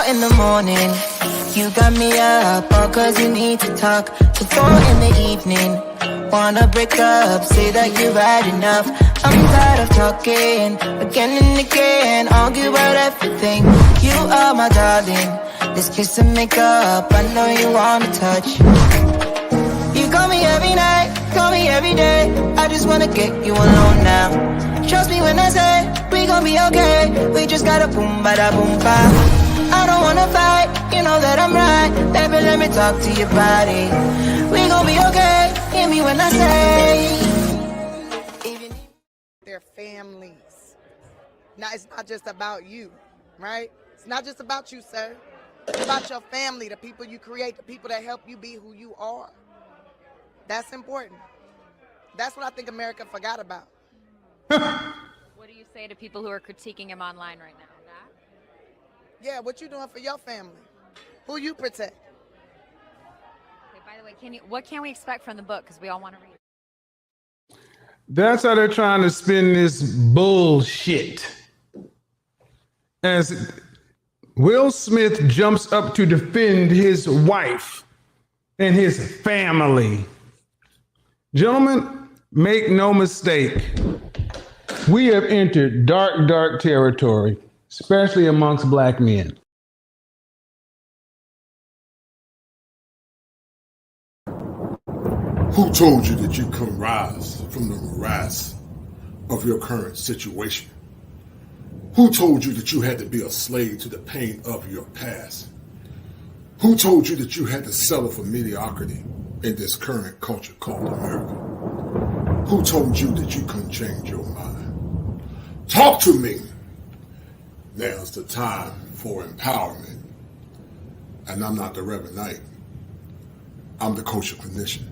In the morning, you got me up, all cause you need to talk. To 4 in the evening, wanna break up, say that you've had enough. I'm tired of talking, again and again, argue about everything. You are my darling, this kiss and make up, I know you wanna touch. You call me every night, call me every day, I just wanna get you alone now. Trust me when I say, we gon' be okay, we just gotta boom bada boom ba. I don't wanna fight, you know that I'm right. Baby, let me talk to your body. We gon' be okay, hear me when I say. Their families. Now, it's not just about you, right? It's not just about you, sir. It's about your family, the people you create, the people that help you be who you are. That's important. That's what I think America forgot about. What do you say to people who are critiquing him online right now? Yeah, what you doing for your family? Who you protect? Okay, by the way, what can we expect from the book? Because we all want to read it. That's how they're trying to spin this bullshit. As Will Smith jumps up to defend his wife and his family. Gentlemen, make no mistake. We have entered dark, dark territory, especially amongst black men. Who told you that you couldn't rise from the morass of your current situation? Who told you that you had to be a slave to the pain of your past? Who told you that you had to settle for mediocrity in this current culture called America? Who told you that you couldn't change your mind? Talk to me. Now's the time for empowerment. And I'm not the Reverend Knight. I'm the kosher clinician.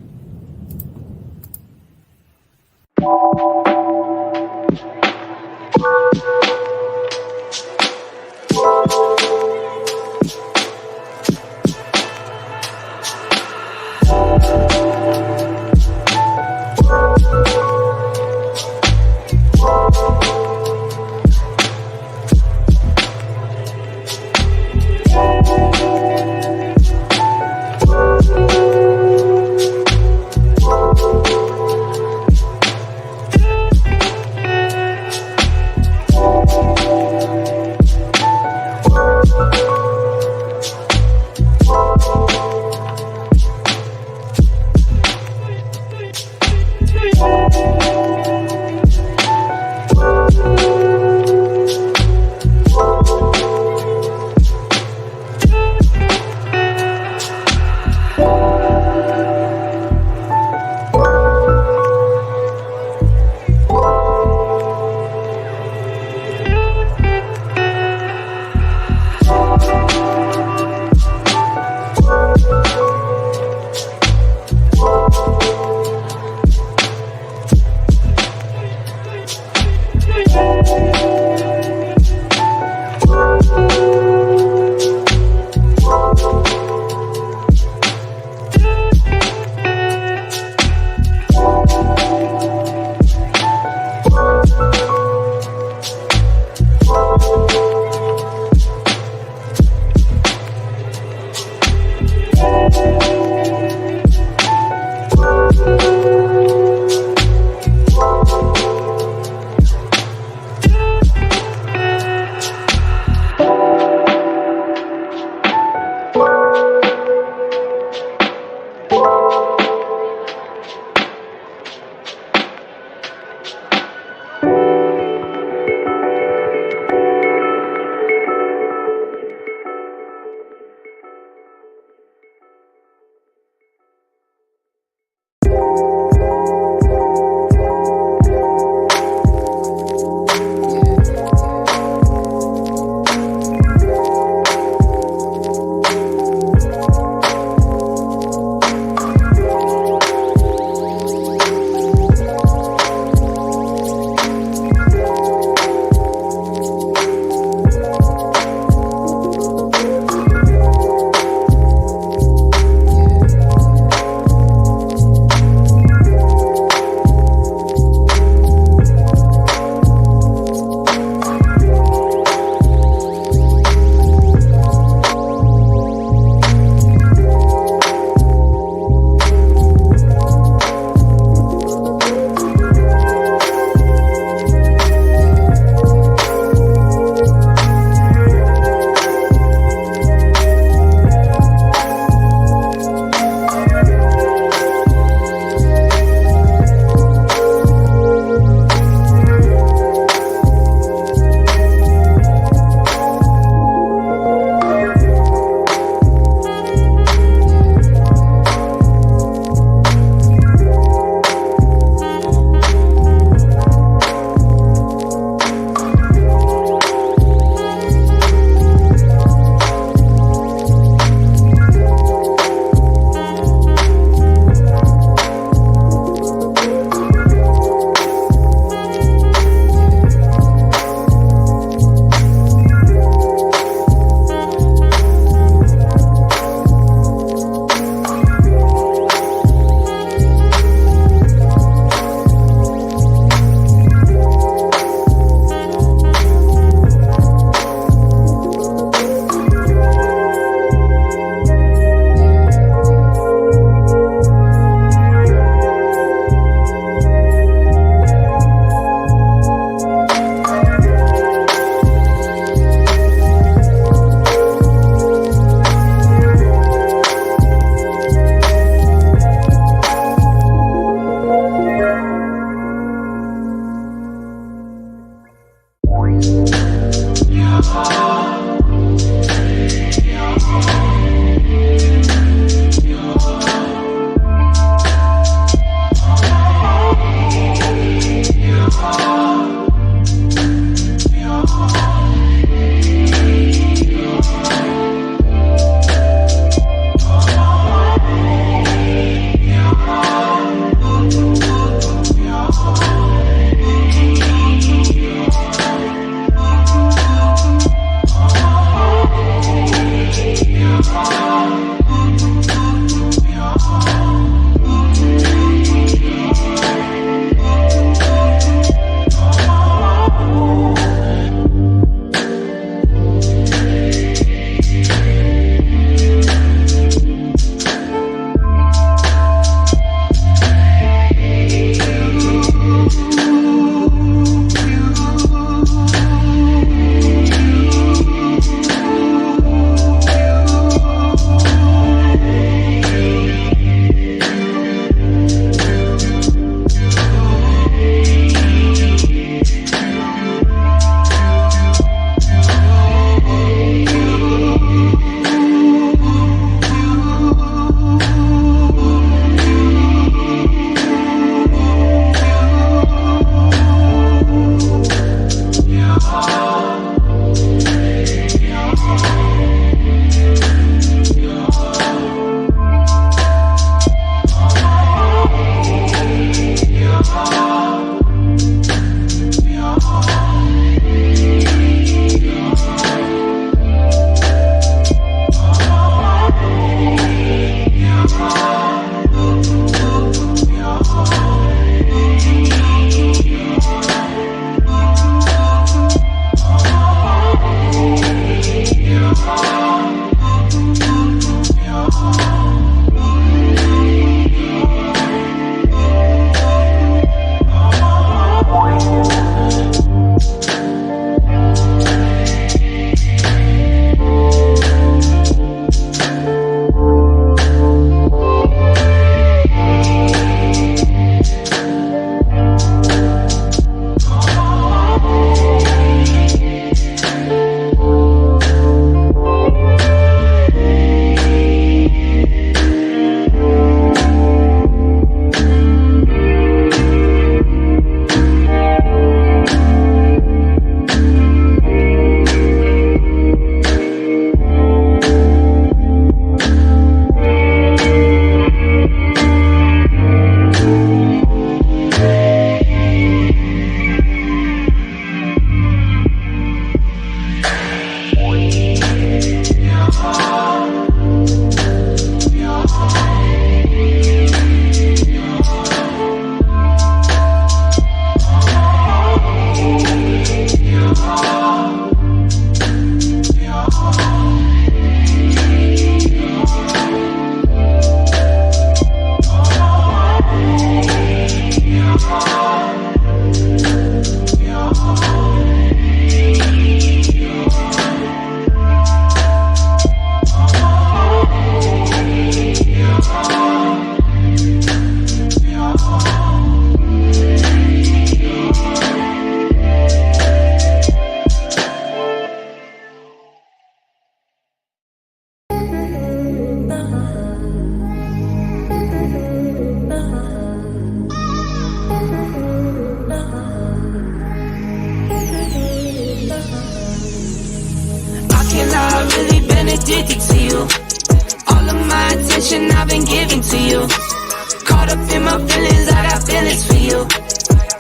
my feelings, I got feelings for you.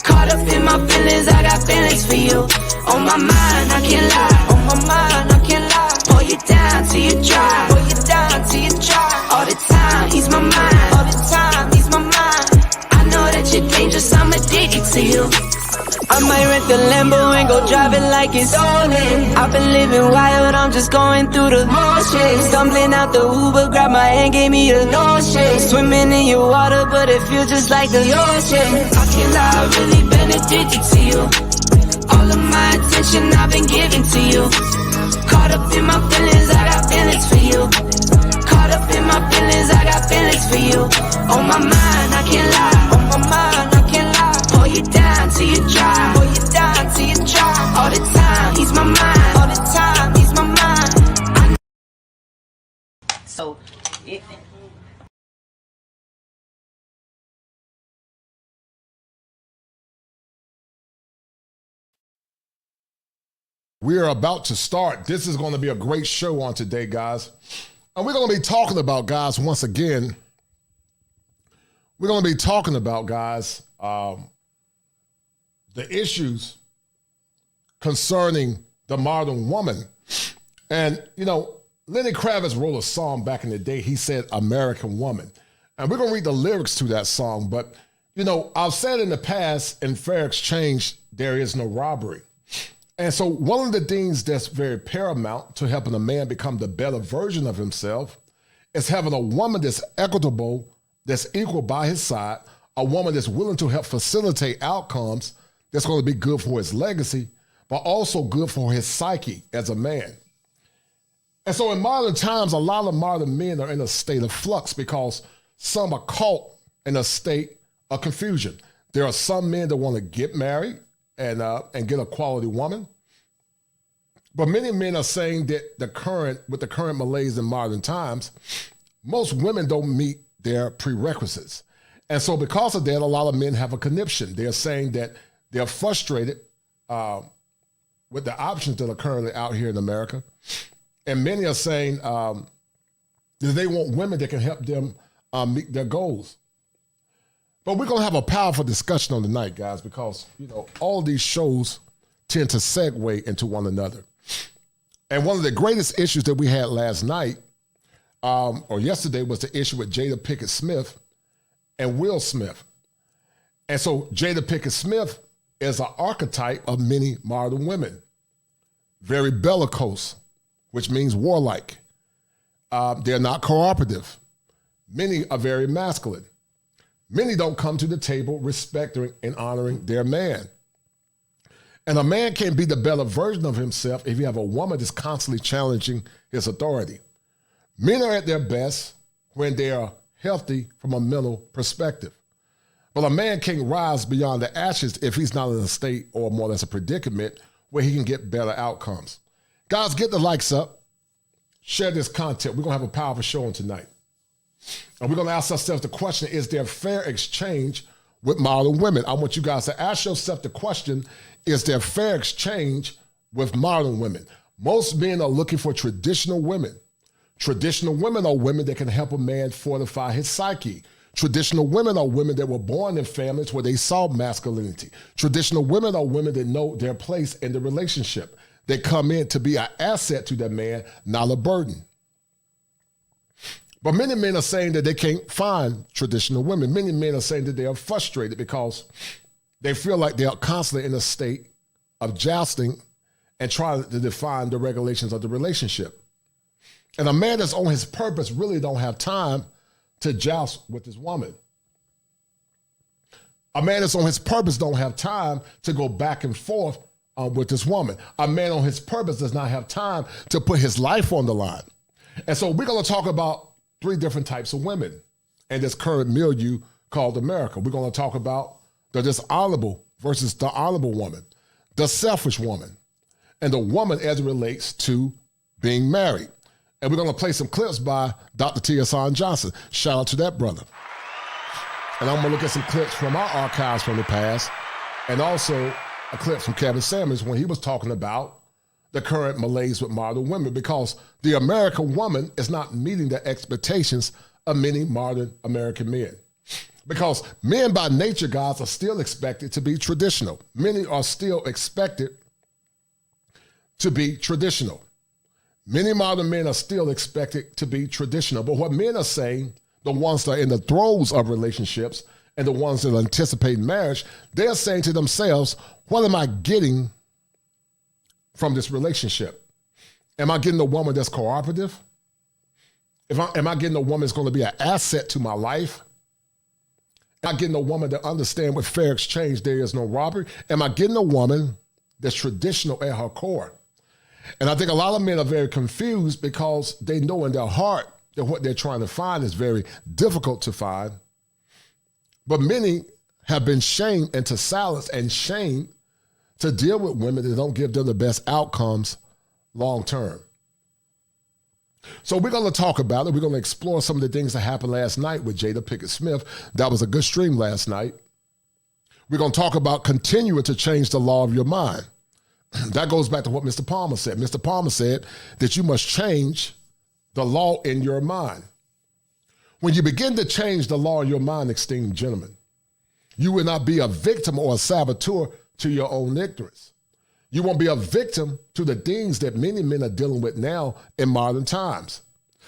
Caught up in my feelings, I got feelings for you. On my mind, I can't lie. On my mind, I can't lie. Pull you down till you dry. Pull you down till you dry. All the time, ease my mind. All the time, ease my mind. I know that you're dangerous, I'm addicted to you. I might rent the Lambo and go drive it like it's stolen. I've been living wild, I'm just going through the motions. Stumbling out the Uber, grab my hand, gave me a notion. Swimming in your water, but it feels just like the ocean. I can't lie, I've really been addicted to you. All of my attention I've been giving to you. Caught up in my feelings, I got feelings for you. Caught up in my feelings, I got feelings for you. On my mind, I can't lie. On my mind, I can't lie. Pull you down till you dry. Pull you down till you dry. All the time, ease my mind. All the time, ease my mind. So, we are about to start. This is going to be a great show on today, guys. And we're going to be talking about, guys, once again, we're going to be talking about, guys, the issues concerning the modern woman. And, you know, Lenny Kravitz wrote a song back in the day. He said, American Woman. And we're going to read the lyrics to that song. But, you know, I've said in the past, in fair exchange, there is no robbery. And so one of the things that's very paramount to helping a man become the better version of himself is having a woman that's equitable, that's equal by his side, a woman that's willing to help facilitate outcomes that's going to be good for his legacy, but also good for his psyche as a man. And so in modern times, a lot of modern men are in a state of flux because some are caught in a state of confusion. There are some men that want to get married and get a quality woman. But many men are saying that with the current malaise in modern times, most women don't meet their prerequisites. And so because of that, a lot of men have a conniption. They're saying that they're frustrated with the options that are currently out here in America. And many are saying that they want women that can help them meet their goals. But we're going to have a powerful discussion on tonight, guys, because, you know, all these shows tend to segue into one another. And one of the greatest issues that we had last night, or yesterday, was the issue with Jada Pinkett Smith and Will Smith. And so Jada Pinkett Smith is an archetype of many modern women. Very bellicose, which means warlike. They're not cooperative. Many are very masculine. Many don't come to the table respecting and honoring their man. And a man can't be the better version of himself if you have a woman that's constantly challenging his authority. Men are at their best when they are healthy from a mental perspective. But a man can't rise beyond the ashes if he's not in a state, or more or less a predicament, where he can get better outcomes. Guys, get the likes up. Share this content. We're going to have a powerful show on tonight. And we're going to ask ourselves the question, is there fair exchange with modern women? I want you guys to ask yourself the question, is there fair exchange with modern women? Most men are looking for traditional women. Traditional women are women that can help a man fortify his psyche. Traditional women are women that were born in families where they saw masculinity. Traditional women are women that know their place in the relationship. They come in to be an asset to their man, not a burden. But many men are saying that they can't find traditional women. Many men are saying that they are frustrated because they feel like they are constantly in a state of jousting and trying to define the regulations of the relationship. And a man that's on his purpose really don't have time to joust with his woman. A man that's on his purpose don't have time to go back and forth with this woman. A man on his purpose does not have time to put his life on the line. And so we're going to talk about 3 different types of women in this current milieu called America. We're going to talk about the dishonorable versus the honorable woman, the selfish woman, and the woman as it relates to being married. And we're going to play some clips by Dr. T. Hasan Johnson. Shout out to that brother. And I'm going to look at some clips from our archives from the past, and also a clip from Kevin Samules when he was talking about the current malaise with modern women, because the American woman is not meeting the expectations of many modern American men. Because men by nature, guys, are still expected to be traditional. Many are still expected to be traditional. Many modern men are still expected to be traditional. But what men are saying, the ones that are in the throes of relationships and the ones that anticipate marriage, they're saying to themselves, what am I getting from this relationship? Am I getting a woman that's cooperative? Am I getting a woman that's going to be an asset to my life? Am I getting a woman that understands with fair exchange there is no robbery? Am I getting a woman that's traditional at her core? And I think a lot of men are very confused because they know in their heart that what they're trying to find is very difficult to find. But many have been shamed into silence and shamed to deal with women that don't give them the best outcomes long term. So we're going to talk about it. We're going to explore some of the things that happened last night with Jada Pinkett Smith. That was a good stream last night. We're going to talk about continuing to change the law of your mind. That goes back to what Mr. Palmer said. Mr. Palmer said that you must change the law in your mind. When you begin to change the law in your mind, esteemed gentlemen, you will not be a victim or a saboteur to your own ignorance. You won't be a victim to the things that many men are dealing with now in modern times.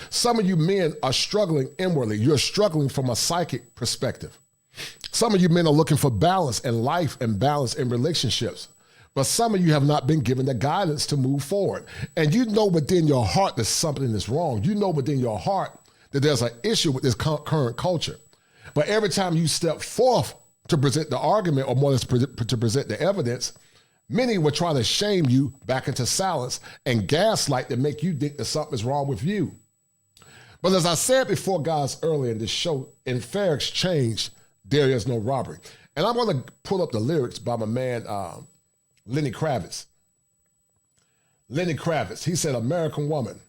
Some of you men are struggling inwardly. You're struggling from a psychic perspective. Some of you men are looking for balance in life and balance in relationships. But some of you have not been given the guidance to move forward. And you know within your heart that something is wrong. You know within your heart that there's an issue with this current culture. But every time you step forth to present the argument, or more or less to present the evidence, many will try to shame you back into silence and gaslight to make you think that something is wrong with you. But as I said before, guys, earlier in this show, in fair exchange, there is no robbery. And I'm going to pull up the lyrics by my man, Lenny Kravitz. Lenny Kravitz, he said, American Woman.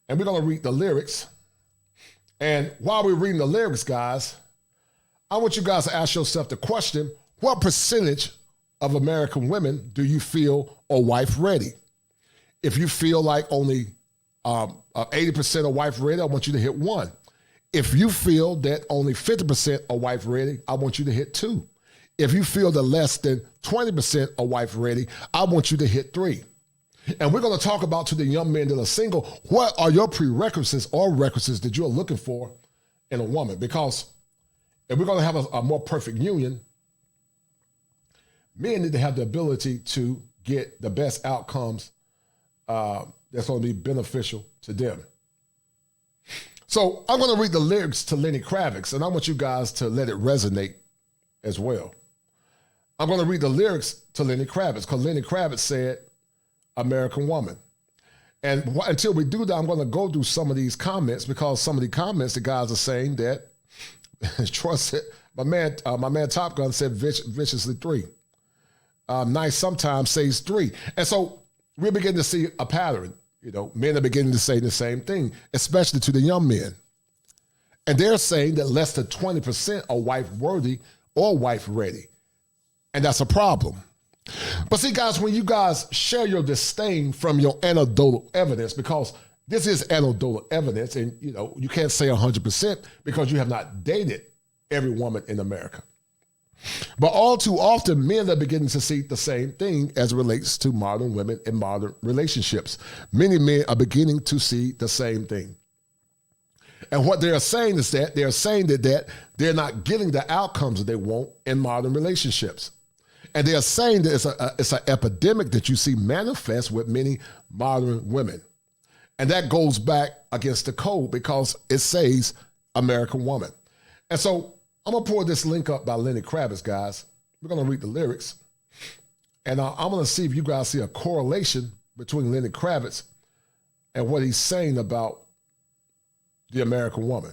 And we're going to read the lyrics. And while we're reading the lyrics, guys, I want you guys to ask yourself the question, what percentage of American women do you feel are wife ready? If you feel like only 80% are wife ready, I want you to hit 1. If you feel that only 50% are wife ready, I want you to hit 2. If you feel that less than 20% are wife ready, I want you to hit 3. And we're going to talk about, to the young men that are single, what are your prerequisites or requisites that you're looking for in a woman? Because if we're going to have a more perfect union, men need to have the ability to get the best outcomes that's going to be beneficial to them. So I'm going to read the lyrics to Lenny Kravitz, and I want you guys to let it resonate as well. I'm going to read the lyrics to Lenny Kravitz, because Lenny Kravitz said, American Woman. And until we do that, I'm going to go through some of these comments, because some of the comments, the guys are saying that, Troy said, my man Top Gun said viciously 3. Nice sometimes says 3. And so we're beginning to see a pattern. You know, men are beginning to say the same thing, especially to the young men. And they're saying that less than 20% are wife worthy or wife ready. And that's a problem. But see, guys, when you guys share your disdain from your anecdotal evidence, because this is anecdotal evidence, and you know, you can't say 100% because you have not dated every woman in America. But all too often, men are beginning to see the same thing as it relates to modern women and modern relationships. Many men are beginning to see the same thing. And what they're saying is that they're not getting the outcomes that they want in modern relationships. And they're saying that it's an epidemic that you see manifest with many modern women. And that goes back against the code because it says American Woman. And so I'm going to pull this link up by Lenny Kravitz, guys. We're going to read the lyrics. And I'm going to see if you guys see a correlation between Lenny Kravitz and what he's saying about the American woman.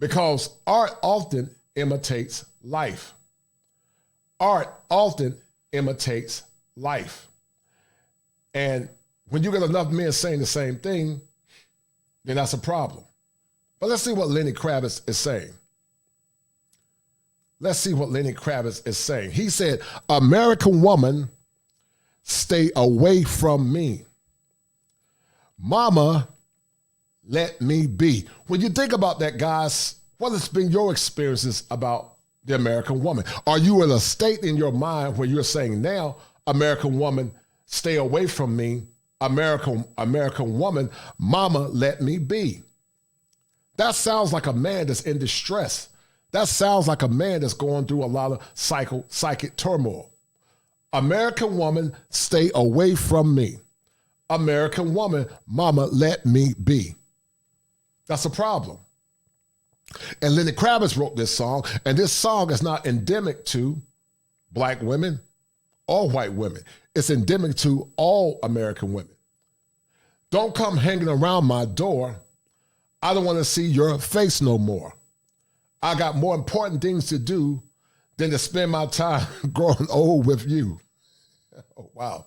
Because art often imitates life. Art often imitates life. And when you get enough men saying the same thing, then that's a problem. But let's see what Lenny Kravitz is saying. Let's see what Lenny Kravitz is saying. He said, American woman, stay away from me. Mama, let me be. When you think about that, guys, What has been your experiences about the American woman? Are you in a state in your mind where you're saying now, American woman, stay away from me. American woman, mama, let me be. That sounds like a man that's in distress. That sounds like a man that's going through a lot of psychic turmoil. American woman, stay away from me. American woman, mama, let me be. That's a problem. And Lenny Kravitz wrote this song, and this song is not endemic to black women or white women. It's endemic to all American women. Don't come hanging around my door. I don't want to see your face no more. I got more important things to do than to spend my time growing old with you. Oh, wow.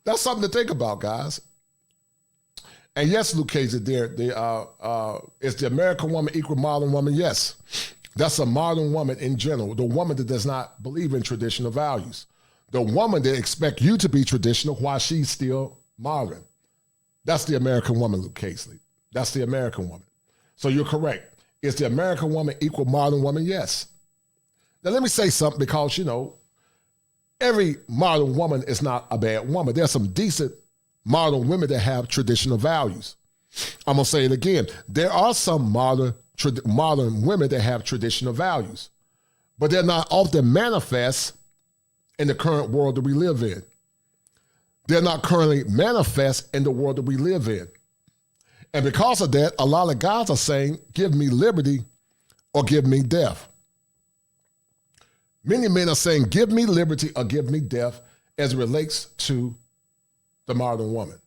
That's something to think about, guys. And yes, Lucchese, is the American woman equal modern woman? Yes. That's a modern woman in general, the woman that does not believe in traditional values. The woman that expects you to be traditional while she's still modern. That's the American woman, Lucchese. That's the American woman. So you're correct. Is the American woman equal modern woman? Yes. Now let me say something, because, you know, every modern woman is not a bad woman. There's some decent modern women that have traditional values. I'm going to say it again. There are some modern women that have traditional values, but they're not often manifest in the current world that we live in. They're not currently manifest in the world that we live in. And because of that, a lot of guys are saying, give me liberty or give me death. Many men are saying, give me liberty or give me death as it relates to the modern woman.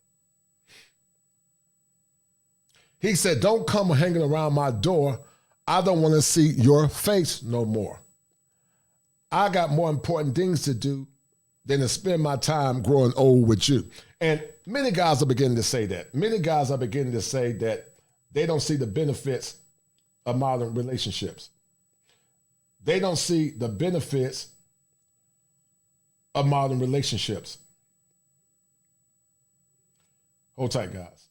He said, don't come hanging around my door. I don't want to see your face no more. I got more important things to do than to spend my time growing old with you. And many guys are beginning to say that. Many guys are beginning to say that they don't see the benefits of modern relationships. They don't see the benefits of modern relationships. Hold tight, guys.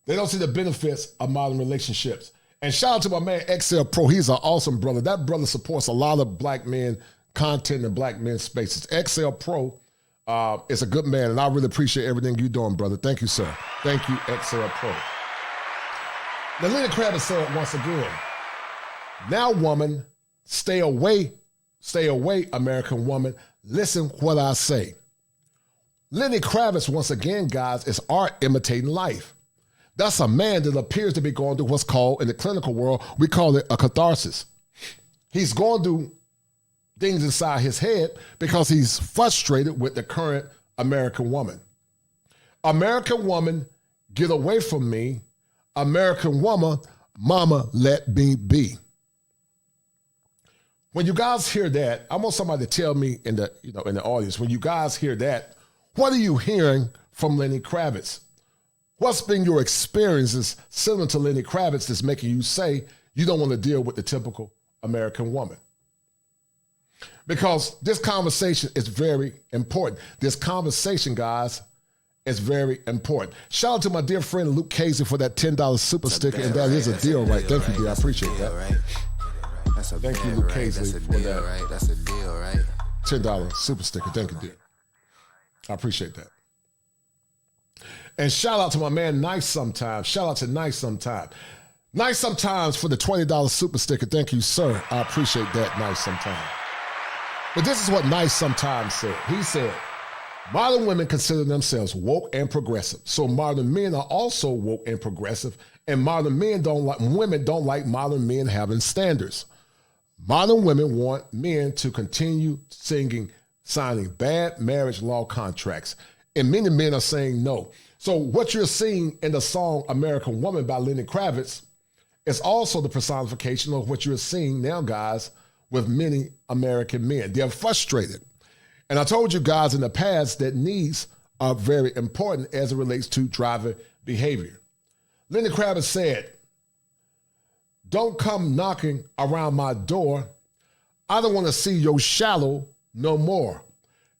They don't see the benefits of modern relationships. And shout out to my man, XL Pro. He's an awesome brother. That brother supports a lot of black men content and black men spaces. XL Pro is a good man, and I really appreciate everything you're doing, brother. Thank you, sir. Thank you, XL Pro. Now, Lenny Kravitz said once again, now, woman, stay away, American woman. Listen what I say. Lenny Kravitz, once again, guys, is art imitating life. That's a man that appears to be going through what's called, in the clinical world, we call it a catharsis. He's going through things inside his head because he's frustrated with the current American woman. American woman, get away from me. American woman, mama, let me be. When you guys hear that, I want somebody to tell me in the audience, when you guys hear that, what are you hearing from Lenny Kravitz? What's been your experiences similar to Lenny Kravitz that's making you say you don't want to deal with the typical American woman? Because this conversation is very important. This conversation, guys, is very important. Shout out to my dear friend Luke Casey for that $10 super sticker, and that is a deal, right? Thank you, dear. I appreciate that. Thank you, Luke Casey, for that. That's a deal, right? $10 super sticker. Thank you, dear. I appreciate that. And shout out to my man Nice Sometimes. Shout out to Nice Sometimes. Nice Sometimes for the $20 super sticker. Thank you, sir. I appreciate that, Nice Sometimes. But this is what Nice Sometimes said. He said, modern women consider themselves woke and progressive. So modern men are also woke and progressive. And modern women don't like modern men having standards. Modern women want men to continue signing bad marriage law contracts. And many men are saying no. So what you're seeing in the song American Woman by Lenny Kravitz is also the personification of what you're seeing now, guys, with many American men. They're frustrated. And I told you guys in the past that needs are very important as it relates to driver behavior. Lenny Kravitz said, don't come knocking around my door. I don't want to see your shallow no more.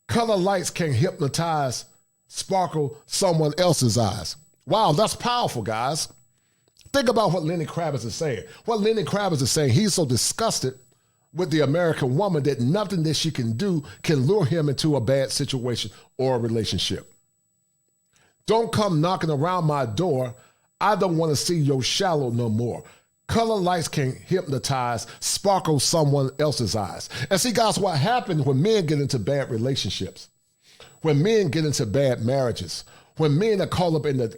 Color lights can hypnotize, sparkle someone else's eyes. Wow, that's powerful, guys. Think about what Lenny Kravitz is saying. What Lenny Kravitz is saying, he's so disgusted with the American woman that nothing that she can do can lure him into a bad situation or a relationship. Don't come knocking around my door. I don't want to see your shallow no more. Color lights can hypnotize, sparkle someone else's eyes. And see, guys, what happens when men get into bad relationships, when men get into bad marriages, when men are caught up in the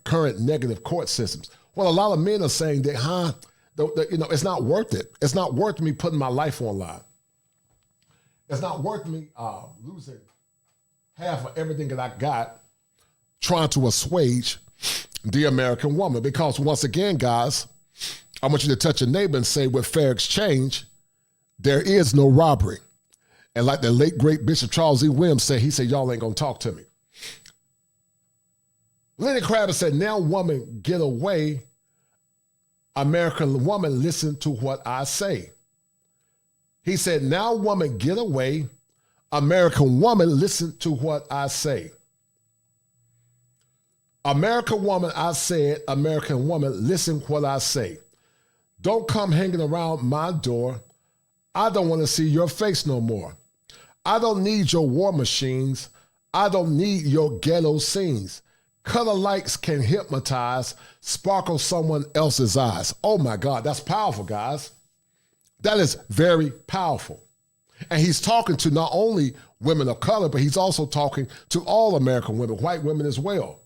current negative court systems, well, a lot of men are saying that, it's not worth it. It's not worth me putting my life online. It's not worth me losing half of everything that I got trying to assuage the American woman. Because once again, guys, I want you to touch your neighbor and say, with fair exchange, there is no robbery. And like the late, great Bishop Charles E. Williams said, he said, y'all ain't gonna talk to me. Lenny Kravitz said, now woman, get away. American woman, listen to what I say. He said, now woman, get away. American woman, listen to what I say. American woman, I said, American woman, listen what I say. Don't come hanging around my door. I don't want to see your face no more. I don't need your war machines. I don't need your ghetto scenes. Color lights can hypnotize, sparkle someone else's eyes. Oh my God, that's powerful, guys. That is very powerful. And he's talking to not only women of color, but he's also talking to all American women, white women as well.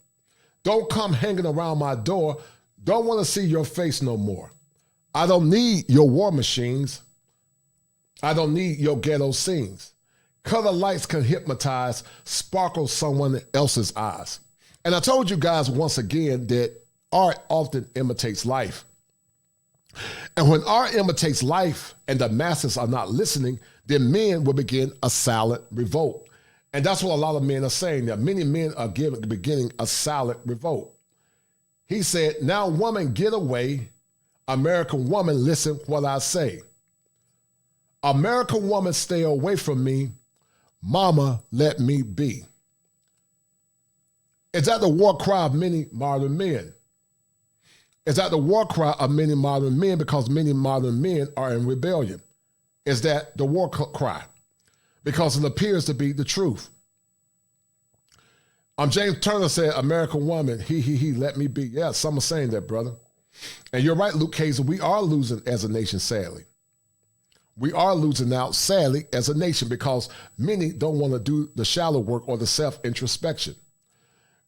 Don't come hanging around my door. Don't want to see your face no more. I don't need your war machines. I don't need your ghetto scenes. Color lights can hypnotize, sparkle someone else's eyes. And I told you guys once again that art often imitates life. And when art imitates life and the masses are not listening, then men will begin a silent revolt. And that's what a lot of men are saying. That many men are beginning a silent revolt. He said, now woman, get away. American woman, listen what I say. American woman, stay away from me. Mama, let me be. Is that the war cry of many modern men? Is that the war cry of many modern men because many modern men are in rebellion? Is that the war cry? Because it appears to be the truth. James Turner said, American woman, he, let me be. Yeah, some are saying that, brother. And you're right, Luke Kaiser, we are losing as a nation, sadly. We are losing out, sadly, as a nation because many don't want to do the shallow work or the self-introspection.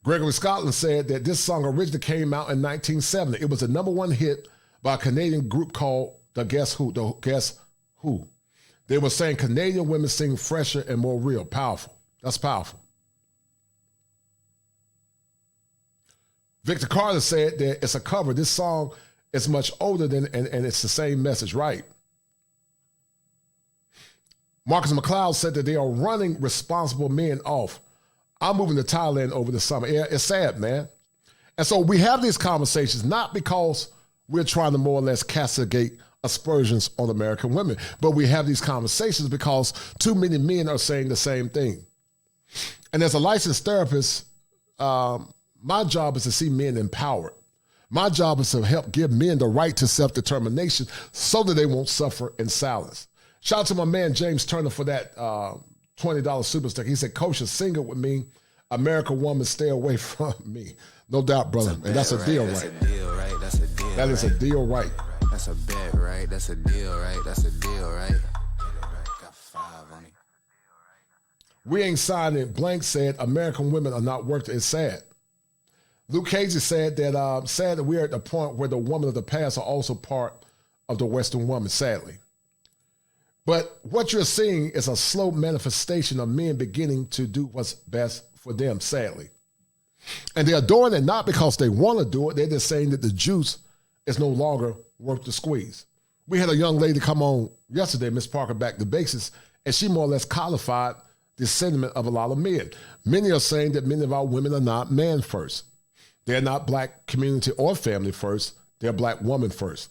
Gregory Scotland said that this song originally came out in 1970. It was a #1 hit by a Canadian group called The Guess Who. They were saying Canadian women sing fresher and more real. Powerful. That's powerful. Victor Carter said that it's a cover. This song is much older than, and it's the same message, right? Marcus McLeod said that they are running responsible men off. I'm moving to Thailand over the summer. Yeah, it's sad, man. And so we have these conversations not because we're trying to more or less castigate aspersions on American women, but we have these conversations because too many men are saying the same thing. And as a licensed therapist, my job is to see men empowered. My job is to help give men the right to self-determination so that they won't suffer in silence. Shout out to my man, James Turner, for that $20 super stick. He said, Coach, a single with me, American woman, stay away from me. No doubt, brother. And that's a deal, right? That's a deal, right? That's a deal. That is a deal, right? That's a bet, right? That's a deal, right? That's a deal, right? Got 5 on it. We ain't signing it. Blank said, American women are not worth it. It's sad. Luke Casey said that sad that we're at the point where the women of the past are also part of the Western woman, sadly. But what you're seeing is a slow manifestation of men beginning to do what's best for them, sadly. And they're doing it not because they want to do it. They're just saying that the juice is no longer worth the squeeze. We had a young lady come on yesterday, Miss Parker, Back to Basics, and she more or less codified the sentiment of a lot of men. Many are saying that many of our women are not man first. They're not black community or family first. They're black woman first.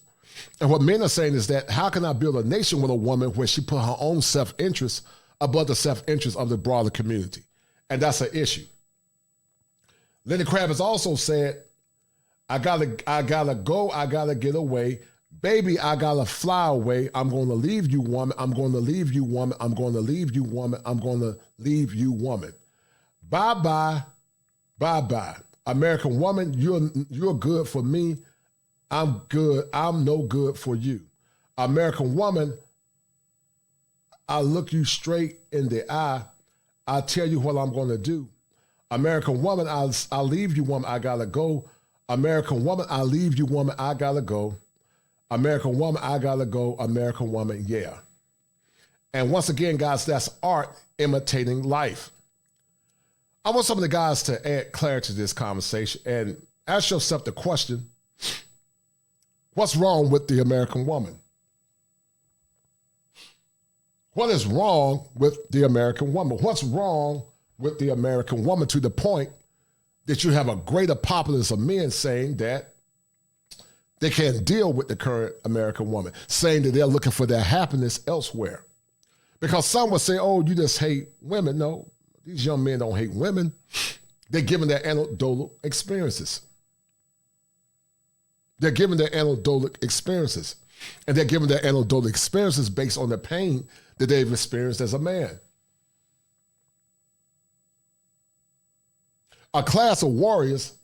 And what men are saying is that how can I build a nation with a woman where she put her own self-interest above the self-interest of the broader community? And that's an issue. Lenny Kravitz also said, I gotta go. I gotta get away. Baby, I gotta fly away. I'm gonna leave you, woman. I'm gonna leave you, woman. I'm gonna leave you, woman. I'm gonna leave you, woman. Bye-bye. Bye-bye. American woman, you're good for me. I'm good. I'm no good for you. American woman, I look you straight in the eye. I tell you what I'm gonna do. American woman, I'll leave you, woman. I gotta go. American woman, I leave you, woman. I gotta go. American woman, I gotta go. American woman, yeah. And once again, guys, that's art imitating life. I want some of the guys to add clarity to this conversation and ask yourself the question, what's wrong with the American woman? What is wrong with the American woman? What's wrong with the American woman to the point that you have a greater populace of men saying that they can't deal with the current American woman, saying that they're looking for their happiness elsewhere? Because some would say, oh, you just hate women. No, these young men don't hate women. They're given their anecdotal experiences. They're given their anecdotal experiences. And they're given their anecdotal experiences based on the pain that they've experienced as a man. A class of warriors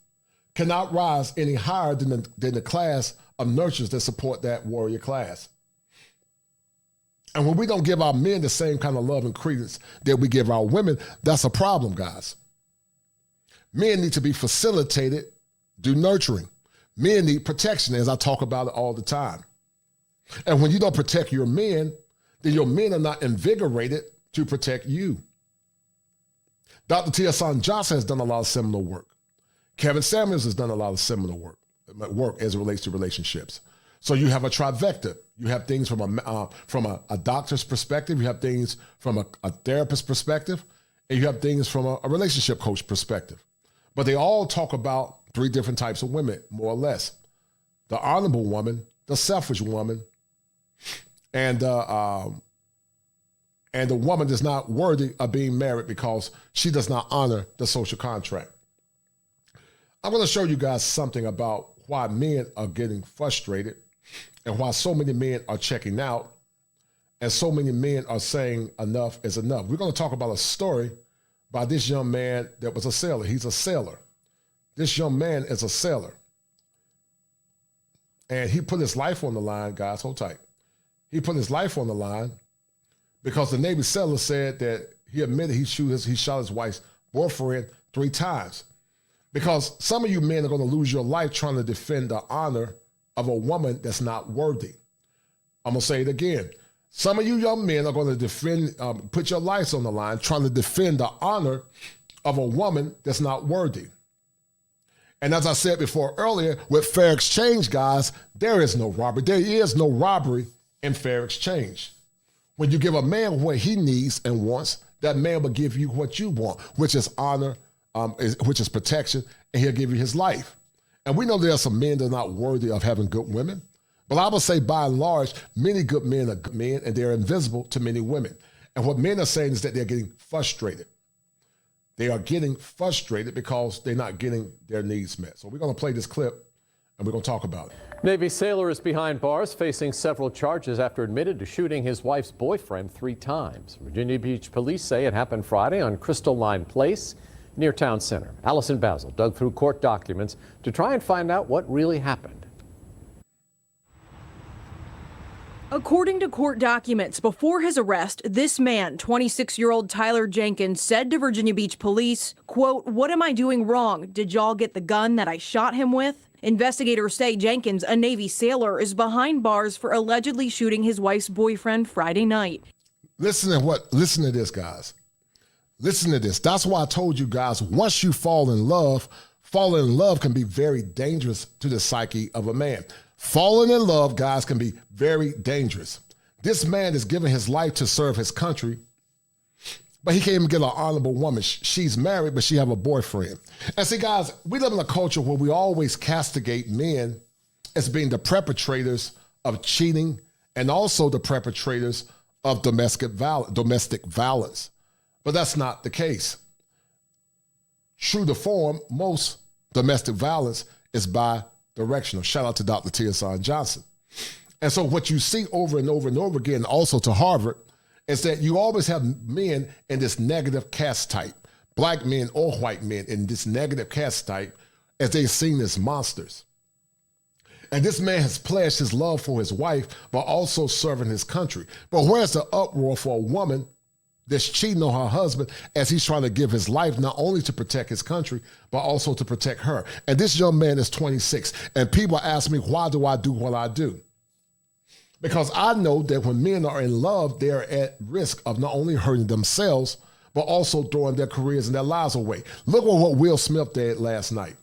cannot rise any higher than the class of nurturers that support that warrior class. And when we don't give our men the same kind of love and credence that we give our women, that's a problem, guys. Men need to be facilitated, do nurturing. Men need protection, as I talk about it all the time. And when you don't protect your men, then your men are not invigorated to protect you. Dr. T. Hasan Johnson has done a lot of seminal work. Kevin Samules has done a lot of seminal work as it relates to relationships. So you have a trifecta. You have things from a doctor's perspective. You have things from a therapist's perspective. And you have things from a relationship coach perspective. But they all talk about three different types of women, more or less. The honorable woman, the selfish woman, and the woman that's not worthy of being married because she does not honor the social contract. I'm going to show you guys something about why men are getting frustrated and why so many men are checking out and so many men are saying enough is enough. We're going to talk about a story by this young man that was a sailor. He's a sailor. This young man is a sailor. And he put his life on the line, guys, hold tight. He put his life on the line because the Navy sailor said that he admitted he shot his wife's boyfriend 3 times. Because some of you men are going to lose your life trying to defend the honor of a woman that's not worthy. I'm going to say it again. Some of you young men are going to put your lives on the line trying to defend the honor of a woman that's not worthy. And as I said before earlier, with fair exchange, guys, there is no robbery. There is no robbery in fair exchange. When you give a man what he needs and wants, that man will give you what you want, which is honor, which is protection, and he'll give you his life. And we know there are some men that are not worthy of having good women, but I would say by and large, many good men are good men and they're invisible to many women. And what men are saying is that they're getting frustrated. They are getting frustrated because they're not getting their needs met. So we're going to play this clip and we're going to talk about it. Navy sailor is behind bars facing several charges after admitted to shooting his wife's boyfriend 3 times. Virginia Beach police say it happened Friday on Crystal Line Place near Town Center. Allison Basil dug through court documents to try and find out what really happened. According to court documents, before his arrest, this man, 26-year-old Tyler Jenkins, said to Virginia Beach police, quote, "What am I doing wrong? Did y'all get the gun that I shot him with?" Investigators say Jenkins, a Navy sailor, is behind bars for allegedly shooting his wife's boyfriend Friday night. Listen to this, guys. Listen to this. That's why I told you guys, once you falling in love can be very dangerous to the psyche of a man. Falling in love, guys, can be very dangerous. This man is giving his life to serve his country, but he can't even get an honorable woman. She's married, but she have a boyfriend. And see, guys, we live in a culture where we always castigate men as being the perpetrators of cheating and also the perpetrators of domestic violence. But that's not the case. True to form, most domestic violence is by directional. Shout out to Dr. T. Hasan Johnson. And so what you see over and over and over again, also to Harvard, is that you always have men in this negative caste type, black men or white men in this negative caste type, as they're seen as monsters. And this man has pledged his love for his wife, but also serving his country. But where's the uproar for a woman that's cheating on her husband as he's trying to give his life not only to protect his country, but also to protect her? And this young man is 26. And people ask me, why do I do what I do? Because I know that when men are in love, they're at risk of not only hurting themselves, but also throwing their careers and their lives away. Look at what Will Smith did last night,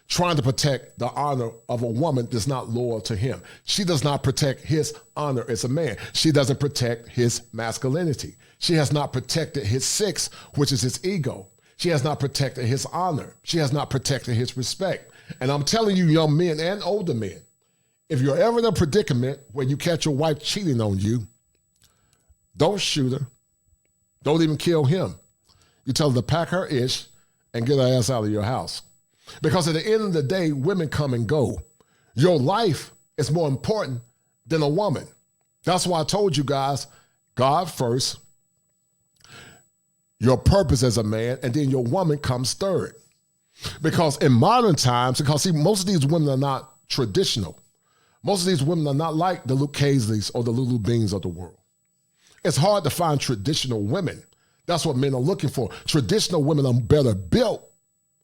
trying to protect the honor of a woman that's not loyal to him. She does not protect his honor as a man. She doesn't protect his masculinity. She has not protected his six, which is his ego. She has not protected his honor. She has not protected his respect. And I'm telling you, young men and older men, if you're ever in a predicament where you catch your wife cheating on you, don't shoot her. Don't even kill him. You tell her to pack her ish and get her ass out of your house. Because at the end of the day, women come and go. Your life is more important than a woman. That's why I told you guys, God first, your purpose as a man, and then your woman comes third. Because in modern times, because see, most of these women are not traditional. Most of these women are not like the Luke Casleys or the Lulu Beans of the world. It's hard to find traditional women. That's what men are looking for. Traditional women are better built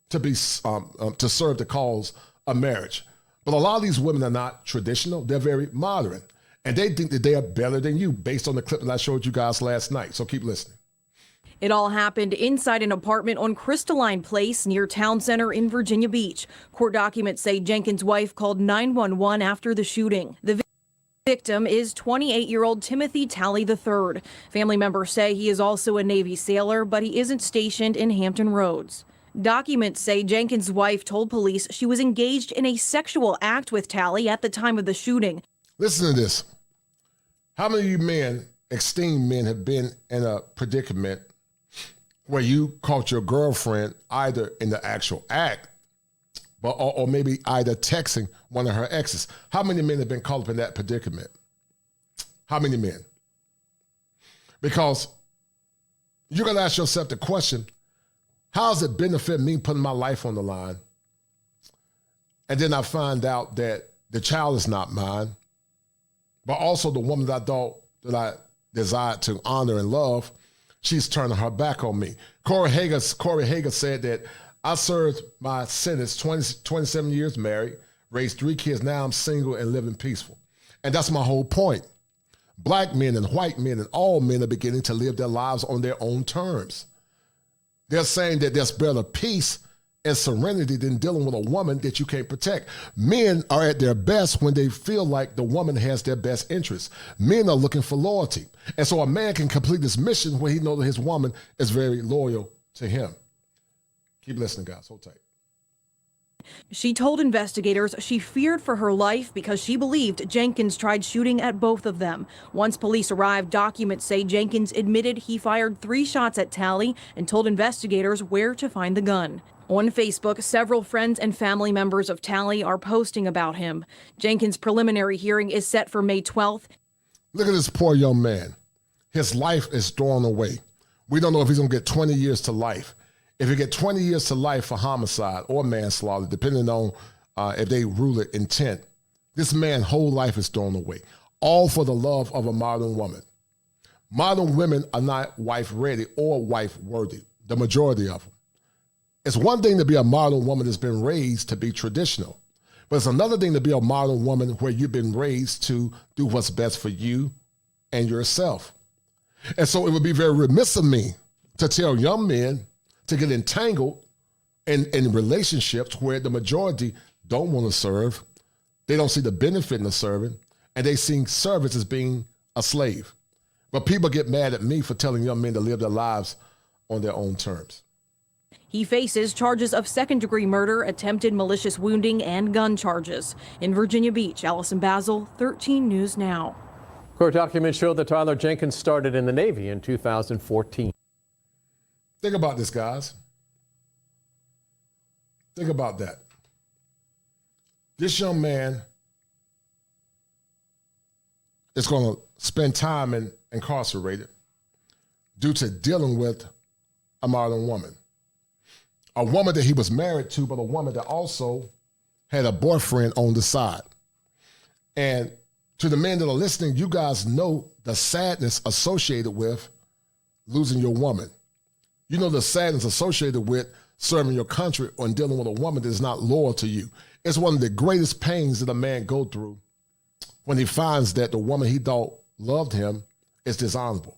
to be to serve the cause of marriage. But a lot of these women are not traditional. They're very modern. And they think that they are better than you based on the clip that I showed you guys last night. So keep listening. It all happened inside an apartment on Crystalline Place near Town Center in Virginia Beach. Court documents say Jenkins' wife called 911 after the shooting. The victim is 28-year-old Timothy Talley III. Family members say he is also a Navy sailor, but he isn't stationed in Hampton Roads. Documents say Jenkins' wife told police she was engaged in a sexual act with Talley at the time of the shooting. Listen to this. How many of you men, esteemed men, have been in a predicament where you caught your girlfriend either in the actual act, or maybe either texting one of her exes? How many men have been caught up in that predicament? How many men? Because you're going to ask yourself the question, how does it benefit me putting my life on the line? And then I find out that the child is not mine, but also the woman that I thought that I desired to honor and love, she's turning her back on me. Corey Hager said that I served my sentence, 27 years married, raised 3 kids. Now I'm single and living peaceful. And that's my whole point. Black men and white men and all men are beginning to live their lives on their own terms. They're saying that there's better peace and serenity than dealing with a woman that you can't protect. Men are at their best when they feel like the woman has their best interests. Men are looking for loyalty. And so a man can complete his mission when he knows that his woman is very loyal to him. Keep listening, guys. Hold tight. She told investigators she feared for her life because she believed Jenkins tried shooting at both of them. Once police arrived, documents say Jenkins admitted he fired 3 shots at Talley and told investigators where to find the gun. On Facebook, several friends and family members of Talley are posting about him. Jenkins' preliminary hearing is set for May 12th. Look at this poor young man. His life is thrown away. We don't know if he's going to get 20 years to life. If you get 20 years to life for homicide or manslaughter, depending on if they rule it intent, this man's whole life is thrown away, all for the love of a modern woman. Modern women are not wife-ready or wife-worthy, the majority of them. It's one thing to be a modern woman that's been raised to be traditional, but it's another thing to be a modern woman where you've been raised to do what's best for you and yourself. And so it would be very remiss of me to tell young men to get entangled in relationships where the majority don't want to serve, they don't see the benefit in the serving, and they see service as being a slave. But people get mad at me for telling young men to live their lives on their own terms. He faces charges of second-degree murder, attempted malicious wounding, and gun charges. In Virginia Beach, Allison Basil, 13 News Now. Court documents show that Tyler Jenkins started in the Navy in 2014. Think about this, guys. Think about that. This young man is going to spend time incarcerated due to dealing with a modern woman. A woman that he was married to, but a woman that also had a boyfriend on the side. And to the men that are listening, you guys know the sadness associated with losing your woman. You know the sadness associated with serving your country or dealing with a woman that is not loyal to you. It's one of the greatest pains that a man go through when he finds that the woman he thought loved him is dishonorable.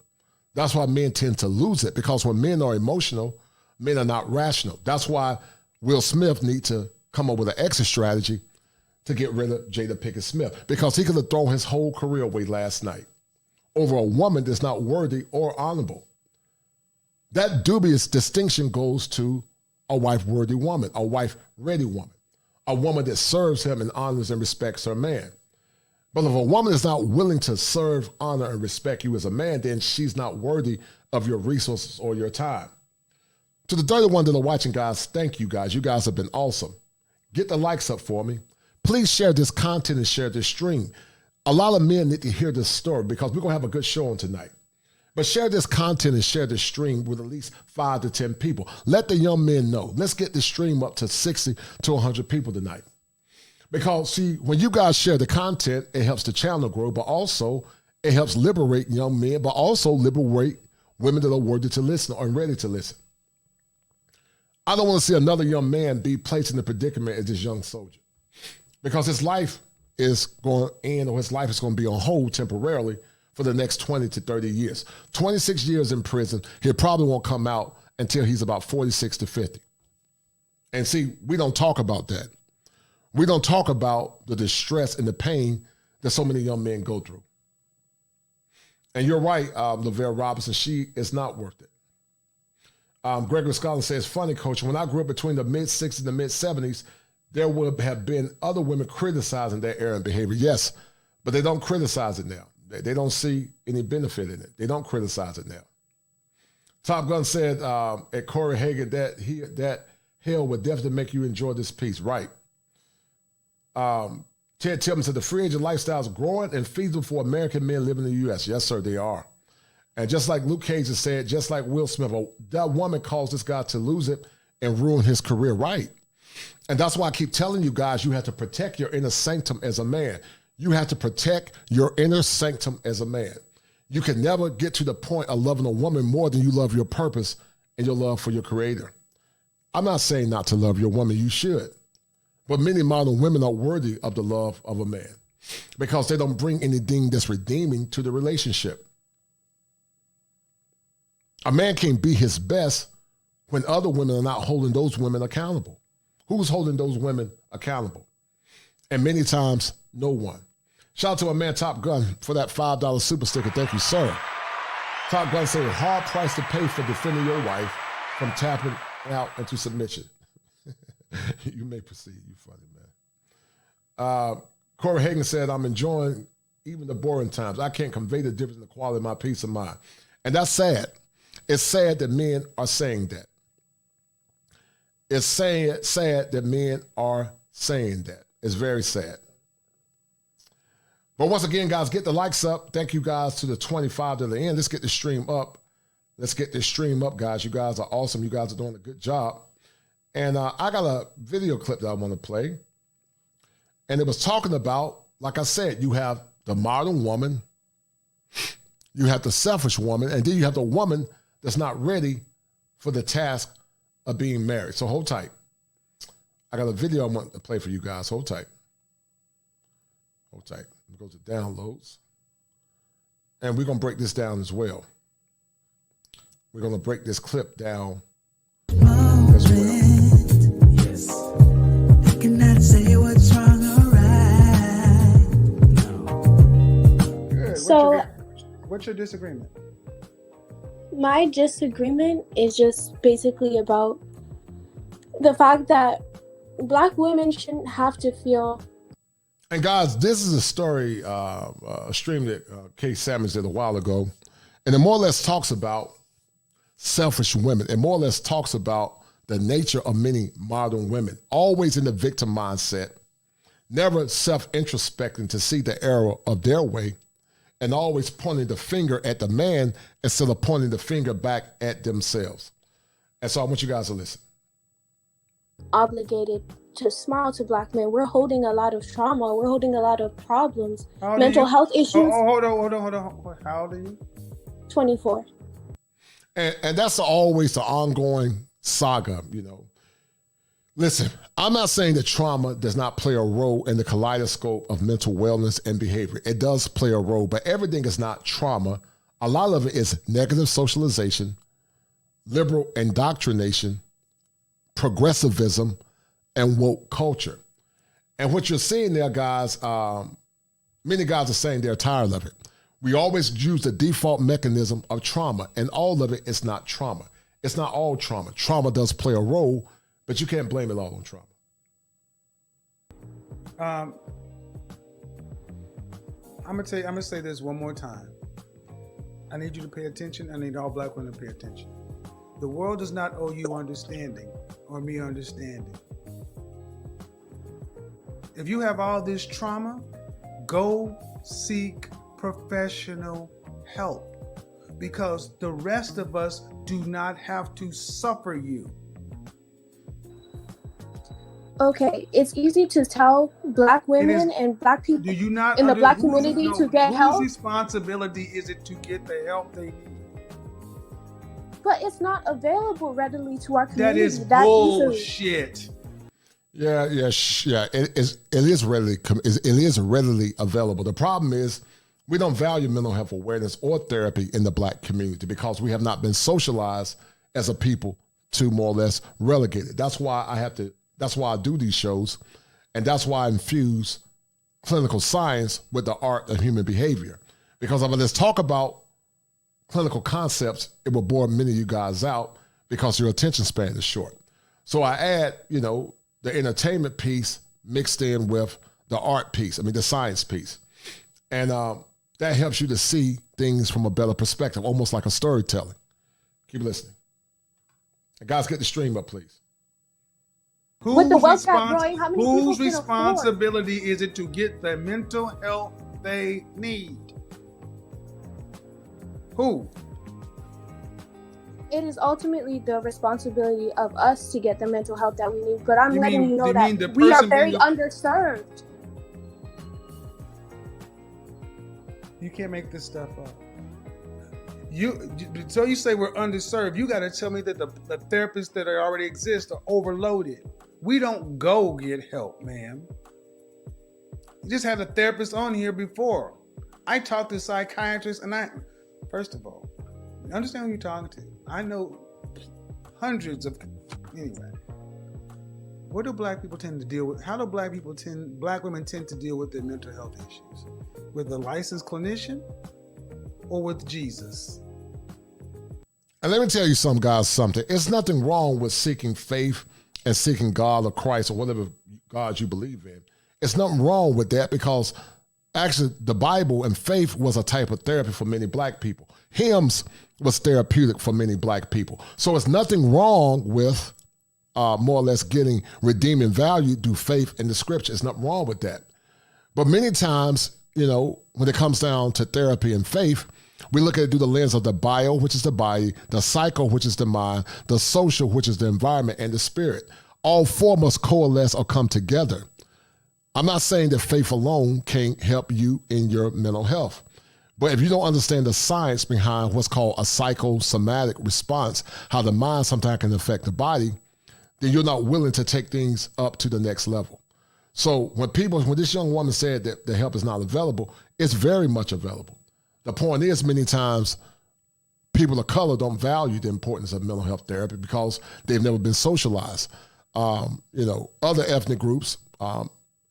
That's why men tend to lose it, because when men are emotional, men are not rational. That's why Will Smith need to come up with an exit strategy to get rid of Jada Pinkett Smith, because he could have thrown his whole career away last night over a woman that's not worthy or honorable. That dubious distinction goes to a wife-worthy woman, a wife-ready woman, a woman that serves him and honors and respects her man. But if a woman is not willing to serve, honor, and respect you as a man, then she's not worthy of your resources or your time. To the 31 that are watching, guys, thank you guys. You guys have been awesome. Get the likes up for me. Please share this content and share this stream. A lot of men need to hear this story because we're going to have a good show on tonight. But share this content and share this stream with at least 5 to 10 people. Let the young men know. Let's get this stream up to 60 to 100 people tonight. Because, see, when you guys share the content, it helps the channel grow, but also it helps liberate young men, but also liberate women that are worthy to listen or ready to listen. I don't want to see another young man be placed in the predicament as this young soldier, because his life is going to end, or his life is going to be on hold temporarily for the next 20 to 30 years. 26 years in prison, he probably won't come out until he's about 46 to 50. And see, we don't talk about that. We don't talk about the distress and the pain that so many young men go through. And you're right, Lavelle Robinson, she is not worth it. Gregory Scotland says, funny, Coach, when I grew up between the mid-60s and the mid-70s, there would have been other women criticizing their errant behavior. Yes, but they don't criticize it now. They don't see any benefit in it. They don't criticize it now. Top Gun said at Corey Hagan that hell would definitely make you enjoy this piece. Right. Ted Tillman said the free agent lifestyle is growing and feasible for American men living in the U.S. Yes, sir, they are. And just like Luke Cage has said, just like Will Smith, that woman caused this guy to lose it and ruin his career. Right. And that's why I keep telling you guys, you have to protect your inner sanctum as a man. You have to protect your inner sanctum as a man. You can never get to the point of loving a woman more than you love your purpose and your love for your creator. I'm not saying not to love your woman. You should. But many modern women are worthy of the love of a man because they don't bring anything that's redeeming to the relationship. A man can't be his best when other women are not holding those women accountable. Who's holding those women accountable? And many times, no one. Shout out to my man Top Gun for that $5 super sticker. Thank you, sir. Top Gun said, hard price to pay for defending your wife from tapping out into submission. You may proceed. You funny, man. Corey Hagan said, I'm enjoying even the boring times. I can't convey the difference in the quality of my peace of mind. And that's sad. It's sad that men are saying that. It's sad that men are saying that. It's very sad. But once again, guys, get the likes up. Thank you guys to the 25 to the end. Let's get the stream up. Let's get this stream up, guys. You guys are awesome. You guys are doing a good job. And I got a video clip that I want to play. And it was talking about, like I said, you have the modern woman, you have the selfish woman, and then you have the woman that's not ready for the task of being married. So hold tight. I got a video I want to play for you guys. Hold tight. Hold tight. We go to downloads. And we're going to break this down as well. We're going to break this clip down as well. Yes. I cannot say what's wrong or right. No. Good. So, what's your disagreement? My disagreement is just basically about the fact that Black women shouldn't have to feel. And guys, this is a story, a stream that Kevin Samules did a while ago. And it more or less talks about selfish women. It more or less talks about the nature of many modern women, always in the victim mindset, never self-introspecting to see the error of their way, and always pointing the finger at the man instead of pointing the finger back at themselves. And so I want you guys to listen. Obligated to smile to Black men. We're holding a lot of trauma. We're holding a lot of problems, How old are mental you? health issues. Hold on. How old are you? 24. And that's always the ongoing saga, you know. Listen, I'm not saying that trauma does not play a role in the kaleidoscope of mental wellness and behavior. It does play a role, but everything is not trauma. A lot of it is negative socialization, liberal indoctrination, progressivism, and woke culture. And what you're seeing there, guys, many guys are saying they're tired of it. We always use the default mechanism of trauma, and all of it is not trauma. It's not all trauma. Trauma does play a role, but you can't blame it all on trauma. I'm gonna say this one more time. I need you to pay attention. I need all Black women to pay attention. The world does not owe you understanding or me understanding. If you have all this trauma, go seek professional help, because the rest of us do not have to suffer you. Okay, it's easy to tell Black women and Black people Do you not in the Black community to get help. Whose responsibility is it to get the help they need? But it's not available readily to our That community is easily. bullshit. Yeah. It is readily available. The problem is we don't value mental health awareness or therapy in the Black community because we have not been socialized as a people to more or less relegate it. That's why I do these shows, and that's why I infuse clinical science with the art of human behavior. Because if I just talk about clinical concepts, it will bore many of you guys out because your attention span is short. So I add, the entertainment piece mixed in with the art piece, the science piece. And that helps you to see things from a better perspective, almost like a storytelling. Keep listening. And guys, get the stream up, please. With the wealth gap growing, how many people Whose can responsibility is it to get the mental health they need? Who? It is ultimately the responsibility of us to get the mental health that we need. But I'm letting you know that we are very underserved. You can't make this stuff up. So you say we're underserved. You got to tell me that the therapists that already exist are overloaded. We don't go get help, ma'am. You just had a therapist on here before. I talked to psychiatrists, and first of all, understand who you're talking to. I know hundreds of, anyway. What do Black people tend to deal with? How do Black women tend to deal with their mental health issues? With a licensed clinician or with Jesus? And let me tell you something. It's nothing wrong with seeking faith and seeking God or Christ or whatever God you believe in. It's nothing wrong with that because actually the Bible and faith was a type of therapy for many Black people. Hymns was therapeutic for many Black people. So it's nothing wrong with more or less getting redeeming value through faith in the scripture. It's nothing wrong with that. But many times, when it comes down to therapy and faith, we look at it through the lens of the bio, which is the body, the psycho, which is the mind, the social, which is the environment, and the spirit. All four must coalesce or come together. I'm not saying that faith alone can't help you in your mental health. But if you don't understand the science behind what's called a psychosomatic response, how the mind sometimes can affect the body, then you're not willing to take things up to the next level. So when this young woman said that the help is not available, it's very much available. The point is, many times, people of color don't value the importance of mental health therapy because they've never been socialized. Other ethnic groups,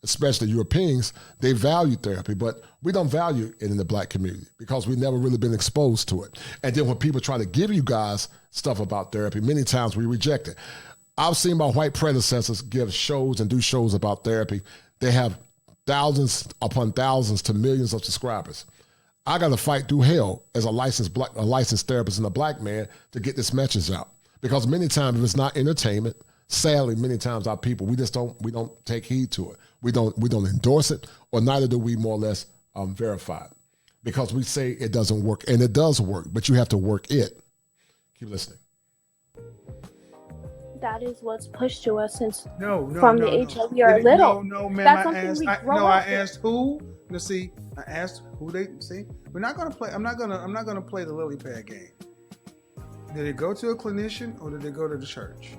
especially Europeans, they value therapy, but we don't value it in the Black community because we've never really been exposed to it. And then when people try to give you guys stuff about therapy, many times we reject it. I've seen my white predecessors give shows and do shows about therapy. They have thousands upon thousands to millions of subscribers. I got to fight through hell as a licensed therapist and a Black man to get this message out. Because many times if it's not entertainment, sadly, many times our people, we don't take heed to it. We don't endorse it, or neither do we more or less verify it, because we say it doesn't work, and it does work, but you have to work it. Keep listening. That is what's pushed to us since from the age that we are little. No, ma'am. That's something we grow I up with. asked who. Let's see. I asked who they see. We're not gonna play. I'm not gonna play the lily pad game. Did it go to a clinician or did they go to the church?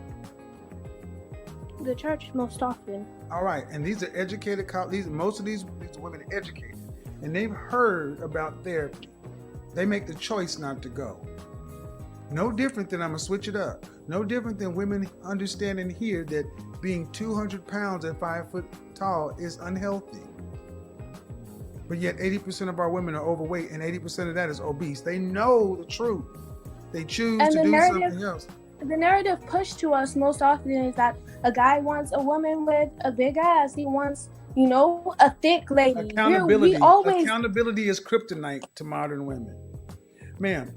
The church most often. All right, and these are educated. Most of these women are educated, and they've heard about therapy. They make the choice not to go. No different than, I'm gonna switch it up. No different than women understand and hear that being 200 pounds and 5 foot tall is unhealthy. But yet 80% of our women are overweight, and 80% of that is obese. They know the truth. They choose to do something else. The narrative pushed to us most often is that a guy wants a woman with a big ass. He wants, a thick lady. Accountability is kryptonite to modern women. Ma'am,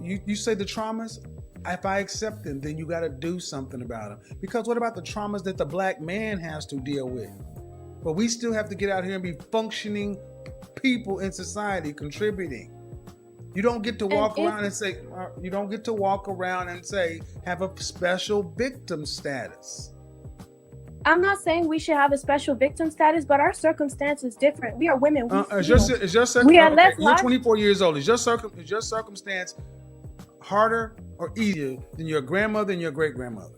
you say the traumas. If I accept them, then you got to do something about them. Because what about the traumas that the black man has to deal with? But we still have to get out here and be functioning people in society, contributing. You don't get to walk around and say, have a special victim status. I'm not saying we should have a special victim status, but our circumstance is different. We are women. You're 24 years old. Is your circumstance harder or easier than your grandmother and your great-grandmother?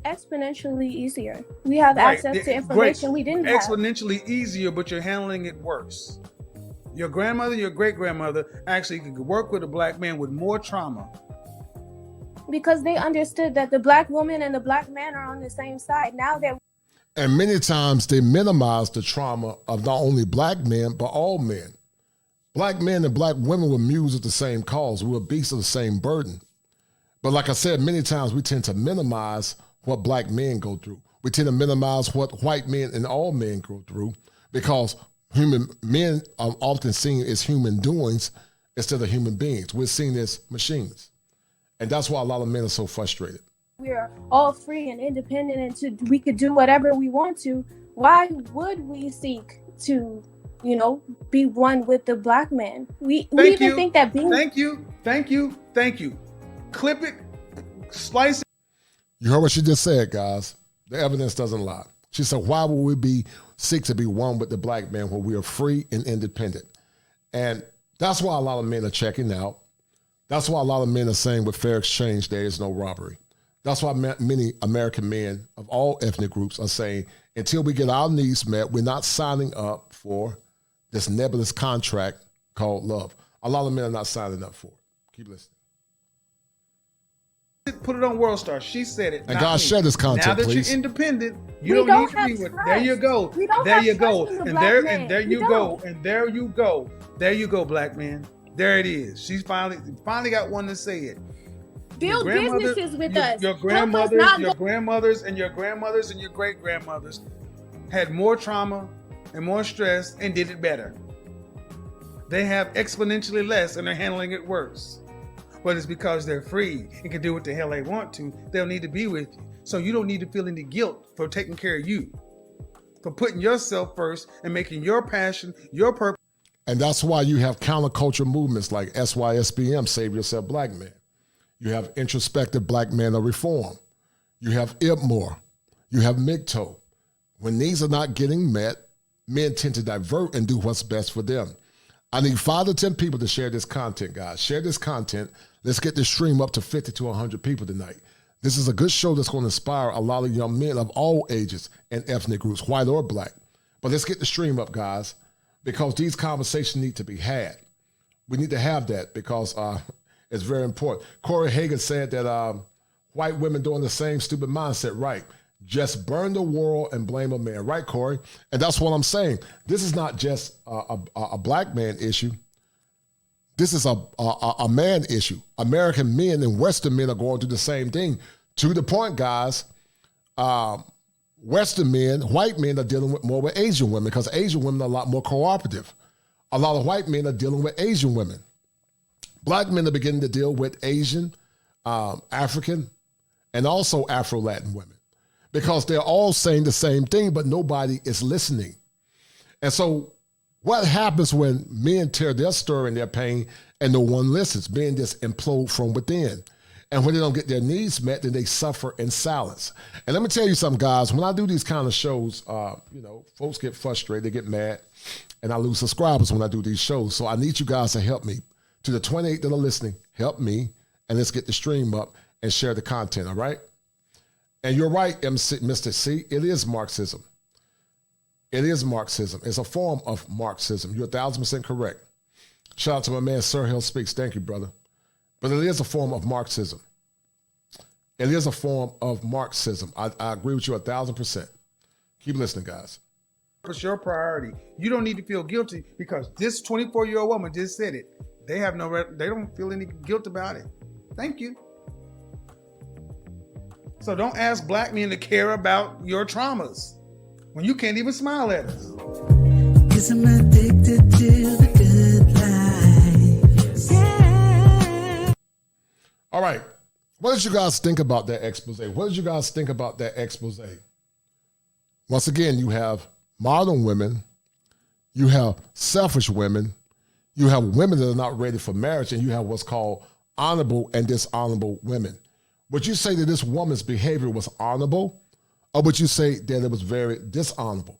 Exponentially easier. We have access to information we didn't have. Exponentially easier, but you're handling it worse. Your grandmother, your great-grandmother actually could work with a black man with more trauma. Because they understood that the black woman and the black man are on the same side. Now they're... And many times they minimize the trauma of not only black men, but all men. Black men and black women were muse of the same cause. We were beasts of the same burden. But like I said, many times we tend to minimize what black men go through. We tend to minimize what white men and all men go through, because men are often seen as human doings instead of human beings. We're seen as machines. And that's why a lot of men are so frustrated. We are all free and independent, and we could do whatever we want to. Why would we seek to, be one with the black man? We even think that being... Thank you. Clip it, slice it. You heard what she just said, guys. The evidence doesn't lie. She said, why would we seek to be one with the black man when we are free and independent? And that's why a lot of men are checking out. That's why a lot of men are saying with fair exchange, there is no robbery. That's why many American men of all ethnic groups are saying, until we get our needs met, we're not signing up for this nebulous contract called love. A lot of men are not signing up for it. Keep listening. Put it on World Star. She said it. And God, share this content, now that please. You're independent, you don't need to be with. There you go. There you go. And there you go. And there you go. There you go, black man. There it is. She's finally got one to say it. Build businesses with us. Your grandmothers, and your great grandmothers had more trauma and more stress and did it better. They have exponentially less and they're handling it worse. But it's because they're free and can do what the hell they want to. They'll need to be with you. So you don't need to feel any guilt for taking care of you, for putting yourself first and making your passion, your purpose. And that's why you have counterculture movements like SYSBM, Save Yourself Black Man. You have Introspective Black Men of Reform. You have IPMOR. You have MGTOW. When needs are not getting met, men tend to divert and do what's best for them. I need 5 to 10 people to share this content, guys. Share this content. Let's get this stream up to 50 to 100 people tonight. This is a good show that's going to inspire a lot of young men of all ages and ethnic groups, white or black. But let's get the stream up, guys, because these conversations need to be had. We need to have that because it's very important. Corey Hagan said that white women doing the same stupid mindset, right? Just burn the world and blame a man, right, Corey? And that's what I'm saying. This is not just a black man issue. This is a man issue. American men and Western men are going through the same thing. To the point, guys, Western men, white men are dealing with more with Asian women because Asian women are a lot more cooperative. A lot of white men are dealing with Asian women. Black men are beginning to deal with Asian, African, and also Afro-Latin women. because they're all saying the same thing, but nobody is listening. And so what happens when men tear their story and their pain and no one listens? Men just implode from within. And when they don't get their needs met, then they suffer in silence. And let me tell you something, guys. When I do these kind of shows, folks get frustrated, they get mad, and I lose subscribers when I do these shows. So I need you guys to help me. To the 28 that are listening, help me, and let's get the stream up and share the content, all right? And you're right, Mr. C, it is Marxism. It is Marxism. It's a form of Marxism. You're 1,000% correct. Shout out to my man, Sir Hill Speaks. Thank you, brother. But it is a form of Marxism. It is a form of Marxism. I agree with you 1,000%. Keep listening, guys. It's your priority. You don't need to feel guilty because this 24-year-old woman just said it. They don't feel any guilt about it. Thank you. So don't ask black men to care about your traumas when you can't even smile at us. 'Cause I'm addicted to the good life. Yeah. All right. What did you guys think about that expose? What did you guys think about that expose? Once again, you have modern women, you have selfish women, you have women that are not ready for marriage, and you have what's called honorable and dishonorable women. Would you say that this woman's behavior was honorable, or would you say that it was very dishonorable?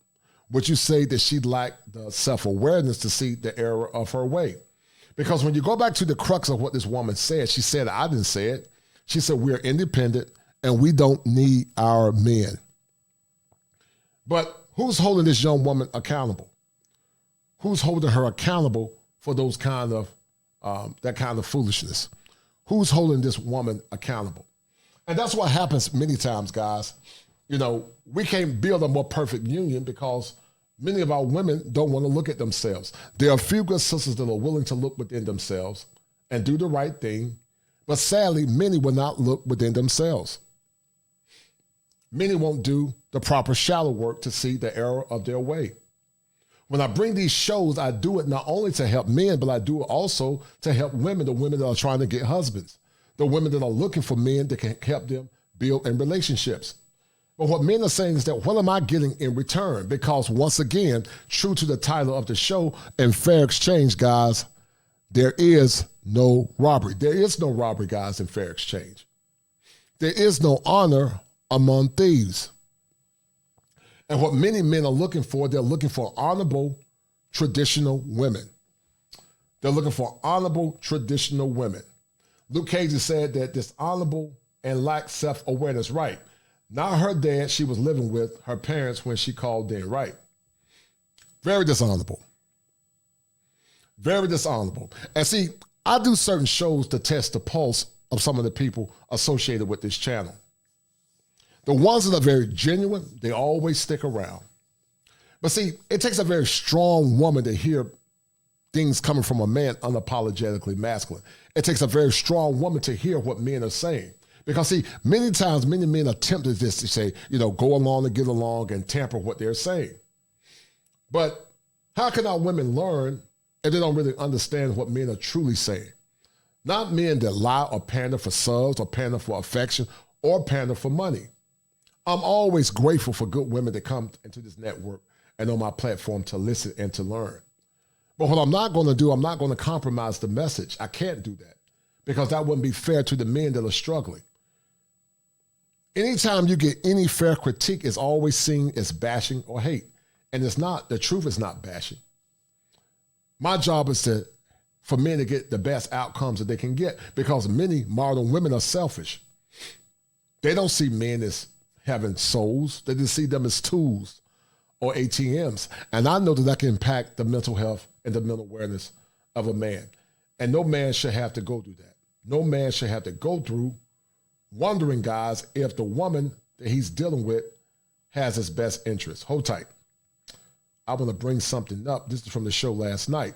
Would you say that she lacked the self-awareness to see the error of her way? Because when you go back to the crux of what this woman said, she said, I didn't say it. She said, we're independent and we don't need our men. But who's holding this young woman accountable? Who's holding her accountable for those kind of, that kind of foolishness? Who's holding this woman accountable? And that's what happens many times, guys. You know, we can't build a more perfect union because many of our women don't want to look at themselves. There are a few good sisters that are willing to look within themselves and do the right thing. But sadly, many will not look within themselves. Many won't do the proper shallow work to see the error of their way. When I bring these shows, I do it not only to help men, but I do it also to help women, the women that are trying to get husbands, the women that are looking for men that can help them build in relationships. But what men are saying is that, what am I getting in return? Because once again, true to the title of the show, in fair exchange, guys, there is no robbery. There is no robbery, guys, in fair exchange. There is no honor among thieves. And what many men are looking for, they're looking for honorable, traditional women. They're looking for honorable, traditional women. Luke Cage said that dishonorable and lack self-awareness, right? Not her dad she was living with, her parents when she called in, right? Very dishonorable. Very dishonorable. And see, I do certain shows to test the pulse of some of the people associated with this channel. The ones that are very genuine, they always stick around. But see, it takes a very strong woman to hear things coming from a man unapologetically masculine. It takes a very strong woman to hear what men are saying. Because see, many times, many men are tempted to say, go along and get along and tamper what they're saying. But how can our women learn if they don't really understand what men are truly saying? Not men that lie or pander for subs or pander for affection or pander for money. I'm always grateful for good women that come into this network and on my platform to listen and to learn. But what I'm not going to do, I'm not going to compromise the message. I can't do that because that wouldn't be fair to the men that are struggling. Anytime you get any fair critique, it's always seen as bashing or hate. And it's not. The truth is not bashing. My job is for men to get the best outcomes that they can get because many modern women are selfish. They don't see men as having souls. They just see them as tools or ATMs. And I know that that can impact the mental health and the mental awareness of a man. And no man should have to go through that. No man should have to go through wondering, guys, if the woman that he's dealing with has his best interest. Hold tight. I want to bring something up. This is from the show last night.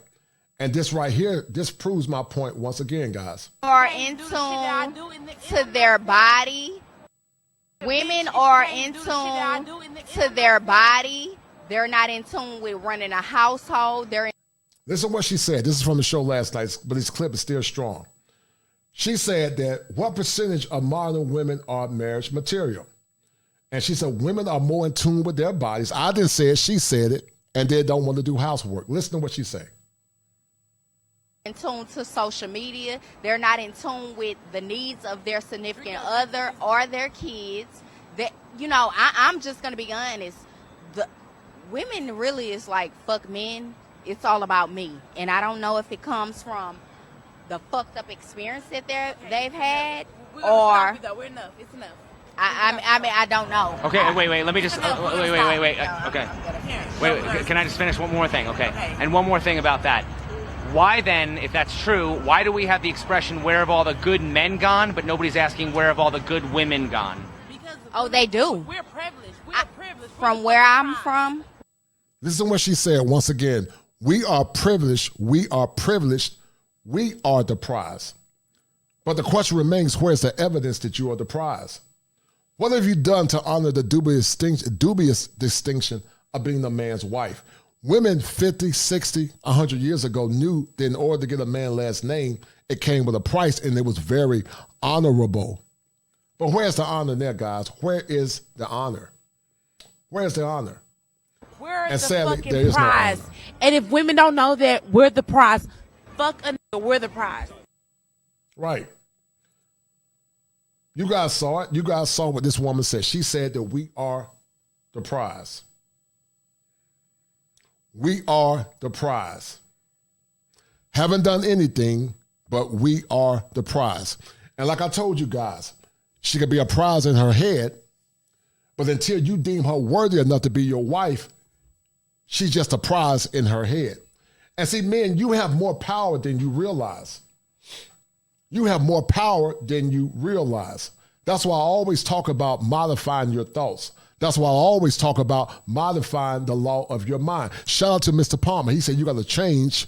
And this right here, this proves my point once again, guys. Are in tune to their body. Women are in tune to their body. They're not in tune with running a household. Listen to what she said. This is from the show last night, but this clip is still strong. She said that what percentage of modern women are marriage material? And she said, women are more in tune with their bodies. I didn't say it, she said it, and they don't want to do housework. Listen to what she said. In tune to social media. They're not in tune with the needs of their significant other or their kids. That, you know, I'm just going to be honest. The women really is like, fuck men. It's all about me. And I don't know if it comes from the fucked up experience that they've had or... We're enough. It's enough. I mean, I don't know. Okay, wait. Let me just. Wait. Okay. Wait. Can I just finish one more thing? Okay. And one more thing about that. Why then, if that's true, why do we have the expression "where have all the good men gone," but nobody's asking "where have all the good women gone"? Oh, they do. We're privileged. From where I'm from. Listen to what she said once again. We are privileged. We are privileged. We are the prize. But the question remains, where's the evidence that you are the prize? What have you done to honor the dubious distinction of being a man's wife? Women 50, 60, 100 years ago knew that in order to get a man's last name, it came with a price, and it was very honorable. But where's the honor there, guys? Where is the honor? Where's the honor? We're and the sadly, fucking there is prize. no honor. And if women don't know that we're the prize, fuck a nigga, we're the prize. Right. You guys saw it. You guys saw what this woman said. She said that we are the prize. We are the prize. Haven't done anything, but we are the prize. And like I told you guys, she could be a prize in her head, but until you deem her worthy enough to be your wife, she's just a prize in her head. And see, men, you have more power than you realize. You have more power than you realize. That's why I always talk about modifying your thoughts. That's why I always talk about modifying the law of your mind. Shout out to Mr. Palmer. He said you got to change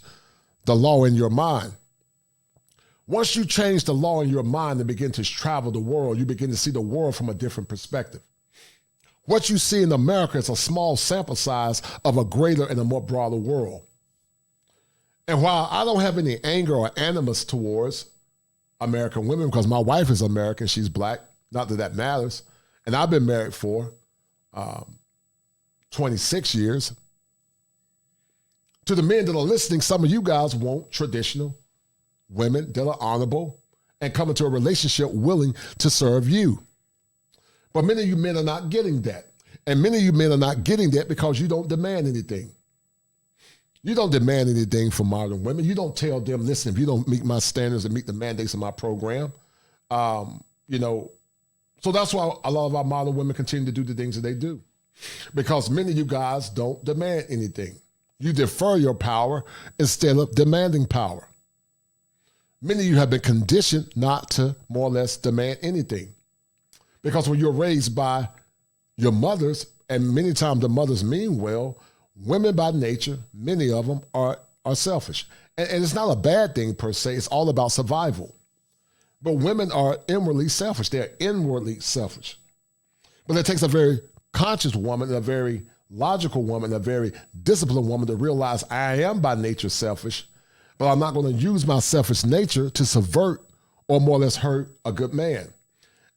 the law in your mind. Once you change the law in your mind and begin to travel the world, you begin to see the world from a different perspective. What you see in America is a small sample size of a greater and a more broader world. And while I don't have any anger or animus towards American women, because my wife is American, she's black, not that that matters, and I've been married for 26 years. To the men that are listening, some of you guys want traditional women that are honorable and come into a relationship willing to serve you. But many of you men are not getting that. And many of you men are not getting that because you don't demand anything. You don't demand anything from modern women. You don't tell them, listen, if you don't meet my standards and meet the mandates of my program, so that's why a lot of our modern women continue to do the things that they do. Because many of you guys don't demand anything. You defer your power instead of demanding power. Many of you have been conditioned not to more or less demand anything. Because when you're raised by your mothers, and many times the mothers mean well, women by nature, many of them are selfish. And it's not a bad thing per se, it's all about survival. But women are inwardly selfish, they're inwardly selfish. But it takes a very conscious woman, a very logical woman, a very disciplined woman to realize I am by nature selfish, but I'm not going to use my selfish nature to subvert or more or less hurt a good man.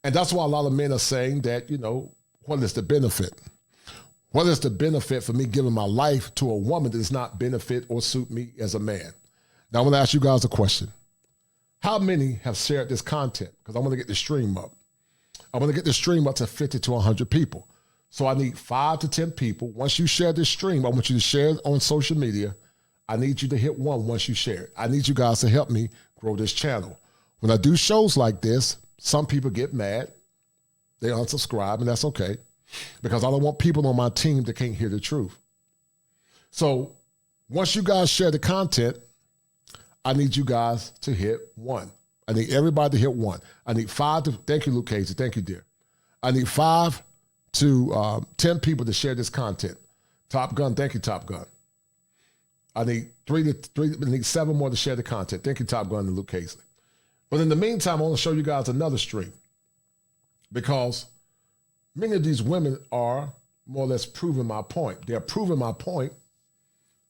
And that's why a lot of men are saying that, what is the benefit? What is the benefit for me giving my life to a woman that does not benefit or suit me as a man? Now, I want to ask you guys a question. How many have shared this content? Because I want to get the stream up. I want to get the stream up to 50 to 100 people. So I need 5 to 10 people. Once you share this stream, I want you to share it on social media. I need you to hit 1 once you share it. I need you guys to help me grow this channel. When I do shows like this, some people get mad. They unsubscribe, and that's okay. Because I don't want people on my team that can't hear the truth. So once you guys share the content, I need you guys to hit 1. I need everybody to hit 1. I need 5 to, thank you, Luke Casey, thank you, dear. I need 5 to 10 people to share this content. Top Gun, thank you, Top Gun. I need 7 more to share the content. Thank you, Top Gun and Luke Casey. But in the meantime, I want to show you guys another stream because many of these women are more or less proving my point. They're proving my point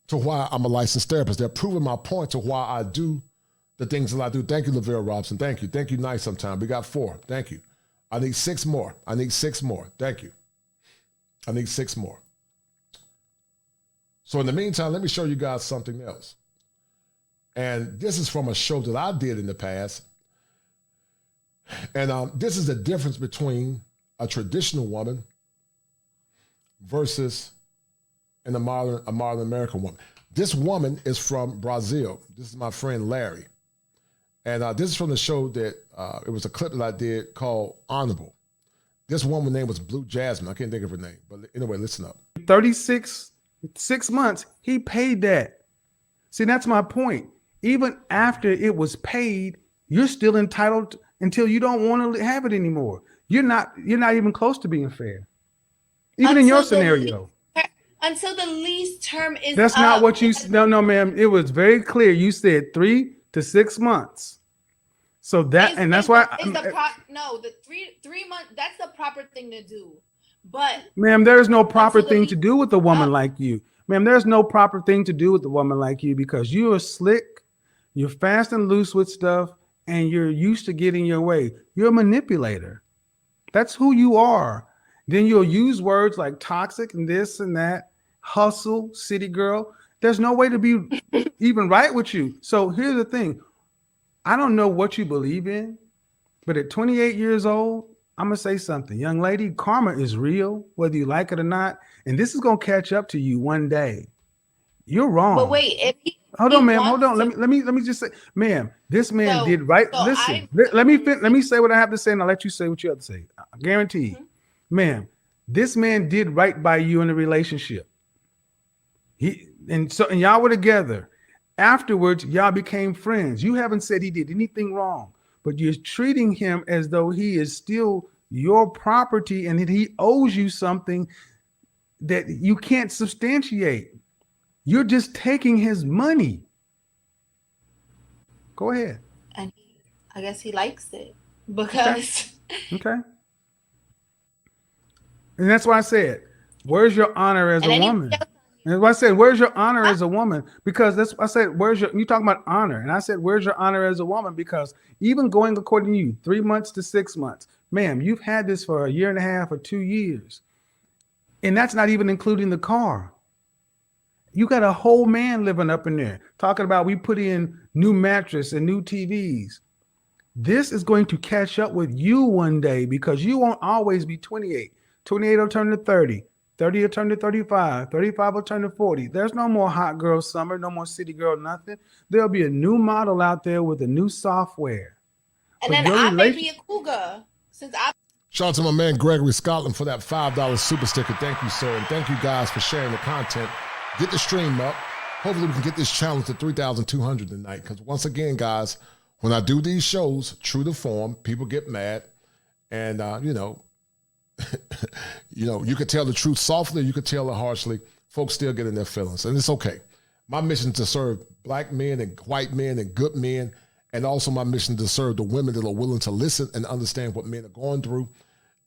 to why I'm a licensed therapist. They're proving my point to why I do the things that I do. Thank you, Lavera Robson. Thank you. Thank you, nice sometime. We got 4. Thank you. I need 6 more. I need 6 more. Thank you. I need 6 more. So in the meantime, let me show you guys something else. And this is from a show that I did in the past. And this is the difference between a traditional woman versus a modern American woman. This woman is from Brazil. This is my friend Larry. And this is from the show that, it was a clip that I did called Honorable. This woman's name was Blue Jasmine. I can't think of her name. But anyway, listen up. 36, 6 months, he paid that. See, that's my point. Even after it was paid, you're still entitled until you don't want to have it anymore. You're not even close to being fair. Even in your scenario. Until the lease term is That's up. not what you, no, ma'am. It was very clear. You said 3 to 6 months. So that, and that's why. The 3 months, that's the proper thing to do. But ma'am, there's no proper thing to do with a woman like you. Ma'am, there's no proper thing to do with a woman like you because you are slick, you're fast and loose with stuff, and you're used to getting your way. You're a manipulator. That's who you are. Then you'll use words like toxic and this and that, hustle, city girl. There's no way to be even right with you. So here's the thing. I don't know what you believe in, but at 28 years old, I'm going to say something. Young lady, karma is real, whether you like it or not. And this is going to catch up to you one day. You're wrong. But wait, if hold on, ma'am. Hold on. Let me just say, ma'am, this man did right. Listen, let me say what I have to say, and I'll let you say what you have to say. I guarantee you, ma'am, this man did right by you in the relationship. And y'all were together. Afterwards, y'all became friends. You haven't said he did anything wrong, but you're treating him as though he is still your property and that he owes you something that you can't substantiate. You're just taking his money. Go ahead. And I guess he likes it because. Okay. And that's why I said, where's your honor as a woman? And that's why I said, where's your honor as a woman? Because that's I said, you talking about honor? And I said, where's your honor as a woman? Because even going according to you, 3 months to 6 months, ma'am, you've had this for 1.5 years or 2 years. And that's not even including the car. You got a whole man living up in there talking about we put in new mattress and new TVs. This is going to catch up with you one day because you won't always be 28. 28 will turn to 30. 30 will turn to 35. 35 will turn to 40. There's no more hot girl summer, no more city girl, nothing. There'll be a new model out there with a new software. And then I may be a cougar since I. Shout out to my man Gregory Scotland for that $5 super sticker. Thank you, sir. And thank you guys for sharing the content. Get the stream up. Hopefully we can get this challenge to 3,200 tonight. Because once again, guys, when I do these shows, true to form, people get mad. And, you could tell the truth softly, you could tell it harshly. Folks still get in their feelings, and it's okay. My mission is to serve black men and white men and good men, and also my mission to serve the women that are willing to listen and understand what men are going through,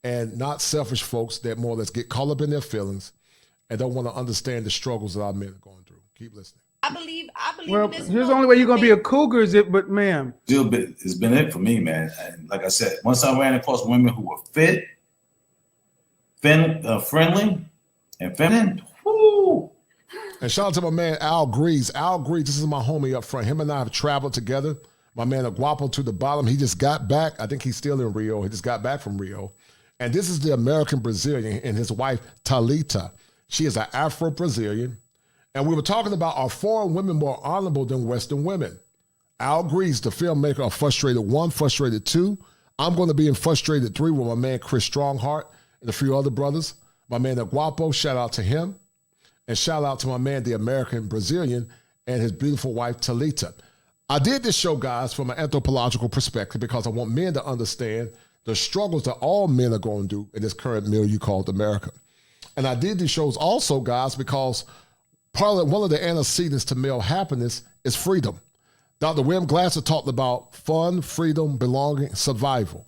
and not selfish folks that more or less get caught up in their feelings and don't want to understand the struggles that our men are going through. Keep listening. I believe well, this here's the only way you're going to be a cougar is it, but ma'am. It's been it for me, man. And like I said, once I ran across women who were fit, friendly, and feminine. Woo. And shout out to my man Al Greaves. Al Greaves, this is my homie up front. Him and I have traveled together. My man Aguapo to the bottom. He just got back. I think he's still in Rio. He just got back from Rio. And this is the American Brazilian and his wife, Thalita. She is an Afro-Brazilian. And we were talking about, are foreign women more honorable than Western women? Al Greaves, the filmmaker of Frustrated 1, Frustrated 2. I'm going to be in Frustrated 3 with my man Chris Strongheart and a few other brothers. My man Aguapo, shout out to him. And shout out to my man, the American Brazilian, and his beautiful wife, Thalita. I did this show, guys, from an anthropological perspective because I want men to understand the struggles that all men are going to do in this current milieu called America. And I did these shows also, guys, because one of the antecedents to male happiness is freedom. Dr. William Glasser talked about fun, freedom, belonging, survival,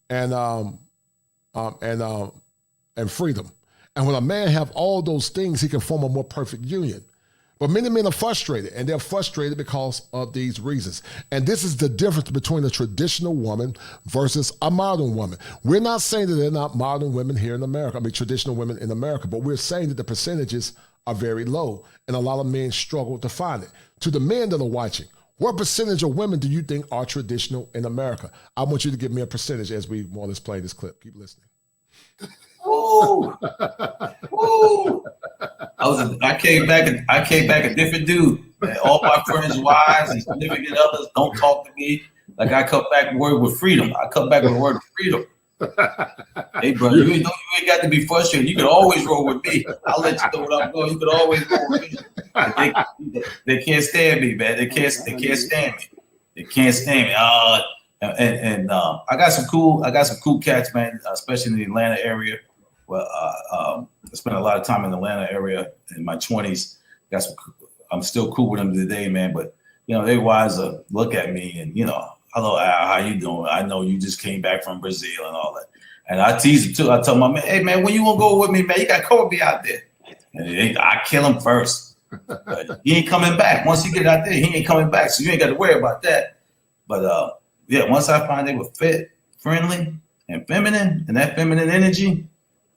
and freedom. And when a man have all those things, he can form a more perfect union. But many men are frustrated, and they're frustrated because of these reasons. And this is the difference between a traditional woman versus a modern woman. We're not saying that there are not modern women here in America, traditional women in America, but we're saying that the percentages are very low, and a lot of men struggle to find it. To the men that are watching, what percentage of women do you think are traditional in America? I want you to give me a percentage as we more or less play this clip. Keep listening. Ooh. Ooh. I came back a different dude. Man, all my friends' wives and significant others don't talk to me. Like I come back with word with freedom. I come back with a word of freedom. Hey, bro, you ain't got to be frustrated. You can always roll with me. I'll let you know what I'm doing. You can always roll with me. They can't stand me, man. They can't stand me. They can't stand me. I got some cool cats, man, especially in the Atlanta area. Well, I spent a lot of time in the Atlanta area in my 20s. I'm still cool with them today, man. But they wives look at me and hello, Al, how you doing? I know you just came back from Brazil and all that. And I tease him too. I tell my man, hey man, when you wanna go with me, man? You got Kobe out there. And I kill him first. But he ain't coming back. Once he get out there, he ain't coming back. So you ain't got to worry about that. But once I find they were fit, friendly, and feminine, and that feminine energy,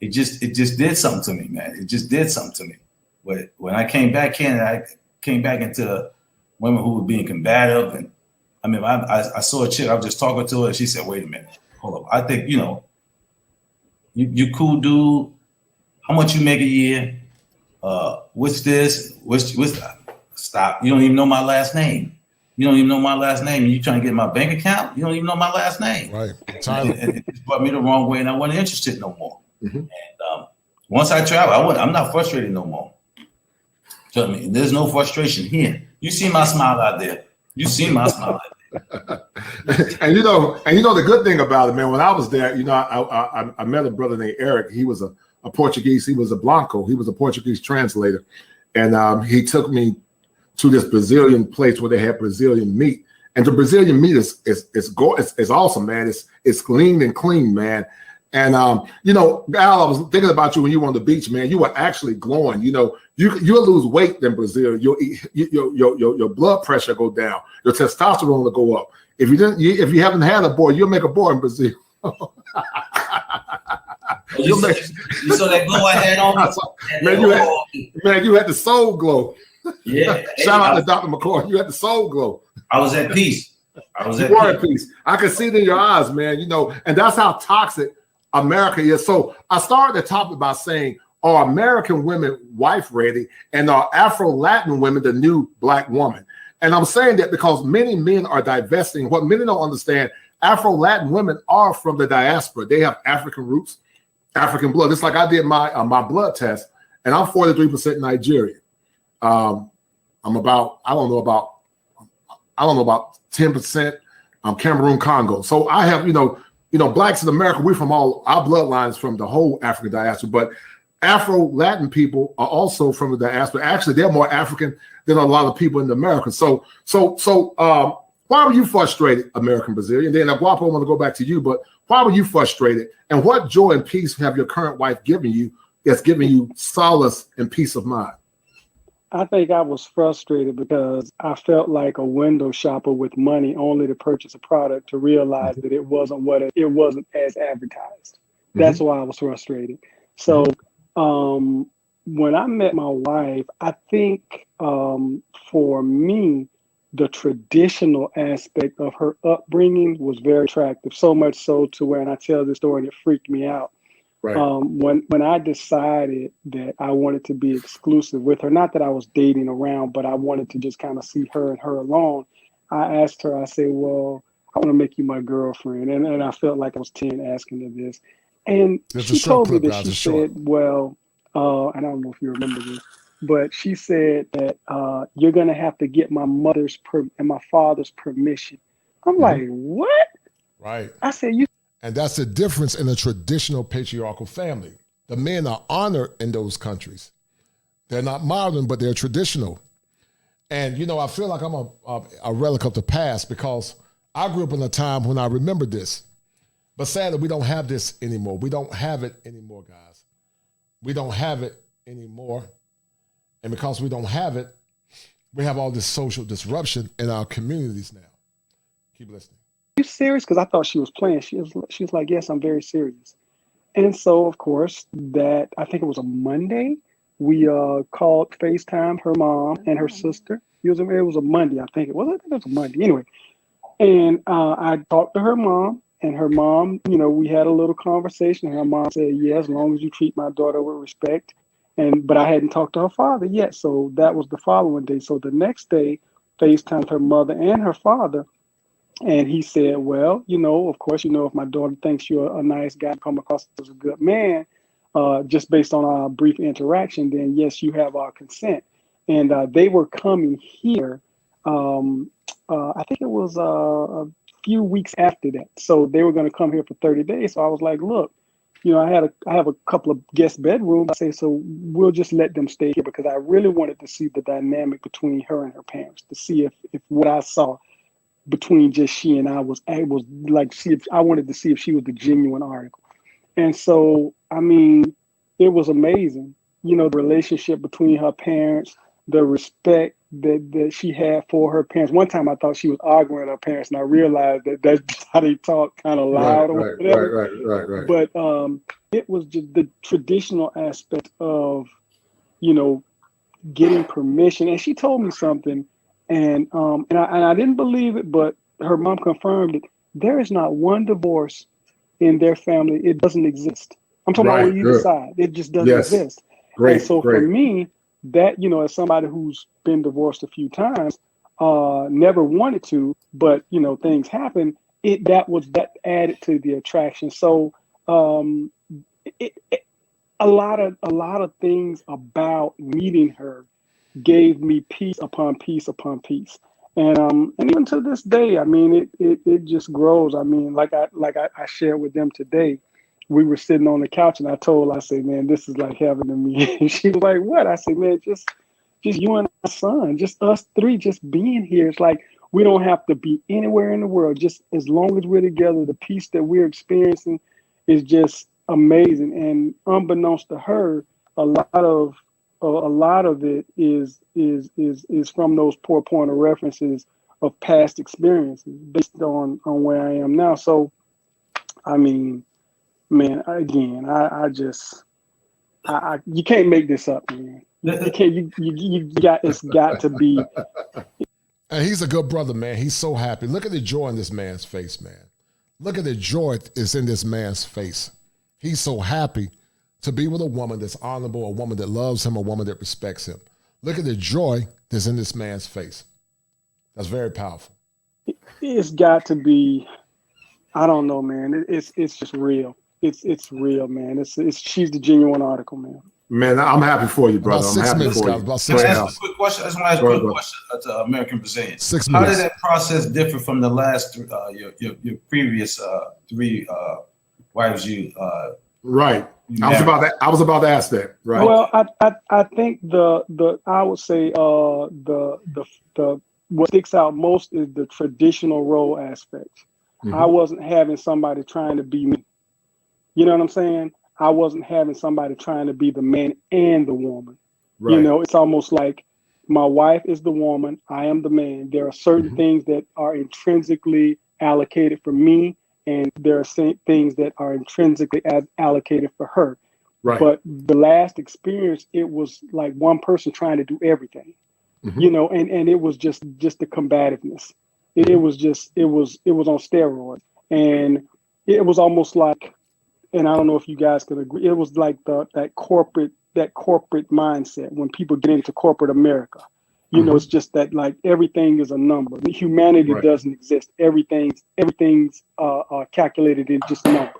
it just did something to me, man. It just did something to me. But when I came back in, I came back into women who were being combative. And I saw a chick, I was just talking to her, and she said, wait a minute, hold up. I think, you cool dude. How much you make a year? What's this? What's stop. You don't even know my last name. You don't even know my last name. And you trying to get my bank account? You don't even know my last name. Right. And it just brought me the wrong way, and I wasn't interested no more. Mm-hmm. And once I travel, I'm not frustrated no more. Trust me, there's no frustration here. You see my smile out there. You see my smile out there. and the good thing about it, man, when I was there, I met a brother named Eric. He was a Portuguese. He was a Blanco. He was a Portuguese translator. And he took me to this Brazilian place where they had Brazilian meat. And the Brazilian meat is awesome, man. It's lean and clean, man. And Al, I was thinking about you when you were on the beach, man. You were actually glowing. You'll lose weight in Brazil. Your blood pressure go down. Your testosterone will go up. If you haven't had a boy, you'll make a boy in Brazil. You saw that glow I had on? Man, you had the soul glow. Yeah. Shout out to Dr. McCoy. You had the soul glow. I was at peace. You were at peace. I could see it in your eyes, man. And that's how toxic America is. So I started the topic by saying, are American women wife ready, and are Afro-Latin women the new black woman? And I'm saying that because many men are divesting. What many don't understand, Afro-Latin women are from the diaspora. They have African roots, African blood. It's like I did my blood test, and I'm 43% Nigerian. I'm about, I don't know about 10%. Cameroon, Congo. So I have, blacks in America, we're from all our bloodlines from the whole African diaspora, but Afro-Latin people are also from the diaspora. Actually, they're more African than a lot of people in America. So why were you frustrated, American Brazilian? Then Guapo, I want to go back to you, but why were you frustrated? And what joy and peace have your current wife given you that's giving you solace and peace of mind? I think I was frustrated because I felt like a window shopper with money only to purchase a product to realize that it wasn't as advertised. That's why I was frustrated. So when I met my wife, I think for me, the traditional aspect of her upbringing was very attractive, so much so to where, and I tell this story and it freaked me out. Right. When I decided that I wanted to be exclusive with her, not that I was dating around, but I wanted to just kind of see her and her alone, I asked her, I said, well, I want to make you my girlfriend. And I felt like I was 10 asking her this. And she told me that she said, well, and I don't know if you remember this, but she said that you're going to have to get my mother's and my father's permission. I'm like, what? Right. I said, you. And that's the difference in a traditional patriarchal family. The men are honored in those countries. They're not modern, but they're traditional. And, I feel like I'm a relic of the past because I grew up in a time when I remember this. But sadly, we don't have this anymore. We don't have it anymore, guys. We don't have it anymore. And because we don't have it, We have all this social disruption in our communities now. Keep listening. You serious? Because I thought she was playing. She was like, yes, I'm very serious. And so, of course, that I think it was a Monday. We called FaceTime her mom and her sister. It was a Monday, I think it was. I think it was a Monday. Anyway, and I talked to her mom, and her mom, we had a little conversation. And her mom said, "Yeah, as long as you treat my daughter with respect." But I hadn't talked to her father yet, so that was the following day. So the next day, FaceTimed her mother and her father. And he said, well, of course, if my daughter thinks you're a nice guy, come across as a good man, just based on our brief interaction, then yes, you have our consent. And they were coming here, I think it was a few weeks after that. So they were going to come here for 30 days. So I was like, look, I have a couple of guest bedrooms. I say, so we'll just let them stay here because I really wanted to see the dynamic between her and her parents, to see if what I saw between just she and I was like, I wanted to see if she was the genuine article. And so, it was amazing, the relationship between her parents, the respect that she had for her parents. One time I thought she was arguing with her parents, and I realized that that's how they talk, kind of loud or whatever. Right. But it was just the traditional aspect of, getting permission. And she told me something, and I didn't believe it, but her mom confirmed it. There is not one divorce in their family. It doesn't exist. I'm talking about on either side. It just doesn't exist. Great. And so for me, that, as somebody who's been divorced a few times, never wanted to, but things happen. That added to the attraction. So a lot of things about meeting her gave me piece upon piece upon piece. And even to this day, it just grows. Like I shared with them today, we were sitting on the couch and I said, man, this is like heaven to me. And she was like, what? I said, man, just you and my son, just us three, just being here. It's like, we don't have to be anywhere in the world. Just as long as we're together, the peace that we're experiencing is just amazing. And unbeknownst to her, a lot of it is from those poor point of references of past experiences based on where I am now. So, man, again, you can't make this up, man. You can't. It's got to be. And he's a good brother, man. He's so happy. Look at the joy in this man's face, man. Look at the joy that's in this man's face. He's so happy to be with a woman that's honorable, a woman that loves him, a woman that respects him. Look at the joy that's in this man's face. That's very powerful. It's got to be. I don't know, man. It's just real. It's real, man. She's the genuine article, man. Man, I'm happy for you, brother. I'm happy for you. About 6 minutes. I just want to ask a quick question to American Brazilian. 6 minutes. How did that process differ from the last your previous three wives you? Right. I was about to ask that. Right. Well, I think I would say the what sticks out most is the traditional role aspect. Mm-hmm. I wasn't having somebody trying to be me. You know what I'm saying? I wasn't having somebody trying to be the man and the woman. Right. It's almost like my wife is the woman, I am the man. There are certain things that are intrinsically allocated for me, and there are things that are intrinsically allocated for her. Right. But the last experience, it was like one person trying to do everything. Mm-hmm. And it was just the combativeness. It was on steroids, and it was almost like, and I don't know if you guys can agree, it was like that corporate mindset when people get into corporate America. It's just that like everything is a number. Humanity doesn't exist. Everything's calculated in just numbers,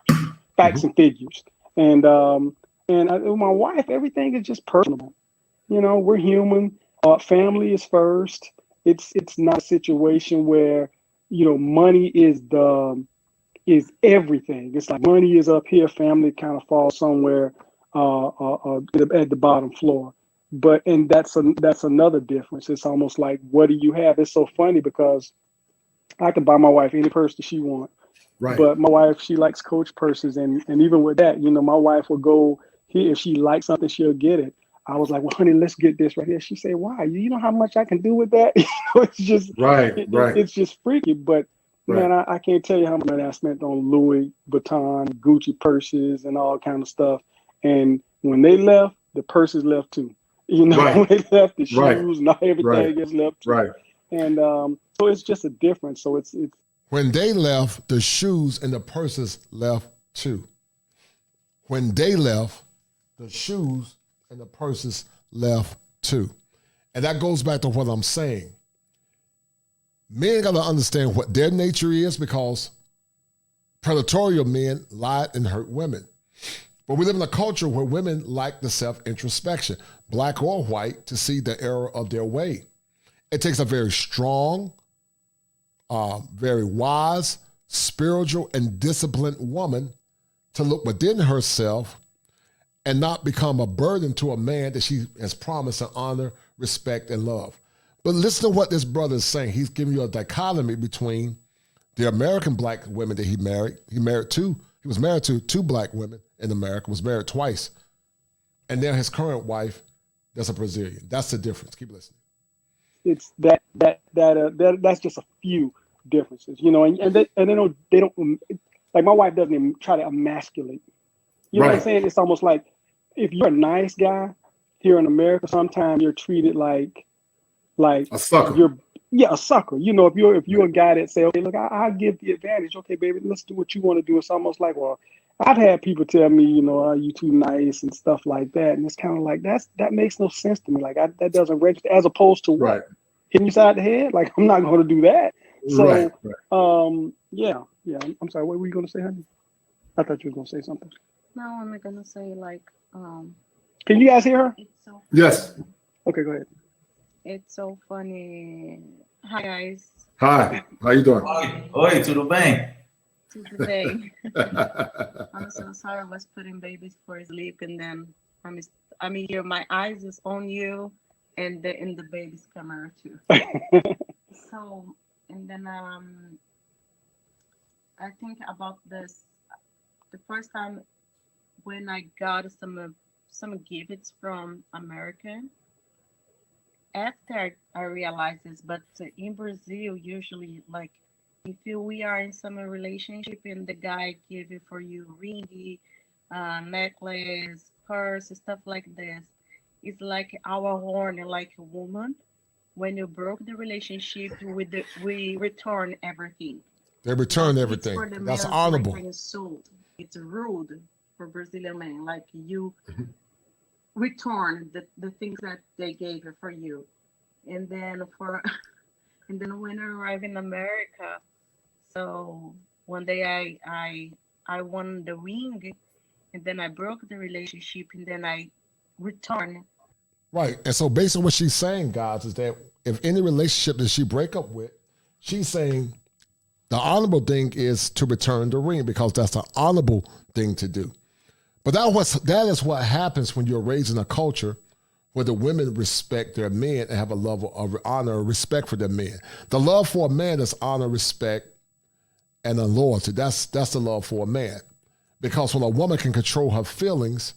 facts and figures. And my wife, everything is just personal. We're human. Family is first. It's not a situation where money is everything. It's like money is up here, family kind of falls somewhere at the bottom floor. And that's another difference. It's almost like, what do you have? It's so funny because I can buy my wife any purse that she wants. Right. But my wife, she likes Coach purses, and even with that, my wife will go here if she likes something, she'll get it. I was like, well, honey, let's get this right here. She said, why? You know how much I can do with that? It's just, it's just freaky. But man, I can't tell you how much money I spent on Louis Vuitton, Gucci purses, and all kind of stuff. And when they left, the purses left too. When they left, the shoes and everything gets left too. And so it's just a difference. So it's when they left, the shoes and the purses left too. When they left, the shoes and the purses left too. And that goes back to what I'm saying. Men got to understand what their nature is, because predatorial men lie and hurt women. But we live in a culture where women like the self-introspection, black or white, to see the error of their way. It takes a very strong, very wise, spiritual, and disciplined woman to look within herself and not become a burden to a man that she has promised to honor, respect, and love. But listen to what this brother is saying. He's giving you a dichotomy between the American black women that he married. He was married to two black women in America, was married twice. And then his current wife, that's a Brazilian. That's the difference. Keep listening. It's that's just a few differences, and they don't like, my wife doesn't even try to emasculate. You know what I'm saying? It's almost like, if you're a nice guy here in America, sometimes you're treated like a sucker. A sucker. If you're a guy that say, okay, look, I'll give the advantage. Okay, baby, let's do what you want to do. It's almost like, well, I've had people tell me, are you too nice and stuff like that. And it's kind of like, that makes no sense to me. Like, that doesn't register, as opposed to what? Hitting you side the head? Like, I'm not going to do that. So, yeah. I'm sorry. What were you going to say, honey? I thought you were going to say something. No, I'm going to say, like, can you guys hear her? Yes. Okay, go ahead. It's so funny. Hi, guys. Hi. How you doing? Oi, tudo bem? Tudo bem. I'm so sorry. I was putting babies for sleep, and then I'm here. My eyes is on you, and in the baby's camera too. So, and then I think about this. The first time when I got some gifts from America. After I realized this, but in Brazil, usually, like, if we are in some relationship and the guy give it for you ring, necklace, purse, stuff like this, it's like our horn, like a woman. When you broke the relationship, we return everything. They return everything. That's honorable. Like, it's rude for Brazilian men. Like, you return the things that they gave for you. And then when I arrived in America, so one day I won the ring, and then I broke the relationship, and then I returned. Right. And so based on what she's saying, guys, is that if any relationship that she break up with, she's saying the honorable thing is to return the ring, because that's an honorable thing to do. But that is what happens when you're raised in a culture where the women respect their men and have a level of honor and respect for their men. The love for a man is honor, respect, and a loyalty. That's the love for a man. Because when a woman can control her feelings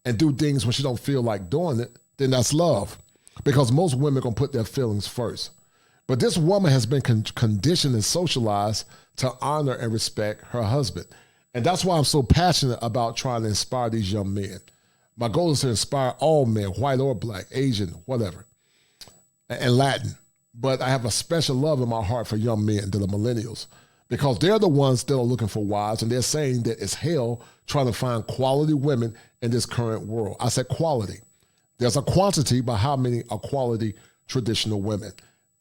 and do things when she don't feel like doing it, then that's love. Because most women are going to put their feelings first. But this woman has been conditioned and socialized to honor and respect her husband. And that's why I'm so passionate about trying to inspire these young men. My goal is to inspire all men, white or black, Asian, whatever, and Latin. But I have a special love in my heart for young men, that are millennials, because they're the ones that are looking for wives, and they're saying that it's hell trying to find quality women in this current world. I said quality. There's a quantity, but how many are quality traditional women?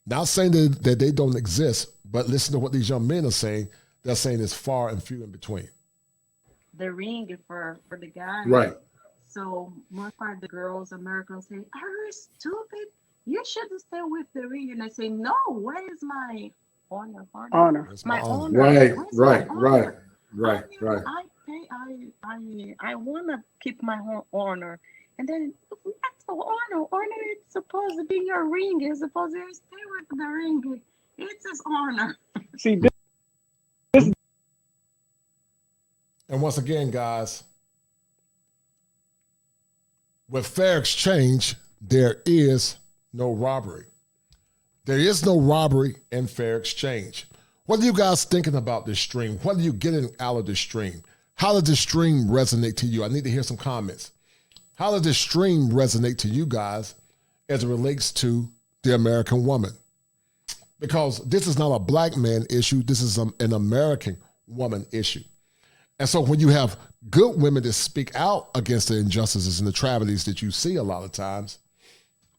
Not saying that they don't exist, but listen to what these young men are saying. They're saying it's far and few in between. The ring for the guy. Right. So most part of the girls, Americans say, "Are you stupid? You should stay with the ring." And I say, "No, where is my honor? My honor. Right. I want to keep my honor." And then that's the honor. Honor is supposed to be your ring. It's supposed to stay with the ring. It's his honor. See, and once again, guys, With fair exchange, there is no robbery. There is no robbery in fair exchange. What are you guys thinking about this stream? What are you getting out of this stream? How does this stream resonate to you? I need to hear some comments. How does this stream resonate to you guys as it relates to the American woman? Because this is not a black man issue. This is an American woman issue. And so when you have good women that speak out against the injustices and the travesties that you see a lot of times,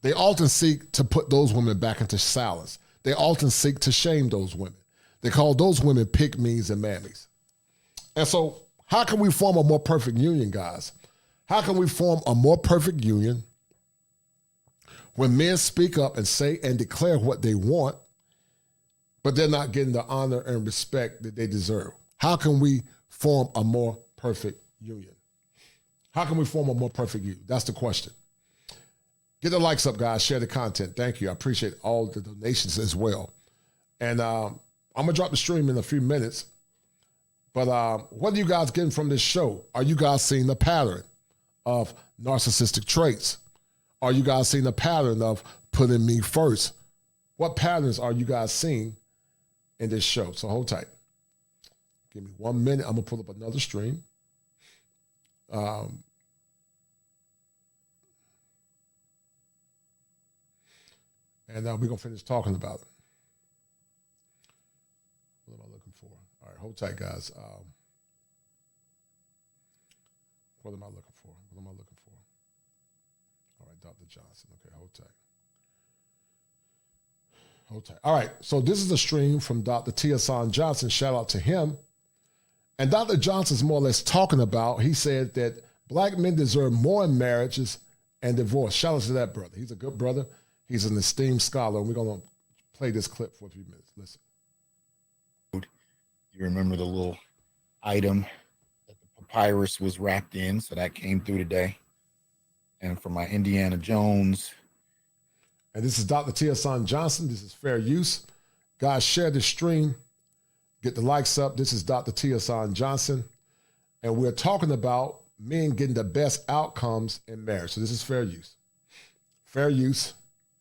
they often seek to put those women back into silence. They often seek to shame those women. They call those women pick-me's and mammies. And so how can we form a more perfect union, guys? How can we form a more perfect union when men speak up and say and declare what they want, but they're not getting the honor and respect that they deserve? How can we form a more perfect union? How can we form a more perfect union? That's the question. Get the likes up, guys. Share the content. Thank you. I appreciate all the donations as well. And I'm going to drop the stream in a few minutes. But what are you guys getting from this show? Are you guys seeing the pattern of narcissistic traits? Are you guys seeing the pattern of putting me first? What patterns are you guys seeing in this show? So hold tight. Give me 1 minute. I'm going to pull up another stream. And we're going to finish talking about it. What am I looking for? All right, hold tight, guys. What am I looking for? What am I looking for? All right, Dr. Johnson. Okay, hold tight. Hold tight. All right, so this is a stream from Dr. Hasan Johnson. Shout out to him. And Dr. Johnson's more or less talking about, he said that black men deserve more in marriages and divorce. Shout out to that brother. He's a good brother. He's an esteemed scholar, and we're going to play this clip for a few minutes. Listen. You remember the little item that the papyrus was wrapped in, so that came through today. And for my Indiana Jones. And this is Dr. Hasan Johnson. This is Fair Use. Guys, share this stream. Get the likes up. This is Dr. Hasan Johnson. And we're talking about men getting the best outcomes in marriage. So this is Fair Use. Fair Use.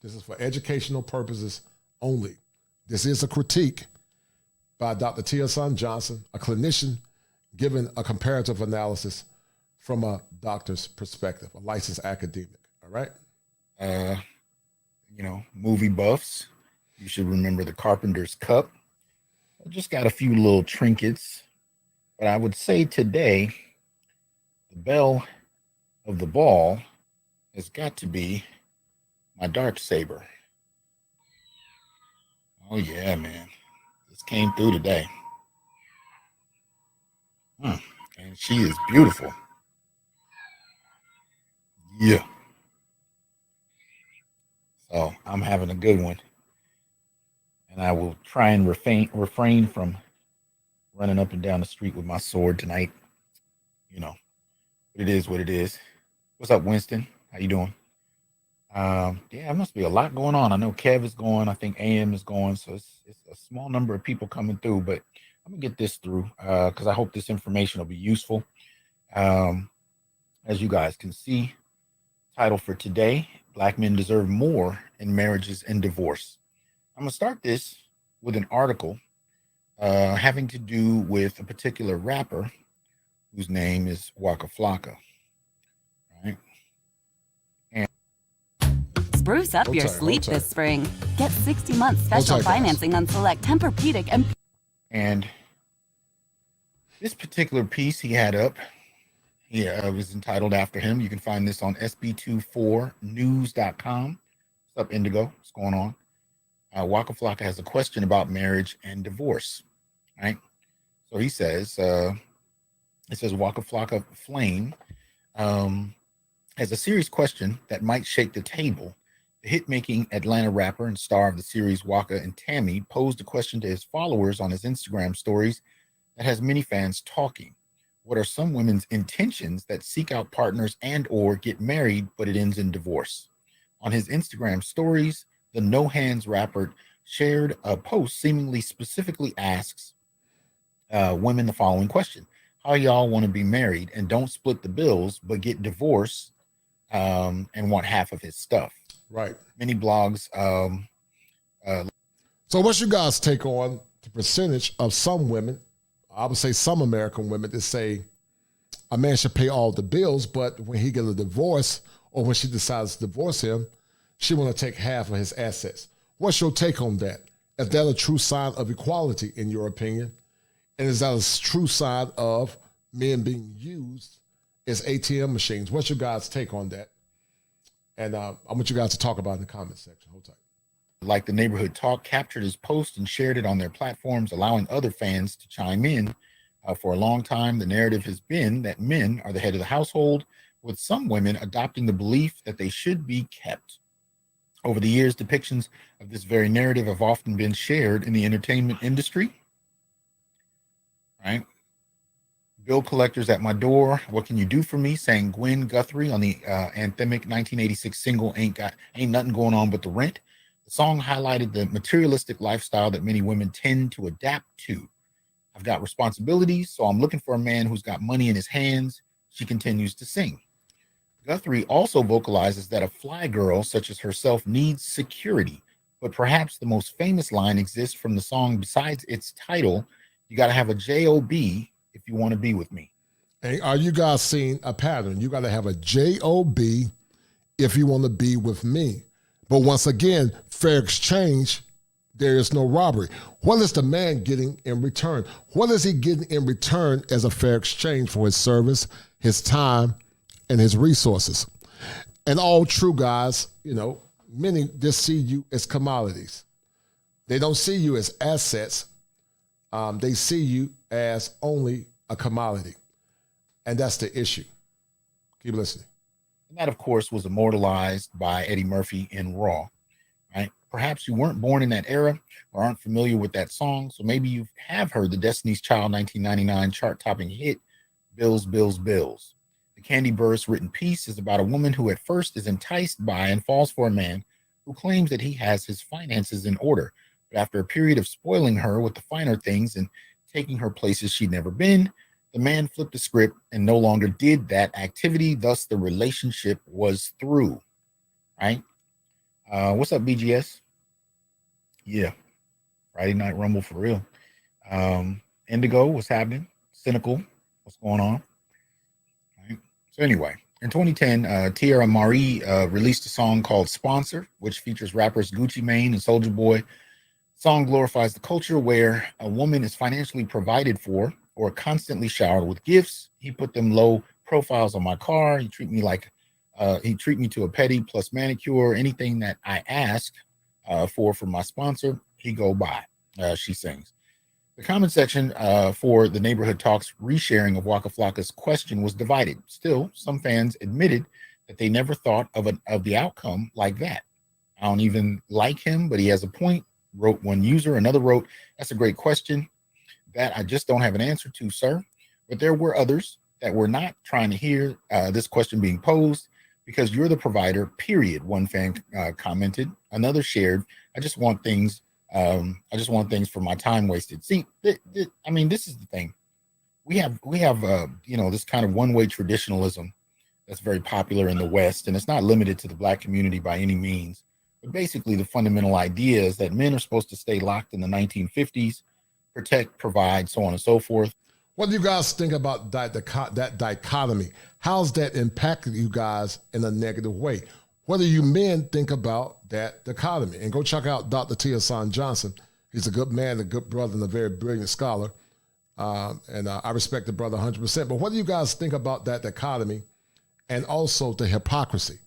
This is for educational purposes only. This is a critique by Dr. Hasan Johnson, a clinician, giving a comparative analysis from a doctor's perspective, a licensed academic. All right? Movie buffs, you should remember the Carpenter's Cup. I just got a few little trinkets, but I would say today, the belle of the ball has got to be my dark saber. Oh yeah, man. This came through today. And she is beautiful. Yeah. So I'm having a good one. And I will try and refrain from running up and down the street with my sword tonight. It is what it is. What's up, Winston? How you doing? There must be a lot going on. I know Kev is going. I think AM is going. So it's a small number of people coming through, but I'm gonna get this through because I hope this information will be useful. As you guys can see, title for today: Black men deserve more in marriages and divorce. I'm gonna start this with an article having to do with a particular rapper whose name is Waka Flocka. Spruce up your sleep this spring. Get 60 months special financing on select Tempur-Pedic and this particular piece he had up, was entitled after him. You can find this on sb24news.com. What's up, Indigo? What's going on? Waka Flocka has a question about marriage and divorce, right? So he says, Waka Flocka Flame has a serious question that might shake the table. The hit-making Atlanta rapper and star of the series Waka and Tammy posed a question to his followers on his Instagram stories that has many fans talking. What are some women's intentions that seek out partners and or get married, but it ends in divorce? On his Instagram stories, the No Hands rapper shared a post seemingly specifically asks women the following question: how y'all want to be married and don't split the bills, but get divorced and want half of his stuff. Right. Many blogs. So what's your guys' take on the percentage of some women, I would say some American women, that say a man should pay all the bills, but when he gets a divorce or when she decides to divorce him, she want to take half of his assets. What's your take on that? Is that a true sign of equality in your opinion? And is that a true sign of men being used as ATM machines? What's your guys' take on that? And I want you guys to talk about it in the comment section. Hold tight. Like the Neighborhood Talk captured his post and shared it on their platforms, allowing other fans to chime in. For a long time, the narrative has been that men are the head of the household, with some women adopting the belief that they should be kept. Over the years, depictions of this very narrative have often been shared in the entertainment industry. Right? Bill collectors at my door. What can you do for me? Sang Gwen Guthrie on the anthemic 1986 single Ain't Nothing Going On But the Rent. The song highlighted the materialistic lifestyle that many women tend to adapt to. I've got responsibilities, so I'm looking for a man who's got money in his hands, she continues to sing. Guthrie also vocalizes that a fly girl such as herself needs security, but perhaps the most famous line exists from the song besides its title, you got to have a J-O-B if you want to be with me. Hey, are you guys seeing a pattern? You got to have a J-O-B if you want to be with me. But once again, fair exchange, there is no robbery. What is the man getting in return? What is he getting in return as a fair exchange for his service, his time, and his resources? And all true guys, you know, many just see you as commodities. They don't see you as assets. They see you as only a commodity. And that's the issue. Keep listening. And that, of course, was immortalized by Eddie Murphy in Raw, right? Perhaps you weren't born in that era or aren't familiar with that song, so maybe you have heard the Destiny's Child 1999 chart-topping hit, Bills, Bills, Bills. The Candy Burst written piece is about a woman who at first is enticed by and falls for a man who claims that he has his finances in order, but after a period of spoiling her with the finer things and taking her places she'd never been, the man flipped the script and no longer did that activity. Thus, the relationship was through, right? What's up, BGS? Yeah, Friday Night Rumble for real. Indigo, what's happening? Cynical, what's going on? Right. So anyway, in 2010, Tierra Marie released a song called Sponsor, which features rappers Gucci Mane and Soulja Boy. The song glorifies the culture where a woman is financially provided for or constantly showered with gifts. He put them low profiles on my car. He treat me to a pedi plus manicure. Anything that I ask for my sponsor, he go buy, she sings. The comment section for the Neighborhood Talks resharing of Waka Flocka's question was divided. Still, some fans admitted that they never thought of the outcome like that. I don't even like him, but he has a point, wrote one user. Another wrote, that's a great question that I just don't have an answer to, sir. But there were others that were not trying to hear this question being posed because you're the provider, period, one fan commented. Another shared, I just want things for my time wasted. See, I mean, this is the thing. We have this kind of one-way traditionalism that's very popular in the West, and it's not limited to the Black community by any means. But basically, the fundamental idea is that men are supposed to stay locked in the 1950s, protect, provide, so on and so forth. What do you guys think about that dichotomy? How's that impacted you guys in a negative way? What do you men think about that dichotomy? And go check out Dr. Hasan Johnson. He's a good man, a good brother, and a very brilliant scholar. And I respect the brother 100%. But what do you guys think about that dichotomy and also the hypocrisy?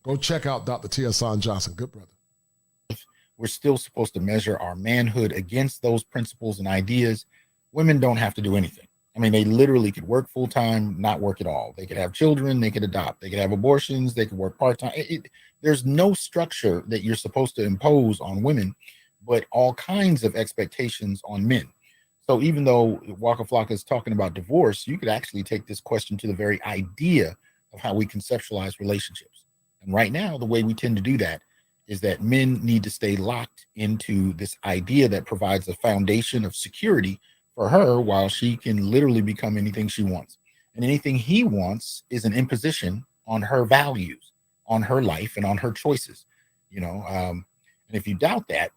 Go check out Dr. Hasan Johnson. Good brother. We're still supposed to measure our manhood against those principles and ideas. Women don't have to do anything. I mean, they literally could work full-time, not work at all. They could have children, they could adopt, they could have abortions, they could work part-time. There's no structure that you're supposed to impose on women, but all kinds of expectations on men. So even though Waka Flocka is talking about divorce, you could actually take this question to the very idea of how we conceptualize relationships. And right now, the way we tend to do that is that men need to stay locked into this idea that provides a foundation of security for her while she can literally become anything she wants. And anything he wants is an imposition on her values, on her life, and on her choices. And if you doubt that,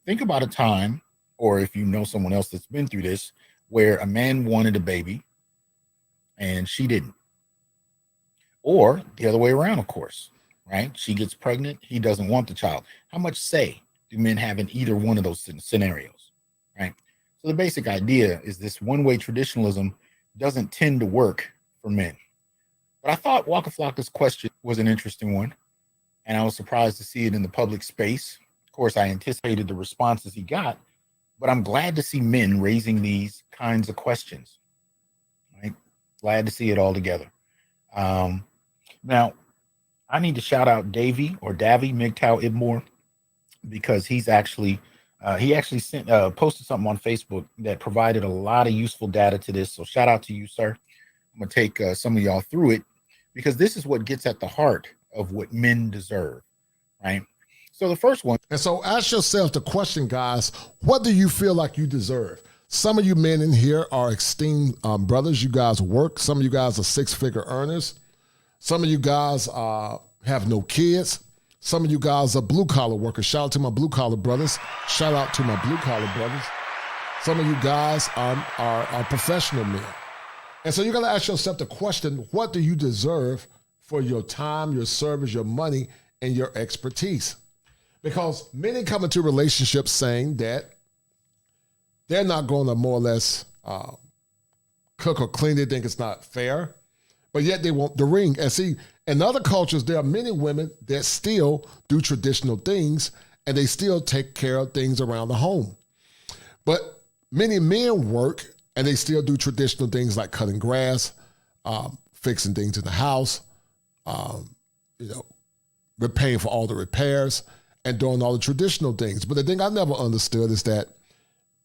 think about a time, or if you know someone else that's been through this, where a man wanted a baby and she didn't. Or the other way around, of course, right? She gets pregnant, he doesn't want the child. How much say do men have in either one of those scenarios, right? So the basic idea is this one-way traditionalism doesn't tend to work for men. But I thought Waka Flocka's question was an interesting one, and I was surprised to see it in the public space. Of course, I anticipated the responses he got, but I'm glad to see men raising these kinds of questions, right? Glad to see it all together. Now, I need to shout out Davy MGTOW Ibmore, because he's actually sent posted something on Facebook that provided a lot of useful data to this. So shout out to you, sir. I'm gonna take some of y'all through it, because this is what gets at the heart of what men deserve, right? So the first one. And so ask yourself the question, guys, what do you feel like you deserve? Some of you men in here are esteemed brothers. You guys work. Some of you guys are six-figure earners. Some of you guys have no kids. Some of you guys are blue-collar workers. Shout out to my blue-collar brothers. Shout out to my blue-collar brothers. Some of you guys are professional men. And so you're going to ask yourself the question, what do you deserve for your time, your service, your money, and your expertise? Because many come into relationships saying that they're not going to more or less cook or clean. They think it's not fair, but yet they want the ring. And see, in other cultures, there are many women that still do traditional things, and they still take care of things around the home. But many men work, and they still do traditional things like cutting grass, fixing things in the house, paying for all the repairs, and doing all the traditional things. But the thing I never understood is that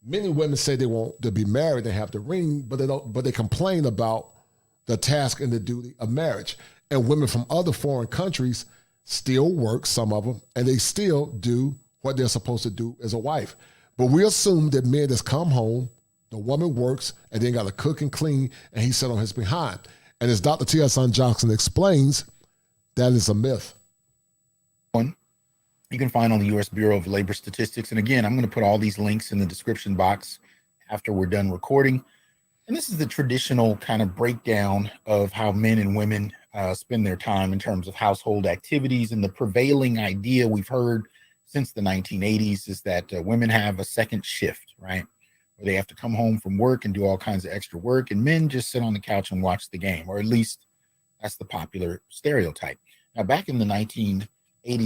many women say they want to be married and have the ring, but they don't. But they complain about the task and the duty of marriage. And women from other foreign countries still work, some of them, and they still do what they're supposed to do as a wife. But we assume that men that's come home, the woman works, and then got to cook and clean, and he sit on his behind. And as Dr. Hasan Johnson explains, that is a myth. One you can find on the U.S. Bureau of Labor Statistics. And again, I'm going to put all these links in the description box after we're done recording. And this is the traditional kind of breakdown of how men and women spend their time in terms of household activities. And the prevailing idea we've heard since the 1980s is that women have a second shift, right? Where they have to come home from work and do all kinds of extra work, and men just sit on the couch and watch the game, or at least that's the popular stereotype. Now, back in the 1980s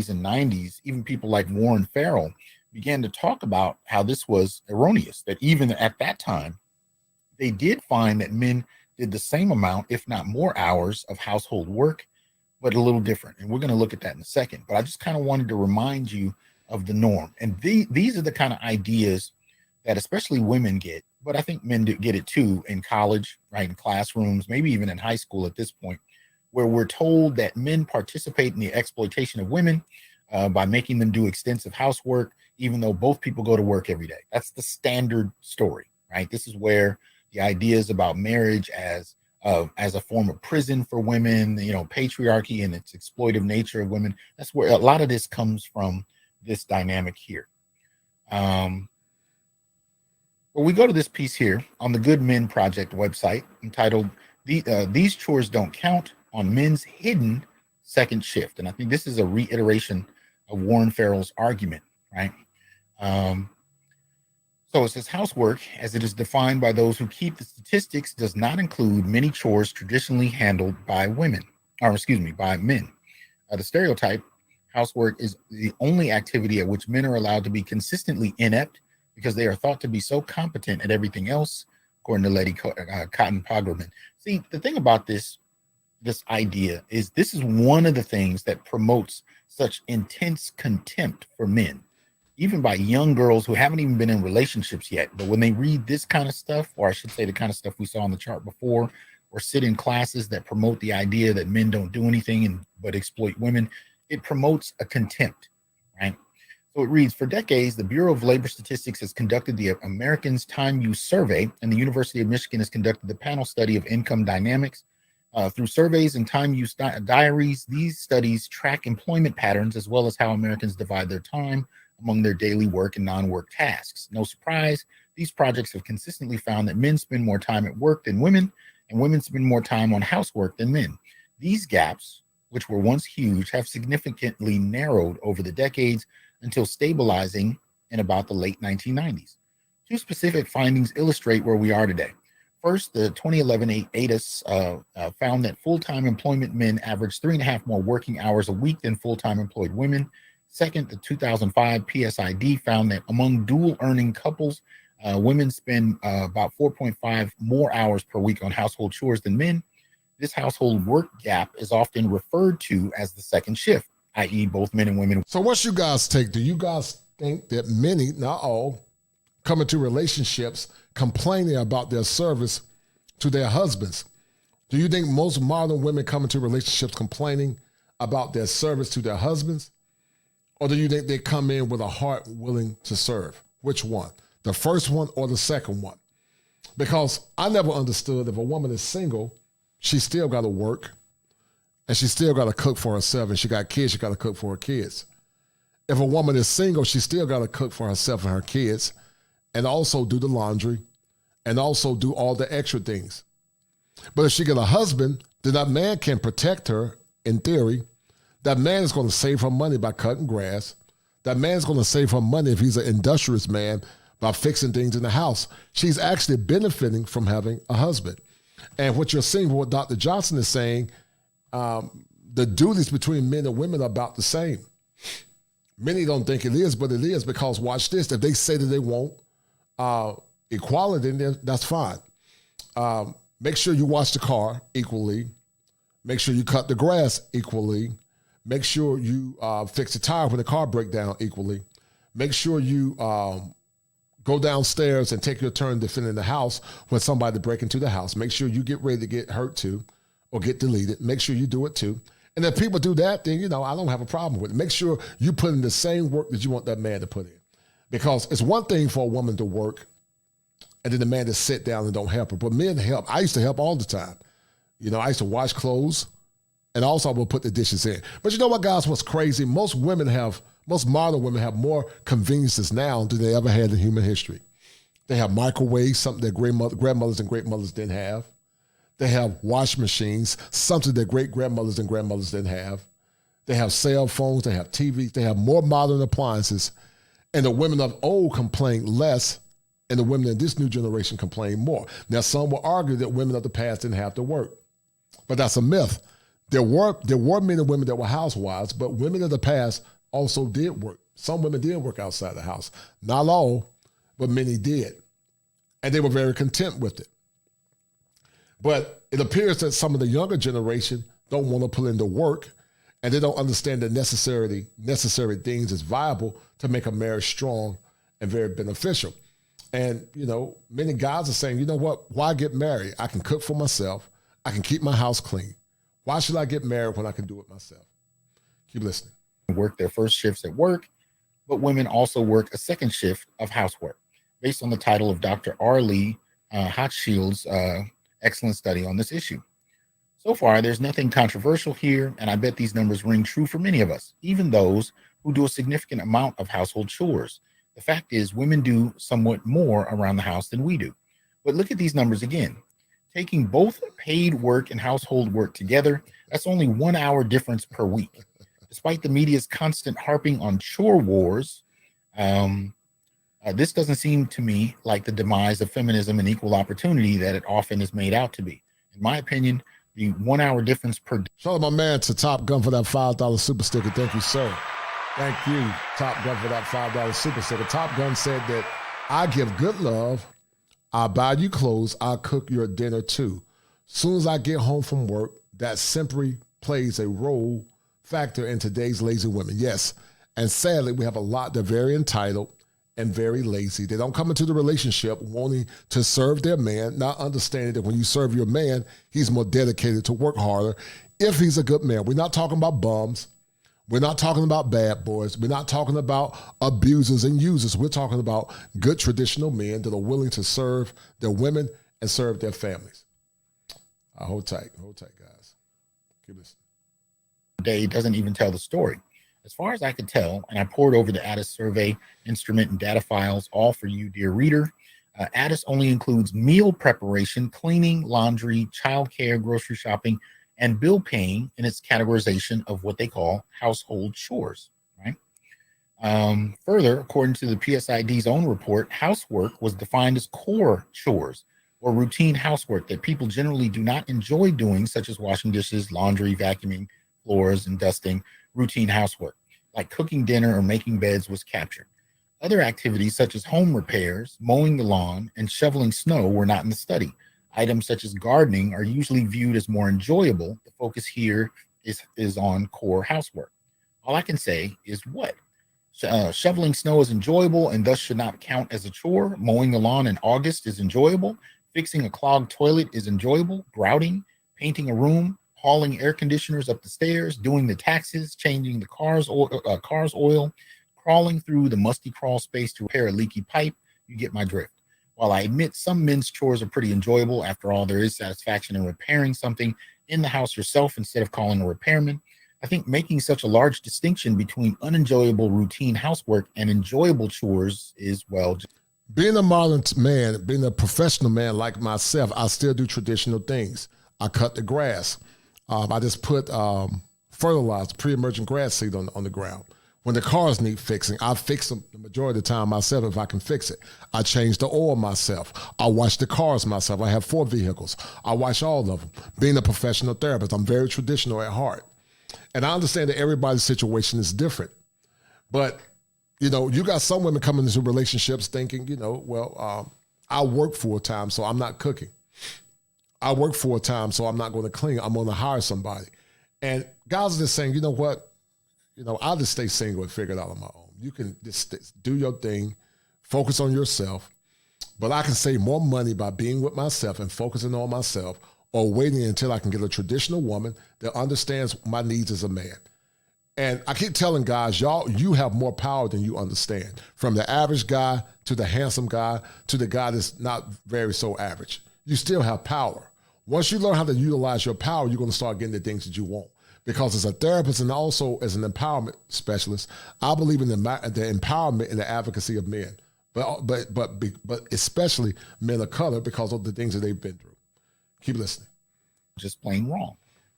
and 90s, even people like Warren Farrell began to talk about how this was erroneous, that even at that time, they did find that men did the same amount, if not more hours of household work, but a little different. And we're going to look at that in a second. But I just kind of wanted to remind you of the norm. And these are the kind of ideas that especially women get, but I think men do get it too in college, right, in classrooms, maybe even in high school at this point, where we're told that men participate in the exploitation of women by making them do extensive housework, even though both people go to work every day. That's the standard story, right? This is where the ideas about marriage as a form of prison for women, patriarchy and its exploitive nature of women, that's where a lot of this comes from, this dynamic here. Well, we go to this piece here on the Good Men Project website entitled These Chores Don't Count on Men's Hidden Second Shift. And I think this is a reiteration of Warren Farrell's argument, right? So it says housework, as it is defined by those who keep the statistics, does not include many chores traditionally handled by men. The stereotype, housework is the only activity at which men are allowed to be consistently inept because they are thought to be so competent at everything else, according to Letty Cotton Poggerman. See, the thing about this idea is this is one of the things that promotes such intense contempt for men, even by young girls who haven't even been in relationships yet. But when they read this kind of stuff, or I should say the kind of stuff we saw on the chart before, or sit in classes that promote the idea that men don't do anything but exploit women, it promotes a contempt, right? So it reads, for decades, the Bureau of Labor Statistics has conducted the Americans Time Use Survey, and the University of Michigan has conducted the panel study of income dynamics. Through surveys and time use diaries, these studies track employment patterns as well as how Americans divide their time among their daily work and non-work tasks. No surprise, these projects have consistently found that men spend more time at work than women, and women spend more time on housework than men. These gaps, which were once huge, have significantly narrowed over the decades until stabilizing in about the late 1990s. Two specific findings illustrate where we are today. First, the 2011 ATUS found that full-time employment men averaged 3.5 more working hours a week than full-time employed women. Second, the 2005 PSID found that among dual-earning couples, women spend about 4.5 more hours per week on household chores than men. This household work gap is often referred to as the second shift, i.e. both men and women. So what's you guys take? Do you guys think that many, not all, come into relationships complaining about their service to their husbands? Do you think most modern women come into relationships complaining about their service to their husbands? Or do you think they come in with a heart willing to serve? Which one? The first one or the second one? Because I never understood if a woman is single, she still got to work and she still got to cook for herself, and she got kids, she got to cook for her kids. If a woman is single, she still got to cook for herself and her kids, and also do the laundry, and also do all the extra things. But if she get a husband, then that man can protect her, in theory. That man is going to save her money by cutting grass. That man's going to save her money if he's an industrious man by fixing things in the house. She's actually benefiting from having a husband. And what you're seeing, what Dr. Johnson is saying, the duties between men and women are about the same. Many don't think it is, but it is, because watch this. If they say that they want equality, then that's fine. Make sure you wash the car equally. Make sure you cut the grass equally. Make sure you fix the tire when the car breaks down equally. Make sure you go downstairs and take your turn defending the house when somebody breaks into the house. Make sure you get ready to get hurt too or get deleted. Make sure you do it too. And if people do that, then, I don't have a problem with it. Make sure you put in the same work that you want that man to put in. Because it's one thing for a woman to work and then the man to sit down and don't help her. But men help. I used to help all the time. I used to wash clothes, and also I will put the dishes in. But you know what, guys, what's crazy? Most modern women have more conveniences now than they ever had in human history. They have microwaves, something that grandmothers and great-mothers didn't have. They have wash machines, something that great-grandmothers and grandmothers didn't have. They have cell phones, they have TVs, they have more modern appliances. And the women of old complain less, and the women in this new generation complain more. Now, some will argue that women of the past didn't have to work, but that's a myth. There were men and women that were housewives, but women of the past also did work. Some women did work outside the house. Not all, but many did. And they were very content with it. But it appears that some of the younger generation don't want to put in the work, and they don't understand that necessary things is viable to make a marriage strong and very beneficial. And, many guys are saying, you know what, why get married? I can cook for myself. I can keep my house clean. Why should I get married when I can do it myself? Keep listening. Work their first shifts at work, but women also work a second shift of housework, based on the title of Dr. R. Lee Hochschild's excellent study on this issue. So far, there's nothing controversial here, and I bet these numbers ring true for many of us, even those who do a significant amount of household chores. The fact is, women do somewhat more around the house than we do. But look at these numbers again. Taking both paid work and household work together, that's only 1 hour difference per week. Despite the media's constant harping on chore wars, this doesn't seem to me like the demise of feminism and equal opportunity that it often is made out to be. In my opinion, the 1 hour difference per day. Shout out my man to Top Gun for that $5 super sticker. Thank you, sir. Thank you, Top Gun, for that $5 super sticker. Top Gun said that I give good love, I buy you clothes, I cook your dinner too. Soon as I get home from work, that simply plays a role factor in today's lazy women. Yes, and sadly, we have a lot that are very entitled and very lazy. They don't come into the relationship wanting to serve their man, not understanding that when you serve your man, he's more dedicated to work harder if he's a good man. We're not talking about bums. We're not talking about bad boys. We're not talking about abusers and users. We're talking about good traditional men that are willing to serve their women and serve their families. Hold tight, guys. Keep listening. Day doesn't even tell the story. As far as I could tell, and I poured over the Addis survey instrument and data files, all for you, dear reader, Addis only includes meal preparation, cleaning, laundry, childcare, grocery shopping, and bill paying in its categorization of what they call household chores, right? Further, according to the PSID's own report, housework was defined as core chores or routine housework that people generally do not enjoy doing, such as washing dishes, laundry, vacuuming floors, and dusting. Routine housework, like cooking dinner or making beds, was captured. Other activities, such as home repairs, mowing the lawn, and shoveling snow, were not in the study. Items such as gardening are usually viewed as more enjoyable. The focus here is on core housework. All I can say is what? Shoveling snow is enjoyable and thus should not count as a chore. Mowing the lawn in August is enjoyable. Fixing a clogged toilet is enjoyable. Grouting, painting a room, hauling air conditioners up the stairs, doing the taxes, changing the car's oil, crawling through the musty crawl space to repair a leaky pipe. You get my drift. While I admit some men's chores are pretty enjoyable, after all, there is satisfaction in repairing something in the house yourself instead of calling a repairman. I think making such a large distinction between unenjoyable routine housework and enjoyable chores is, well, being a modern man, being a professional man like myself, I still do traditional things. I cut the grass. I just put fertilizer, pre-emergent grass seed on the ground. When the cars need fixing, I fix them the majority of the time myself if I can fix it. I change the oil myself. I wash the cars myself. I have 4 vehicles. I wash all of them. Being a professional therapist, I'm very traditional at heart. And I understand that everybody's situation is different. But, you know, you got some women coming into relationships thinking, you know, well, I work full time, so I'm not cooking. I work full time, so I'm not going to clean. I'm going to hire somebody. And guys are just saying, you know what? You know, I'll just stay single and figure it out on my own. You can just do your thing, focus on yourself. But I can save more money by being with myself and focusing on myself or waiting until I can get a traditional woman that understands my needs as a man. And I keep telling guys, you have more power than you understand. From the average guy to the handsome guy to the guy that's not very so average. You still have power. Once you learn how to utilize your power, you're going to start getting the things that you want. Because as a therapist and also as an empowerment specialist, I believe in the empowerment and the advocacy of men, but especially men of color because of the things that they've been through. Keep listening. Just plain wrong.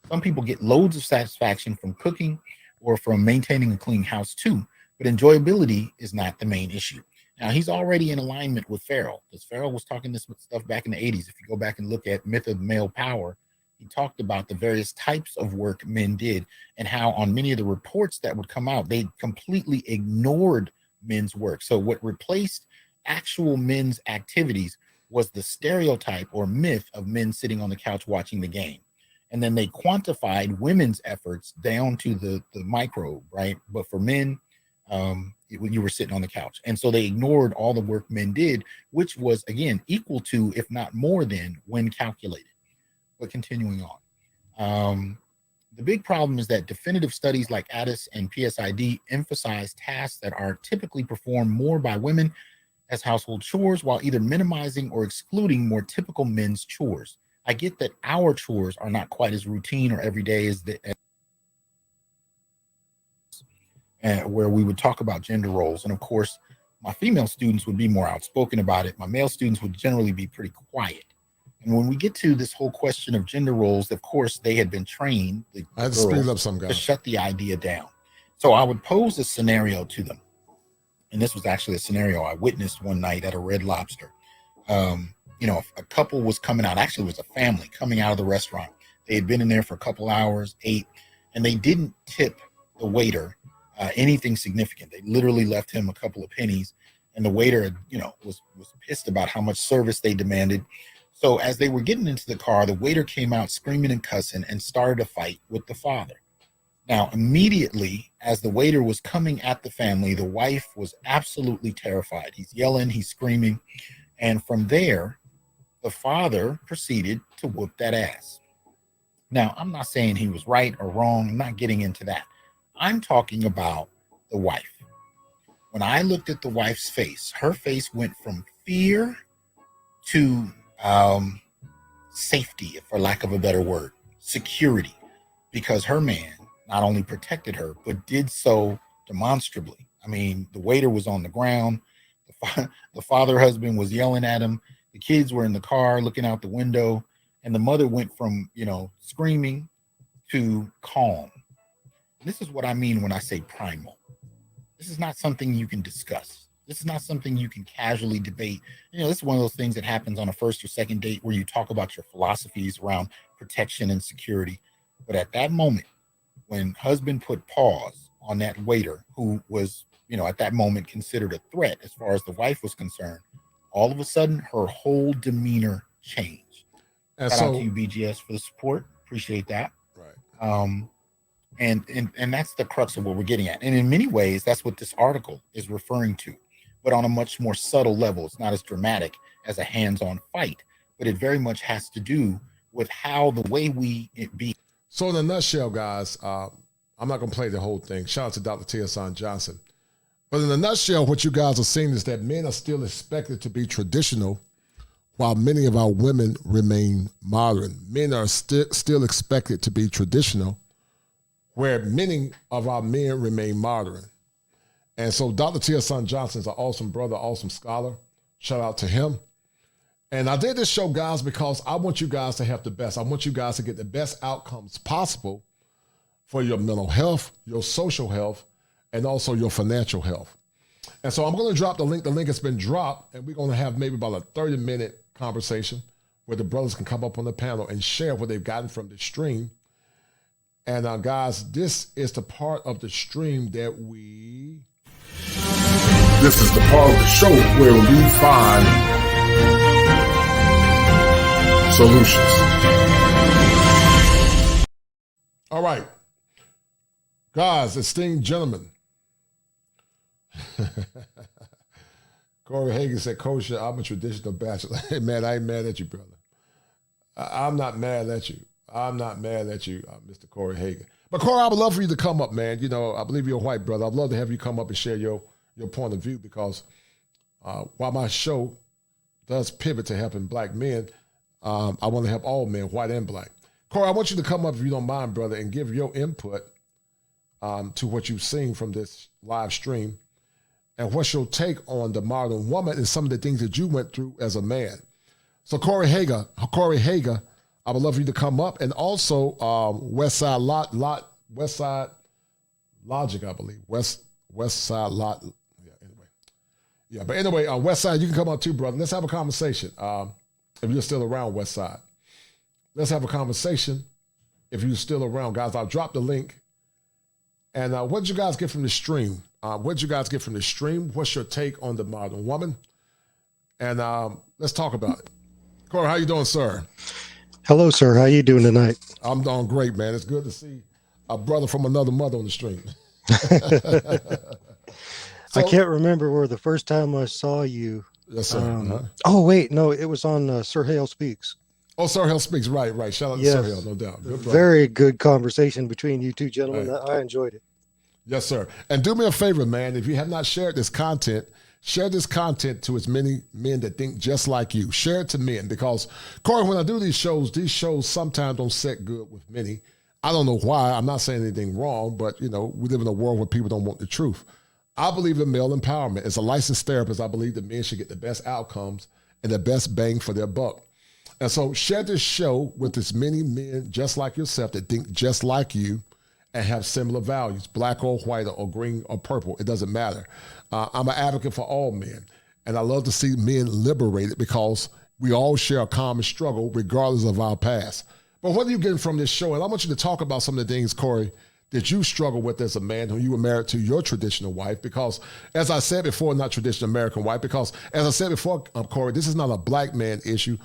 Some people get loads of satisfaction from cooking or from maintaining a clean house too, but enjoyability is not the main issue. Now, he's already in alignment with Farrell, because Farrell was talking this stuff back in the 80s. If you go back and look at Myth of Male Power, he talked about the various types of work men did and how on many of the reports that would come out, they completely ignored men's work. So what replaced actual men's activities was the stereotype or myth of men sitting on the couch watching the game. And then they quantified women's efforts down to the microbe, right? But for men, you were sitting on the couch. And so they ignored all the work men did, which was, again, equal to, if not more than, when calculated. But continuing on. The big problem is that definitive studies like Addis and PSID emphasize tasks that are typically performed more by women as household chores while either minimizing or excluding more typical men's chores. I get that our chores are not quite as routine or everyday as where we would talk about gender roles. And of course, my female students would be more outspoken about it. My male students would generally be pretty quiet. And when we get to this whole question of gender roles, of course, they had been trained I had to speed up some guys to shut the idea down. So I would pose a scenario to them. And this was actually a scenario I witnessed one night at a Red Lobster. You know, a couple was coming out. Actually, it was a family coming out of the restaurant. They had been in there for a couple hours, ate, and they didn't tip the waiter anything significant. They literally left him a couple of pennies, and the waiter, you know, was pissed about how much service they demanded. So as they were getting into the car, the waiter came out screaming and cussing and started a fight with the father. Now, immediately, as the waiter was coming at the family, the wife was absolutely terrified. He's yelling, he's screaming. And from there, the father proceeded to whoop that ass. Now, I'm not saying he was right or wrong. I'm not getting into that. I'm talking about the wife. When I looked at the wife's face, her face went from fear to safety, for lack of a better word, security, because her man not only protected her, but did so demonstrably. I mean, the waiter was on the ground. The father husband was yelling at him. The kids were in the car looking out the window. And the mother went from, screaming to calm. This is what I mean when I say primal. This is not something you can discuss. This is not something you can casually debate. This is one of those things that happens on a first or second date where you talk about your philosophies around protection and security. But at that moment, when husband put pause on that waiter who was, at that moment considered a threat as far as the wife was concerned, all of a sudden her whole demeanor changed. And Shout so, out to you, BGS, for the support. Appreciate that. Right. And that's the crux of what we're getting at. And in many ways, that's what this article is referring to, but on a much more subtle level. It's not as dramatic as a hands-on fight, but it very much has to do with how the way we be. So in a nutshell, guys, I'm not going to play the whole thing. Shout out to Dr. Hasan Johnson. But in a nutshell, what you guys are seeing is that men are still expected to be traditional while many of our women remain modern. Men are still expected to be traditional where many of our men remain modern. And so Dr. Hasan Johnson is an awesome brother, awesome scholar. Shout out to him. And I did this show, guys, because I want you guys to have the best. I want you guys to get the best outcomes possible for your mental health, your social health, and also your financial health. And so I'm going to drop the link. The link has been dropped, and we're going to have maybe about a 30-minute conversation where the brothers can come up on the panel and share what they've gotten from the stream. And guys, this is the part of the stream that we... This is the part of the show where we find solutions. All right. Guys, esteemed gentlemen. Corey Hagan said, Coach, I'm a traditional bachelor. Hey, man, I ain't mad at you, brother. I'm not mad at you. I'm not mad at you, Mr. Corey Hagan. But Corey, I would love for you to come up, man. I believe you're a white brother. I'd love to have you come up and share your point of view because while my show does pivot to helping black men, I want to help all men, white and black. Corey, I want you to come up, if you don't mind, brother, and give your input to what you've seen from this live stream and what's your take on the modern woman and some of the things that you went through as a man. So Corey Hager, I would love for you to come up, and also Westside Logic, I believe. Westside Lot. Yeah. Anyway. Yeah, but anyway, Westside, you can come up too, brother. Let's have a conversation. If you're still around, Westside, let's have a conversation. If you're still around, guys, I'll drop the link. And what did you guys get from the stream? What's your take on the modern woman? And let's talk about it. Corey, how you doing, sir? Hello, sir. How you doing tonight? I'm doing great, man. It's good to see a brother from another mother on the stream. I can't remember where the first time I saw you. Yes, sir. Oh, wait. No, it was on Sir Hale Speaks. Oh, Sir Hale Speaks. Right. Shout out to Sir Hale, no doubt. Good Very good conversation between you two gentlemen. Right. I enjoyed it. Yes, sir. And do me a favor, man. If you have not shared this content, share this content to as many men that think just like you. Share it to men because, Corey, when I do these shows sometimes don't set good with many. I don't know why. I'm not saying anything wrong, but, we live in a world where people don't want the truth. I believe in male empowerment. As a licensed therapist, I believe that men should get the best outcomes and the best bang for their buck. And so share this show with as many men just like yourself that think just like you and have similar values, black or white or green or purple. It doesn't matter. I'm an advocate for all men. And I love to see men liberated because we all share a common struggle regardless of our past. But what are you getting from this show? And I want you to talk about some of the things, Corey, that you struggle with as a man who you were married to your traditional wife. Because as I said before, not traditional American wife, because as I said before, Corey, this is not a black man issue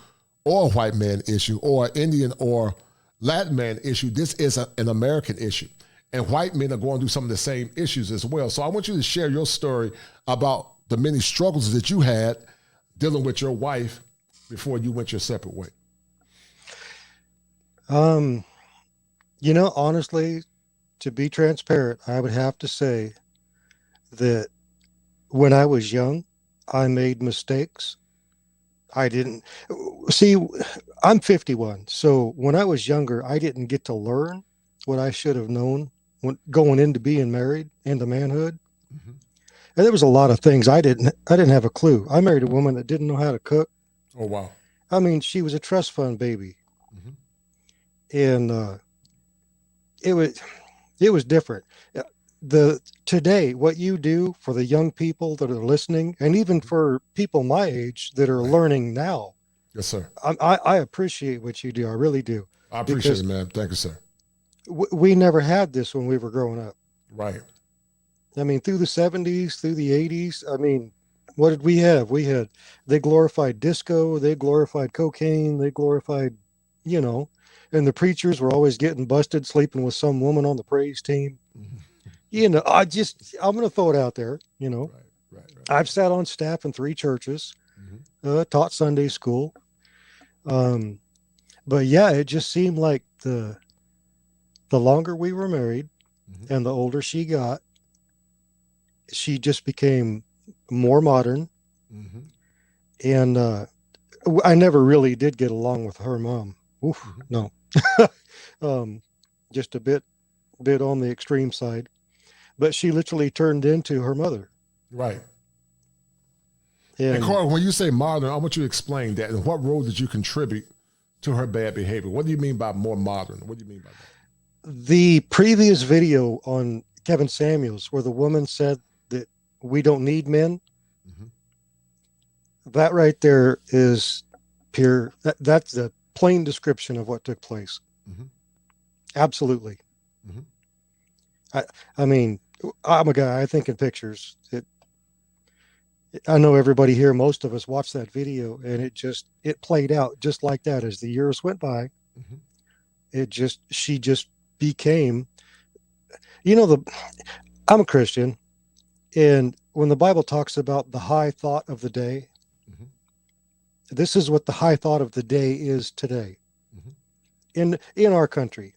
or a white man issue or an Indian or Latin man issue. This is an American issue. And white men are going through some of the same issues as well. So I want you to share your story about the many struggles that you had dealing with your wife before you went your separate way. Honestly, to be transparent, I would have to say that when I was young, I made mistakes. I didn't see. I'm 51, so when I was younger, I didn't get to learn what I should have known when going into being married, into manhood. Mm-hmm. And there was a lot of things I didn't have a clue. I married a woman that didn't know how to cook. Oh wow! I mean, she was a trust fund baby, Mhm. and it was different. Today, what you do for the young people that are listening, and even for people my age that are learning now, Yes, sir. I appreciate what you do. I really do. I appreciate it, man. Thank you, sir. We never had this when we were growing up. Right. I mean, through the 70s, through the 80s, I mean, what did we have? They glorified disco, they glorified cocaine, they glorified, and the preachers were always getting busted sleeping with some woman on the praise team. I'm going to throw it out there, Right. I've sat on staff in 3 churches, taught Sunday school. But yeah, it just seemed like the longer we were married and the older she got, she just became more modern. And I never really did get along with her mom. Oof, no. Just a bit on the extreme side. But she literally turned into her mother. Right. And And Carl, when you say modern, I want you to explain that. And what role did you contribute to her bad behavior? What do you mean by more modern? What do you mean by that? the previous video on Kevin Samules, where the woman said that we don't need men, that right there is pure. That's a plain description of what took place. Absolutely. I mean, I'm a guy, I think in pictures. I know everybody here, most of us watched that video, and it played out just like that as the years went by. She just became, I'm a Christian, and when the Bible talks about the high thought of the day, this is what the high thought of the day is today. In our country,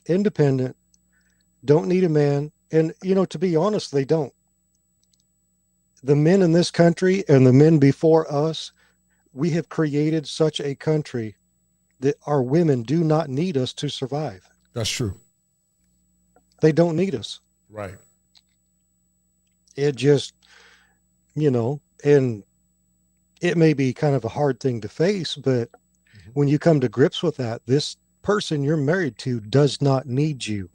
independent, don't need a man. And, to be honest, they don't. The men in this country and the men before us, we have created such a country that our women do not need us to survive. That's true. They don't need us. Right. It just, and it may be kind of a hard thing to face, but when you come to grips with that, this person you're married to does not need you.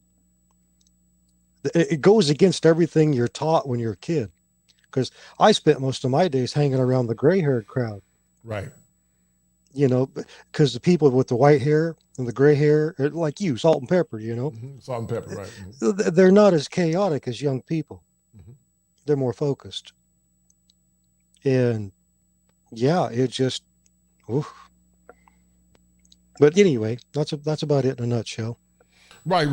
It goes against everything you're taught when you're a kid. Because I spent most of my days hanging around the gray-haired crowd. Right. Because the people with the white hair and the gray hair, are like you, salt and pepper, Salt and pepper, right. They're not as chaotic as young people. They're more focused. And yeah, it just, oof. But anyway, that's about it in a nutshell. Right.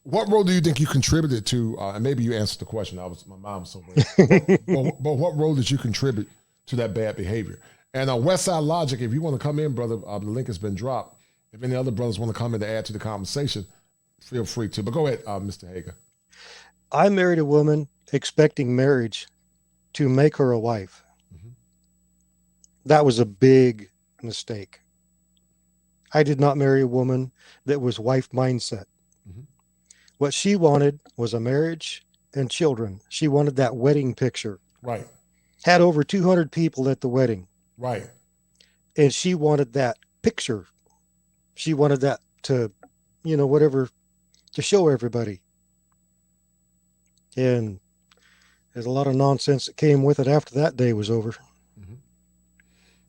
What role do you think you contributed to, and maybe you answered the question, my mom's so great, but what role did you contribute to that bad behavior? And Westside Logic, if you want to come in, brother, the link has been dropped. If any other brothers want to come in to add to the conversation, feel free to. But go ahead, Mr. Hager. I married a woman expecting marriage to make her a wife. That was a big mistake. I did not marry a woman that was wife mindset. What she wanted was a marriage and children. She wanted that wedding picture. Right. Had over 200 people at the wedding. Right. And she wanted that picture. She wanted that to, whatever, to show everybody. And there's a lot of nonsense that came with it after that day was over.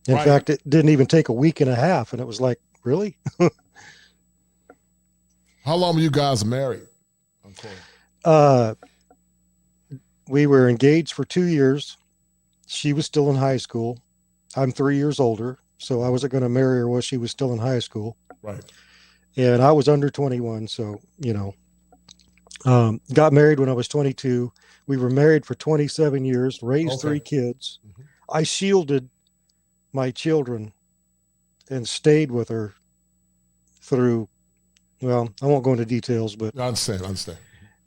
In fact, it didn't even take a week and a half. And it was like, really? How long were you guys married? We were engaged for 2 years. She was still in high school. I'm 3 years older, so I wasn't going to marry her while she was still in high school. Right. And I was under 21, so, got married when I was 22. We were married for 27 years, raised 3 kids. I shielded my children and stayed with her through, well, I won't go into details, but I understand.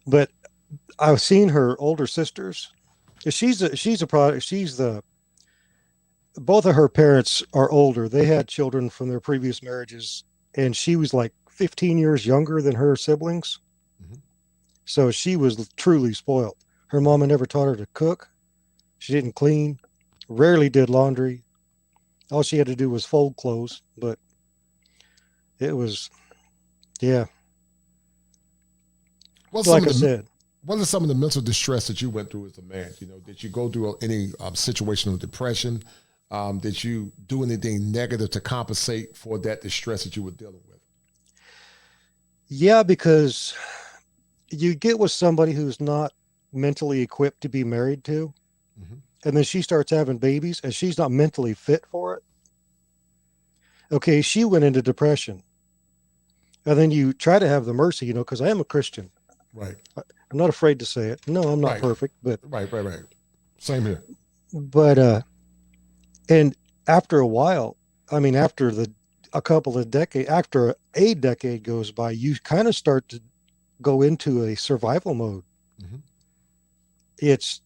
But I've seen her older sisters. She's a product. She's the both of her parents are older. They had children from their previous marriages, and she was like 15 years younger than her siblings. So she was truly spoiled. Her mama never taught her to cook. She didn't clean, rarely did laundry. All she had to do was fold clothes, but it was, yeah. Like I said, what are some of the mental distress that you went through as a man? Did you go through any situational depression? Did you do anything negative to compensate for that distress that you were dealing with? Yeah, because you get with somebody who's not mentally equipped to be married to, and then she starts having babies and she's not mentally fit for it. Okay, she went into depression. And then you try to have the mercy, because I am a Christian. Right. I'm not afraid to say it. No, I'm not perfect, but right. Same here. But and after a while, I mean, after a decade goes by, you kind of start to go into a survival mode. It's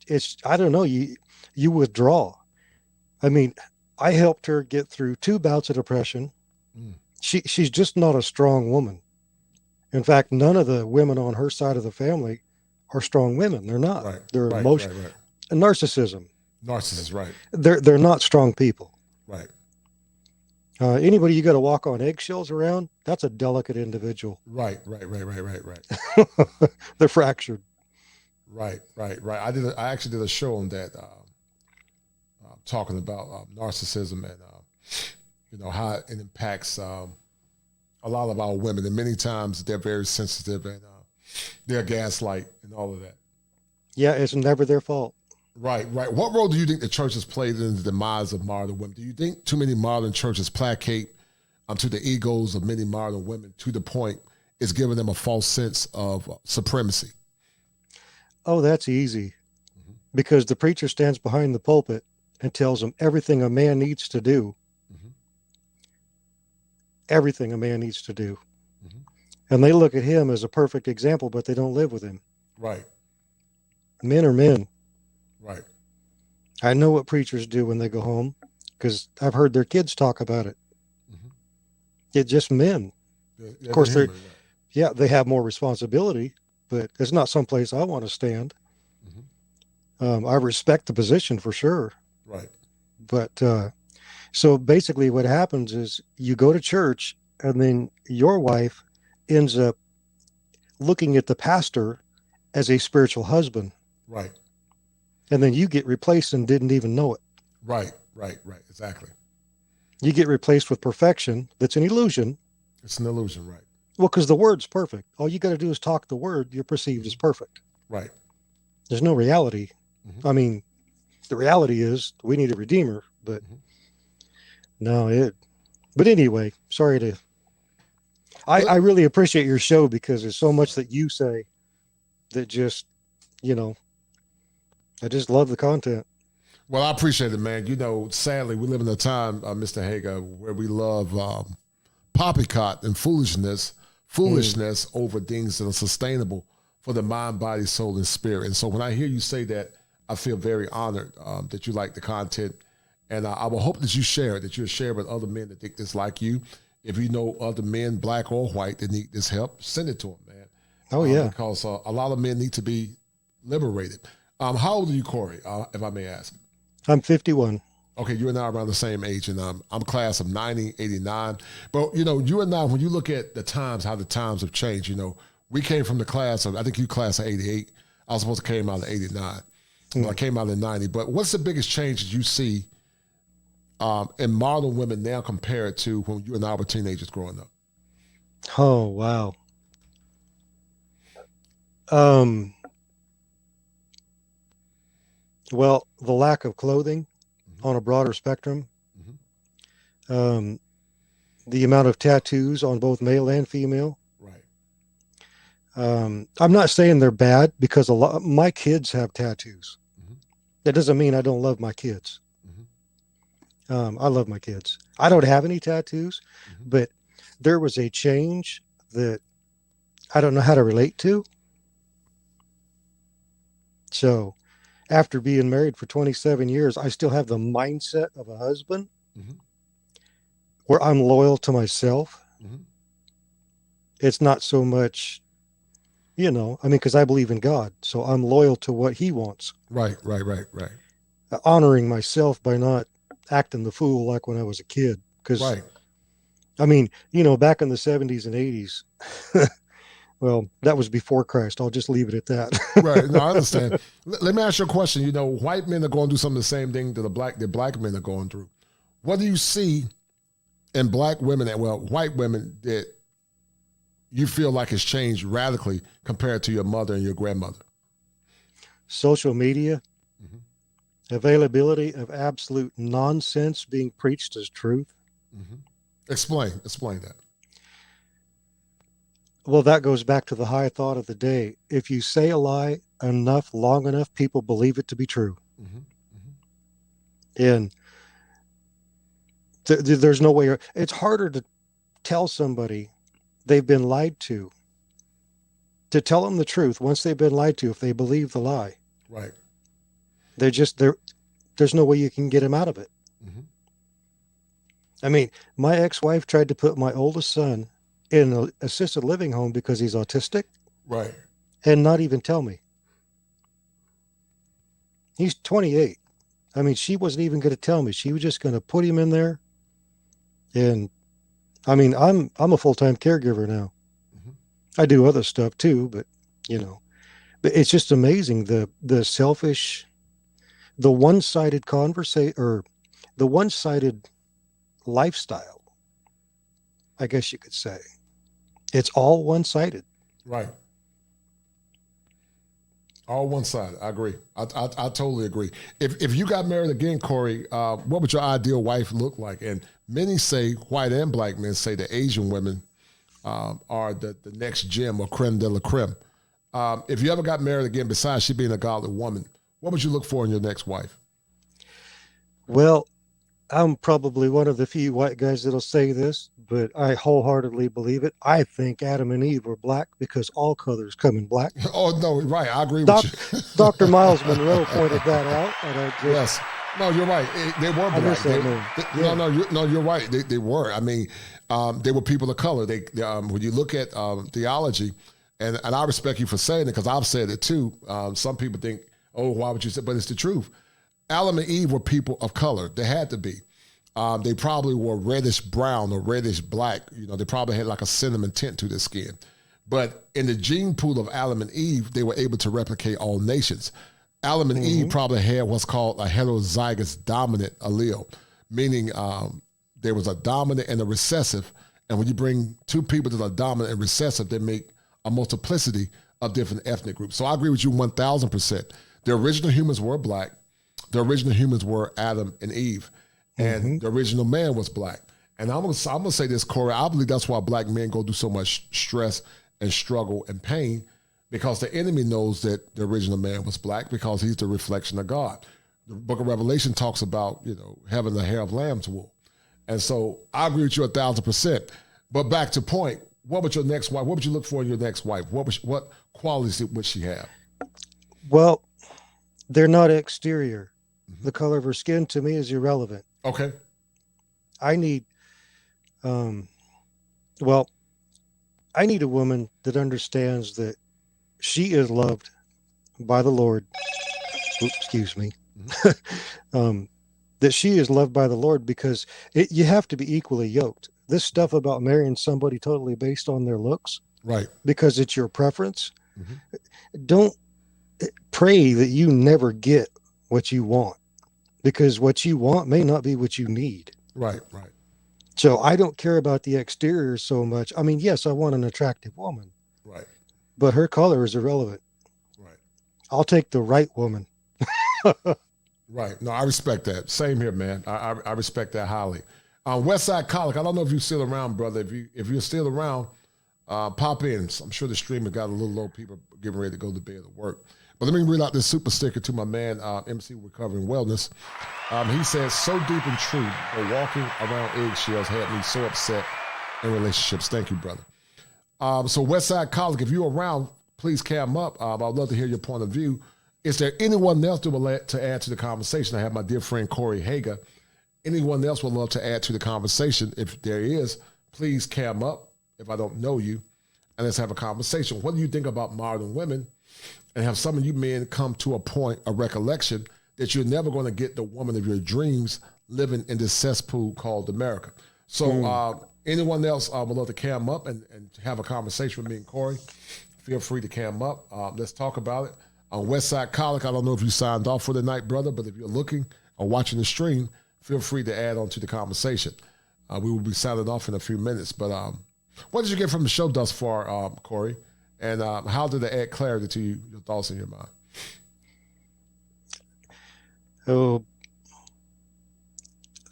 I don't know, you withdraw. I mean, I helped her get through 2 bouts of depression. She's just not a strong woman. In fact, none of the women on her side of the family are strong women. They're not. They're emotional. Narcissism. Narcissists, right. They're not strong people. Right. Anybody you got to walk on eggshells around, that's a delicate individual. Right. They're fractured. Right. I actually did a show on that, talking about narcissism and how it impacts a lot of our women, and many times they're very sensitive and they're gaslight and all of that. Yeah, it's never their fault. Right. What role do you think the church has played in the demise of modern women? Do you think too many modern churches placate to the egos of many modern women to the point it's giving them a false sense of supremacy? Oh, that's easy. Because the preacher stands behind the pulpit and tells them everything a man needs to do. Everything a man needs to do. And they look at him as a perfect example, but they don't live with him. Right. Men are men. Right. I know what preachers do when they go home because I've heard their kids talk about it. It's just men. Of course, they have more responsibility, but it's not someplace I want to stand. I respect the position for sure. Right. But so basically what happens is you go to church and then your wife ends up looking at the pastor as a spiritual husband. Right. And then you get replaced and didn't even know it. Right. Exactly. You get replaced with perfection. That's an illusion. It's an illusion, right. Well, because the word's perfect. All you got to do is talk the word. You're perceived as perfect. Right. There's no reality. I mean, the reality is we need a redeemer, but but anyway, sorry to, I really appreciate your show because there's so much that you say that just, I just love the content. Well, I appreciate it, man. Sadly, we live in a time, Mr. Hager, where we love poppycock and foolishness over things that are sustainable for the mind, body, soul, and spirit. And so when I hear you say that, I feel very honored that you like the content. And I will hope that you share it, that you'll share it with other men that think this like you. If you know other men, black or white, that need this help, send it to them, man. Oh, yeah. Because a lot of men need to be liberated. How old are you, Corey, if I may ask? I'm 51. Okay, you and I are around the same age, and I'm a class of 90, 89. But, you and I, when you look at the times, how the times have changed, we came from the class of, I think you class of 88. I was supposed to came out of 89. Well, I came out in 90. But what's the biggest change that you see in modern women now compared to when you and I were teenagers growing up? Oh, wow. Well, the lack of clothing on a broader spectrum, the amount of tattoos on both male and female. Right. I'm not saying they're bad because my kids have tattoos. That doesn't mean I don't love my kids. I love my kids. I don't have any tattoos, but there was a change that I don't know how to relate to. So after being married for 27 years, I still have the mindset of a husband where I'm loyal to myself. It's not so much, because I believe in God. So I'm loyal to what he wants. Right. Honoring myself by not acting the fool like when I was a kid. Because, right. Back in the 70s and 80s, well, that was before Christ. I'll just leave it at that. Right. No, I understand. Let me ask you a question. White men are going through some of the same thing that black men are going through. What do you see in black women white women that you feel like has changed radically compared to your mother and your grandmother? Social media, availability of absolute nonsense being preached as truth. Explain that. Well, that goes back to the high thought of the day. If you say a lie long enough, people believe it to be true. And there's no way. It's harder to tell somebody they've been lied to tell them the truth once they've been lied to, if they believe the lie. Right. There's no way you can get them out of it. My ex-wife tried to put my oldest son in an assisted living home because he's autistic. Right. And not even tell me. He's 28. She wasn't even going to tell me. She was just going to put him in there. And I'm a full-time caregiver now. I do other stuff too, but but it's just amazing the selfish, the one-sided conversation, or the one-sided lifestyle, I guess you could say. It's all one-sided. Right. All one-sided. I agree. I totally agree. If you got married again, Corey, what would your ideal wife look like? And many say, white and black men say, the Asian women are the next gem or creme de la creme. If you ever got married again, besides she being a godly woman, what would you look for in your next wife? Well, I'm probably one of the few white guys that'll say this, but I wholeheartedly believe it. I think Adam and Eve were black because all colors come in black. Oh, no, right. I agree with you. Dr. Miles Monroe pointed that out. And yes. No, you're right. They were black. No, you're right. They were. They were people of color. When you look at theology, and I respect you for saying it because I've said it too. Some people think, oh, why would you say? But it's the truth. Adam and Eve were people of color. They had to be. They probably were reddish brown or reddish black. They probably had like a cinnamon tint to their skin. But in the gene pool of Adam and Eve, they were able to replicate all nations. Adam and Eve probably had what's called a heterozygous dominant allele, meaning there was a dominant and a recessive. And when you bring two people that are dominant and recessive, they make a multiplicity of different ethnic groups. So I agree with you 1,000%. The original humans were black. The original humans were Adam and Eve, and the original man was black. And I'm gonna say this, Corey. I believe that's why black men go through so much stress and struggle and pain, because the enemy knows that the original man was black because he's the reflection of God. The Book of Revelation talks about having the hair of lamb's wool, and so I agree with you 1,000%. But back to point, what would your next wife? What would you look for in your next wife? What qualities would she have? Well, they're not exterior. The color of her skin to me is irrelevant. Okay. I need, I need a woman that understands that she is loved by the Lord. Oops, excuse me. That she is loved by the Lord, because you have to be equally yoked. This stuff about marrying somebody totally based on their looks, right? Because it's your preference. Don't pray that you never get what you want, because what you want may not be what you need. Right. So I don't care about the exterior so much. Yes, I want an attractive woman. Right. But her color is irrelevant. Right. I'll take the right woman. Right. No, I respect that. Same here, man. I respect that highly. Westside College, I don't know if you're still around, brother. If you're still around, pop in. I'm sure the stream has got a little low. People getting ready to go to bed or work. But let me read out this super sticker to my man, MC Recovering Wellness. He says, so deep and true, but walking around eggshells had me so upset in relationships. Thank you, brother. So Westside College, if you're around, please cam up. I'd love to hear your point of view. Is there anyone else that would like to add to the conversation? I have my dear friend Corey Hager. Anyone else would love to add to the conversation? If there is, please cam up if I don't know you, and let's have a conversation. What do you think about modern women? And have some of you men come to a point, a recollection, that you're never going to get the woman of your dreams living in this cesspool called America. So anyone else would love to cam up and have a conversation with me and Corey, feel free to cam up. Let's talk about it. On Westside Colic, I don't know if you signed off for the night, brother, but if you're looking or watching the stream, feel free to add on to the conversation. We will be signing off in a few minutes. But what did you get from the show thus far, Corey? And how did it add clarity to you, your thoughts in your mind? Oh,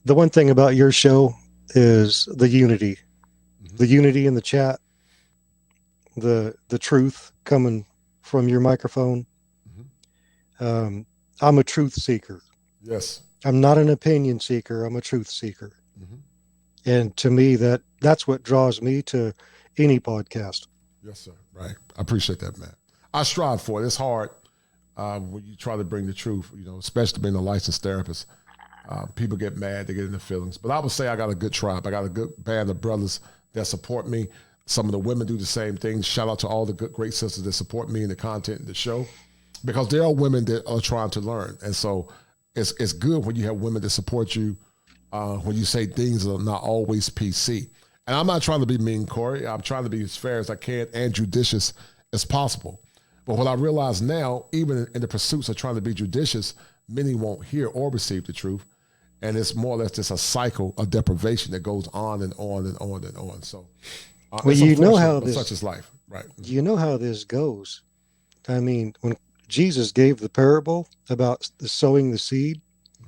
the one thing about your show is the unity. The unity in the chat, the truth coming from your microphone. I'm a truth seeker. Yes. I'm not an opinion seeker. I'm a truth seeker. And to me, that's what draws me to any podcast. Yes, sir. Right. I appreciate that, man. I strive for it. It's hard when you try to bring the truth, especially being a licensed therapist. People get mad, they get in their feelings. But I would say I got a good tribe. I got a good band of brothers that support me. Some of the women do the same thing. Shout out to all the good, great sisters that support me and the content in the show, because there are women that are trying to learn. And so it's good when you have women that support you when you say things that are not always PC. And I'm not trying to be mean, Corey. I'm trying to be as fair as I can and judicious as possible. But what I realize now, even in the pursuits of trying to be judicious, many won't hear or receive the truth. And it's more or less just a cycle of deprivation that goes on and on and on and on. So, well, you know how this, such is life, right? You know how this goes. I mean, when Jesus gave the parable about the sowing the seed,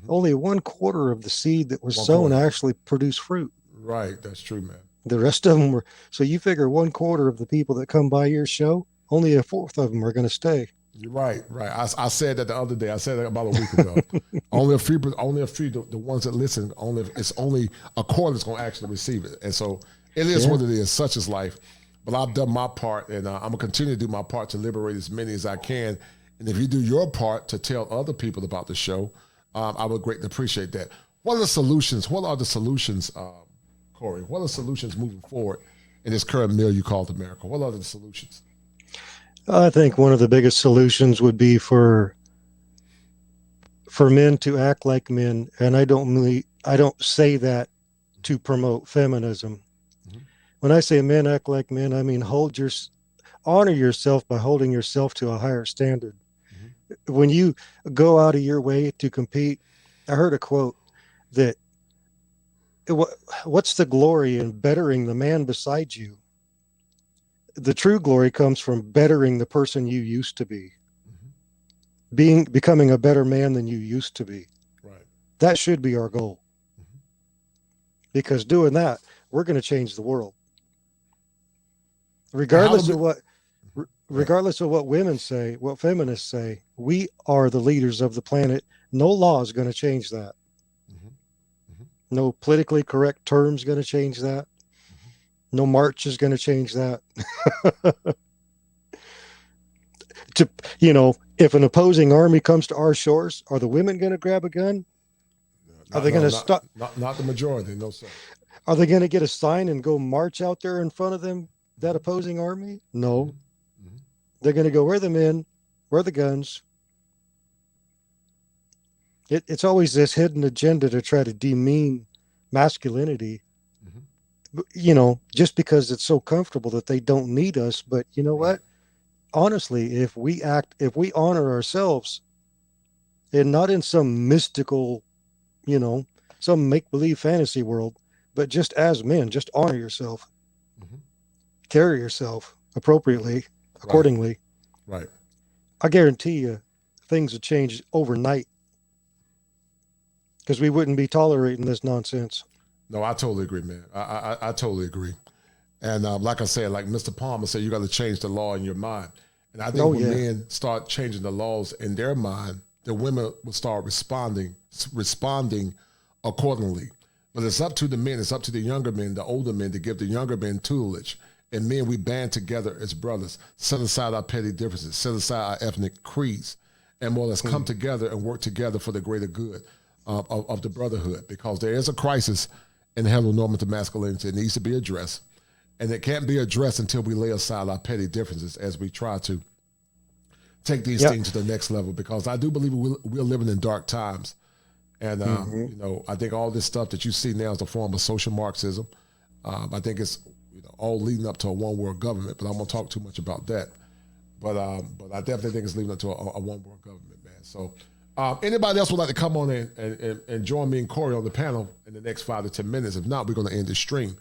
only 1/4 of the seed that was sown actually produced fruit. Right, that's true, man. The rest of them were, so you figure 1/4 of the people that come by your show, only 1/4 of them are going to stay. You're right. I said that the other day. I said that about a week ago. only a few, the ones that listen, it's only 1/4 that's going to actually receive it. And so it is what it is. Such is life. But I've done my part, and I'm going to continue to do my part to liberate as many as I can. And if you do your part to tell other people about the show, I would greatly appreciate that. What are the solutions? What are the solutions, Corey? What are the solutions moving forward in this current mill you called America? What are the solutions? I think one of the biggest solutions would be for men to act like men, and I don't say that to promote feminism. When I say men act like men, I mean honor yourself by holding yourself to a higher standard. When you go out of your way to compete, I heard a quote that what's the glory in bettering the man beside you? The true glory comes from bettering the person you used to be, becoming a better man than you used to be. Right. That should be our goal, because doing that, we're going to change the world. Regardless of what women say, what feminists say, we are the leaders of the planet. No law is going to change that. No politically correct term is going to change that. No march is going to change that. If an opposing army comes to our shores, are the women going to grab a gun? Are they going to stop? Not the majority, no, sir. Are they going to get a sign and go march out there in front of them, that opposing army? No. They're going to go, where are the men? Where are the guns? It's always this hidden agenda to try to demean masculinity, just because it's so comfortable that they don't need us. But you know what? Honestly, if we honor ourselves, and not in some mystical, some make-believe fantasy world, but just as men, just honor yourself, carry yourself appropriately, accordingly. Right. I guarantee you things would change overnight, because we wouldn't be tolerating this nonsense. No, I totally agree, man. I totally agree. And like I said, like Mr. Palmer said, you got to change the law in your mind. And I think when men start changing the laws in their mind, the women will start responding accordingly. But it's up to the men, it's up to the younger men, the older men, to give the younger men tutelage. And men, we band together as brothers, set aside our petty differences, set aside our ethnic creeds, and more or less come together and work together for the greater good of the brotherhood, because there is a crisis in heteronormative masculinity. It needs to be addressed, and it can't be addressed until we lay aside our petty differences as we try to take these things to the next level, because I do believe we're living in dark times. And, you know, I think all this stuff that you see now is a form of social Marxism. I think it's all leading up to a one world government, but I won't talk too much about that. But I definitely think it's leading up to a one world government, man. So anybody else would like to come on and join me and Corey on the panel in the next 5 to 10 minutes? If not, we're going to end the stream.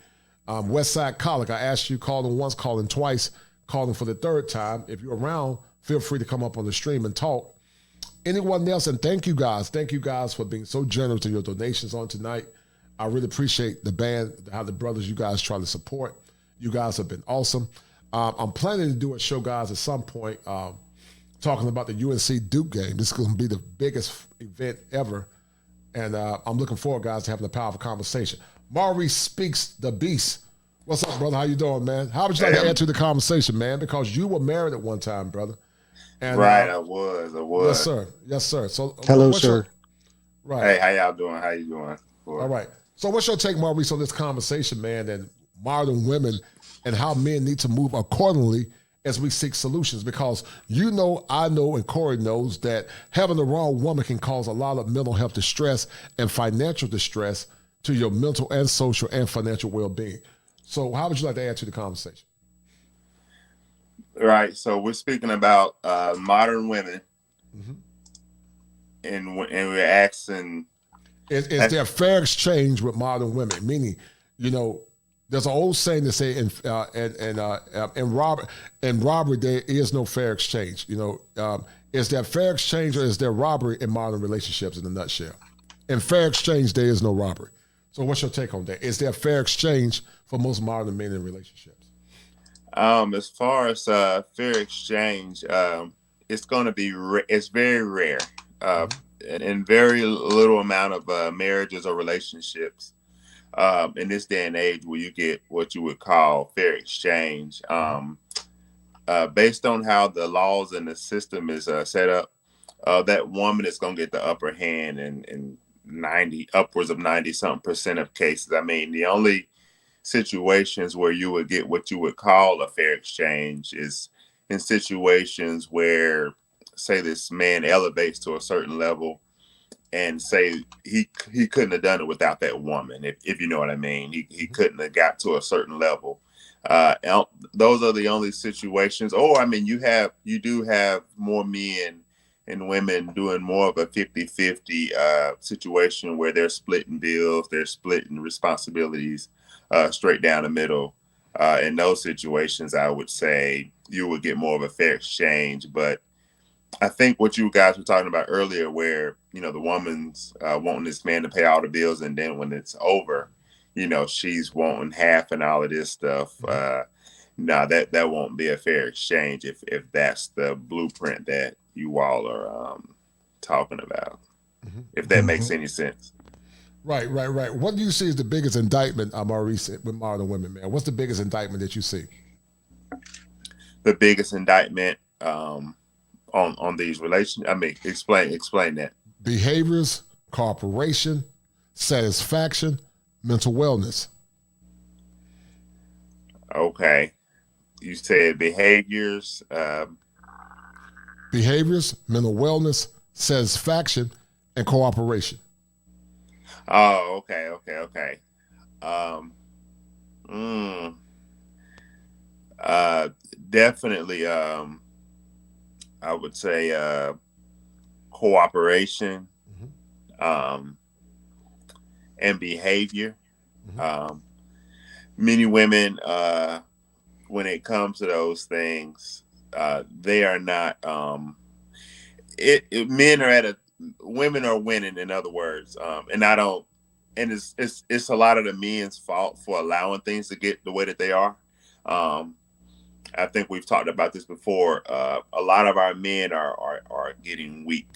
Westside Colic, I asked you, calling once, calling twice, calling for the third time. If you're around, feel free to come up on the stream and talk. Anyone else, and thank you guys for being so generous in your donations on tonight. I really appreciate the band, how the brothers you guys try to support. You guys have been awesome. I'm planning to do a show, guys, at some point, talking about the UNC Duke game. This is going to be the biggest event ever, and I'm looking forward, guys, to having a powerful conversation. Maurice Speaks the Beast. What's up, brother? How you doing, man? How would you like to add to the conversation, man? Because you were married at one time, brother. And, right, I was. Yes, sir. So, hello, sir. Right. Hey, how y'all doing? How you doing? All right. So, what's your take, Maurice, on this conversation, man, and modern women, and how men need to move accordingly as we seek solutions? Because you know, I know, and Corey knows that having the wrong woman can cause a lot of mental health distress and financial distress to your mental and social and financial well-being. So, how would you like to add to the conversation? Right. So we're speaking about modern women, and we're asking, is there a fair exchange with modern women? Meaning, you know, there's an old saying to say in robbery there is no fair exchange. You know, is there fair exchange or is there robbery in modern relationships? In a nutshell, in fair exchange there is no robbery. So what's your take on that? Is there a fair exchange for most modern men in relationships? As far as fair exchange, it's going to be it's very rare, and very little amount of marriages or relationships in this day and age where you get what you would call fair exchange. Based on how the laws and the system is set up, that woman is going to get the upper hand in upwards of 90-something% of cases. I mean, the only situations where you would get what you would call a fair exchange is in situations where, say, this man elevates to a certain level and say he couldn't have done it without that woman, if you know what I mean. He couldn't have got to a certain level. Those are the only situations. Or, I mean, you do have more men and women doing more of a 50-50 situation where they're splitting bills, they're splitting responsibilities straight down the middle. In those situations, I would say you would get more of a fair exchange. But I think what you guys were talking about earlier, where, you know, the woman's wanting this man to pay all the bills, and then when it's over, you know, she's wanting half and all of this stuff. No, that won't be a fair exchange if that's the blueprint that you all are talking about. If that makes any sense. Right. What do you see as the biggest indictment, Maurice, with modern women, man? What's the biggest indictment that you see? The biggest indictment on these relations. I mean, explain that. Behaviors, cooperation, satisfaction, mental wellness. Okay. You said behaviors. Behaviors, mental wellness, satisfaction, and cooperation. Oh, okay. Definitely. I would say cooperation, and behavior. Many women, when it comes to those things, they are not. Men are women are winning. In other words, and I don't. And it's a lot of the men's fault for allowing things to get the way that they are. I think we've talked about this before. A lot of our men are getting weak.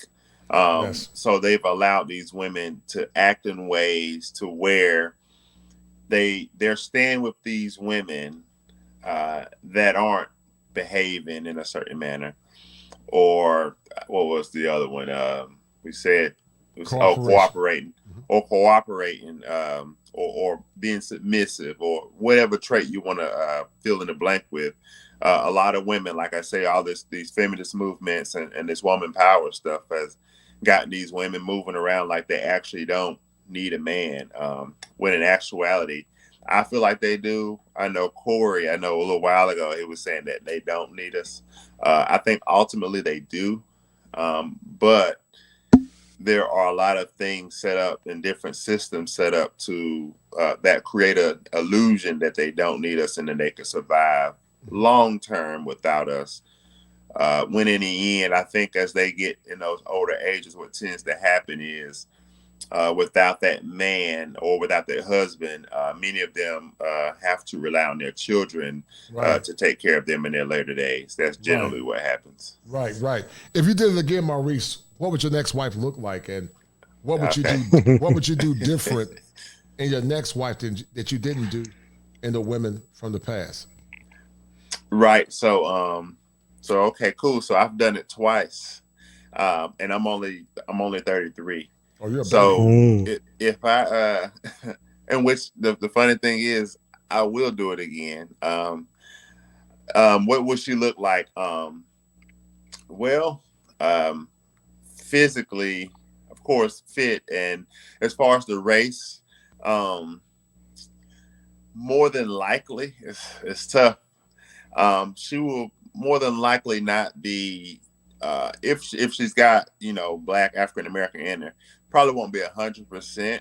Yes. So they've allowed these women to act in ways to where they're staying with these women that aren't behaving in a certain manner, or what was the other one? We said it was Cooperation. cooperating, or being submissive, or whatever trait you want to fill in the blank with. A lot of women, like I say, all these feminist movements and this woman power stuff has gotten these women moving around like they actually don't need a man. When in actuality, I feel like they do. I know Corey, a little while ago, he was saying that they don't need us. I think ultimately they do. But there are a lot of things set up and different systems set up to that create an illusion that they don't need us and then they can survive long term without us. When in the end, I think as they get in those older ages, what tends to happen is without that man or without their husband, many of them have to rely on their children to take care of them in their later days. That's generally what happens. Right. If you did it again, Maurice, what would your next wife look like, and what would you do? What would you do different in your next wife that you didn't do in the women from the past? Right. So okay, cool. So I've done it twice, and I'm only 33. Oh, you're a baby. If I and which the funny thing is, I will do it again. What would she look like? Physically, of course, fit, and as far as the race, more than likely, it's tough. She will more than likely not be, if she's got, Black African American in her, probably won't be 100%.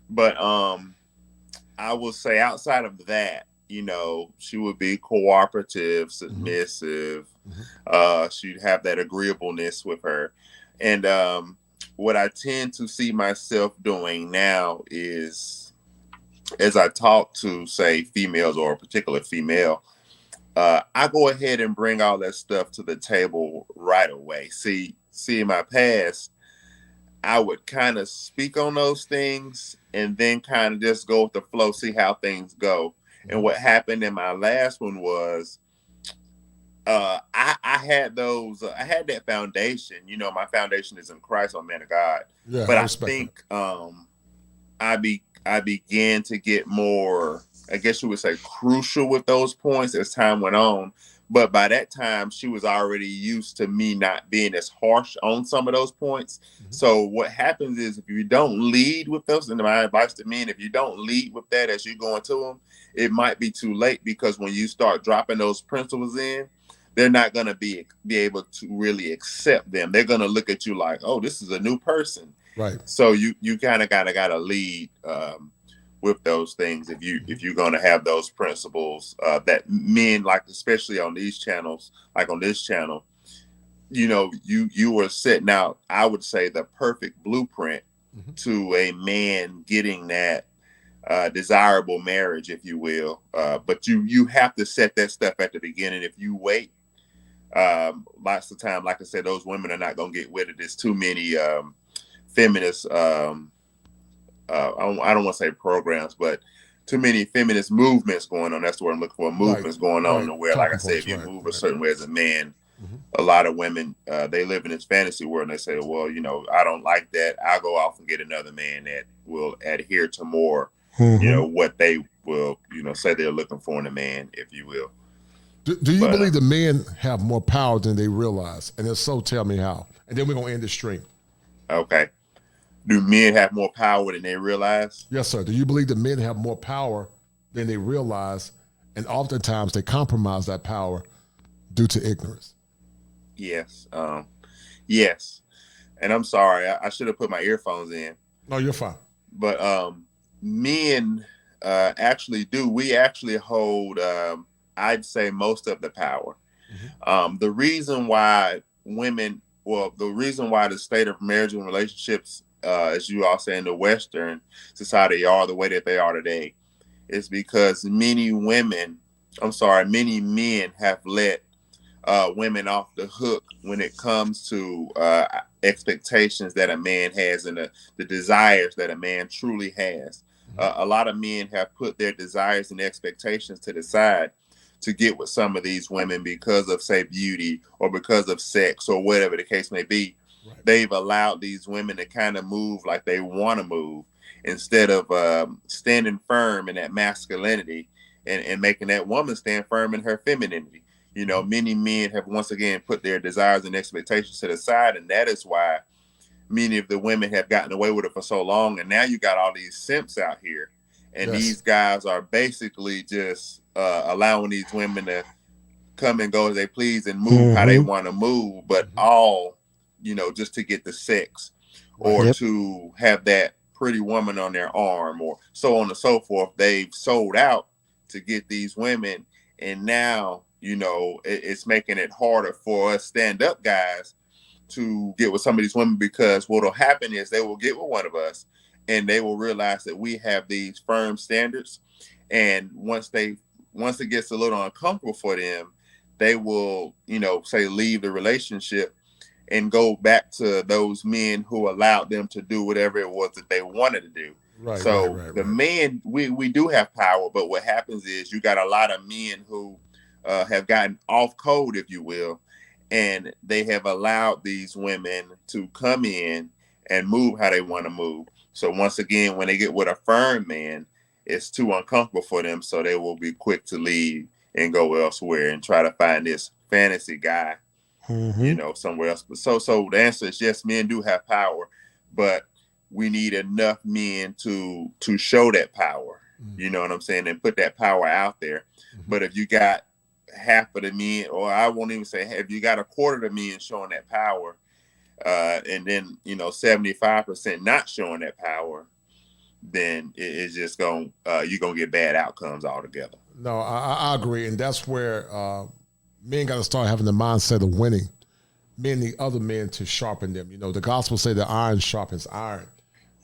But I will say outside of that, she would be cooperative, submissive. She'd have that agreeableness with her. And what I tend to see myself doing now is, as I talk to, say, females or a particular female, I go ahead and bring all that stuff to the table right away. See, in my past, I would kind of speak on those things and then kind of just go with the flow, see how things go. And what happened in my last one was, I had that foundation. My foundation is in Christ, I'm a man of God. Yeah, but I think I began to get more, I guess you would say, crucial with those points as time went on. But by that time, she was already used to me not being as harsh on some of those points. So what happens is, if you don't lead with those, and my advice to men, if you don't lead with that as you go into them, it might be too late, because when you start dropping those principles in, they're not going to be able to really accept them. They're going to look at you like, oh, this is a new person. Right. So you kind of gotta lead with those things if you're going to have those principles that men, like, especially on these channels, like on this channel, you are setting out, I would say, the perfect blueprint to a man getting that desirable marriage, if you will. But you have to set that stuff at the beginning. If you wait, lots of time, like I said, those women are not going to get with it. There's too many feminist, I don't want to say programs, but too many feminist movements going on. That's the word I'm looking for. Movements going on where, like I said, if you move a certain way as a man, a lot of women, they live in this fantasy world, and they say, well, I don't like that. I'll go off and get another man that will adhere to more, what they will, say they're looking for in a man, if you will. Do you believe the men have more power than they realize? And if so, tell me how. And then we're going to end the stream. Okay. Do men have more power than they realize? Yes, sir. Do you believe that men have more power than they realize, and oftentimes they compromise that power due to ignorance? Yes. Yes. And I'm sorry, I should have put my earphones in. No, you're fine. But men actually do. We actually hold, I'd say, most of the power. The reason why the reason why the state of marriage and relationships, as you all say, in the Western society are the way that they are today, is because many men have let women off the hook when it comes to expectations that a man has and the desires that a man truly has. A lot of men have put their desires and expectations to the side to get with some of these women because of, say, beauty or because of sex or whatever the case may be. Right. They've allowed these women to kind of move like they want to move instead of standing firm in that masculinity and making that woman stand firm in her femininity. You know, many men have once again put their desires and expectations to the side, and that is why many of the women have gotten away with it for so long. And now you got all these simps out here, and these guys are basically just allowing these women to come and go as they please and move how they want to move, but all, you know, just to get the sex or to have that pretty woman on their arm or so on and so forth. They've sold out to get these women, and now, you know, it's making it harder for us stand-up guys to get with some of these women, because what'll happen is they will get with one of us and they will realize that we have these firm standards, and once it gets a little uncomfortable for them, they will, you know, say leave the relationship and go back to those men who allowed them to do whatever it was that they wanted to do. Right. So the men, we do have power, but what happens is you got a lot of men who have gotten off code, if you will, and they have allowed these women to come in and move how they want to move. So once again, when they get with a firm man, it's too uncomfortable for them, so they will be quick to leave and go elsewhere and try to find this fantasy guy, you know, somewhere else. But so the answer is yes, men do have power, but we need enough men to show that power, you know what I'm saying, and put that power out there. But if you got half of the men, or I won't even say half, if you got a quarter of the men showing that power, and then, you know, 75% not showing that power, then it's just you're gonna get bad outcomes altogether. No, I agree, and that's where men got to start having the mindset of winning. Men need other men to sharpen them. You know, the gospel say that iron sharpens iron.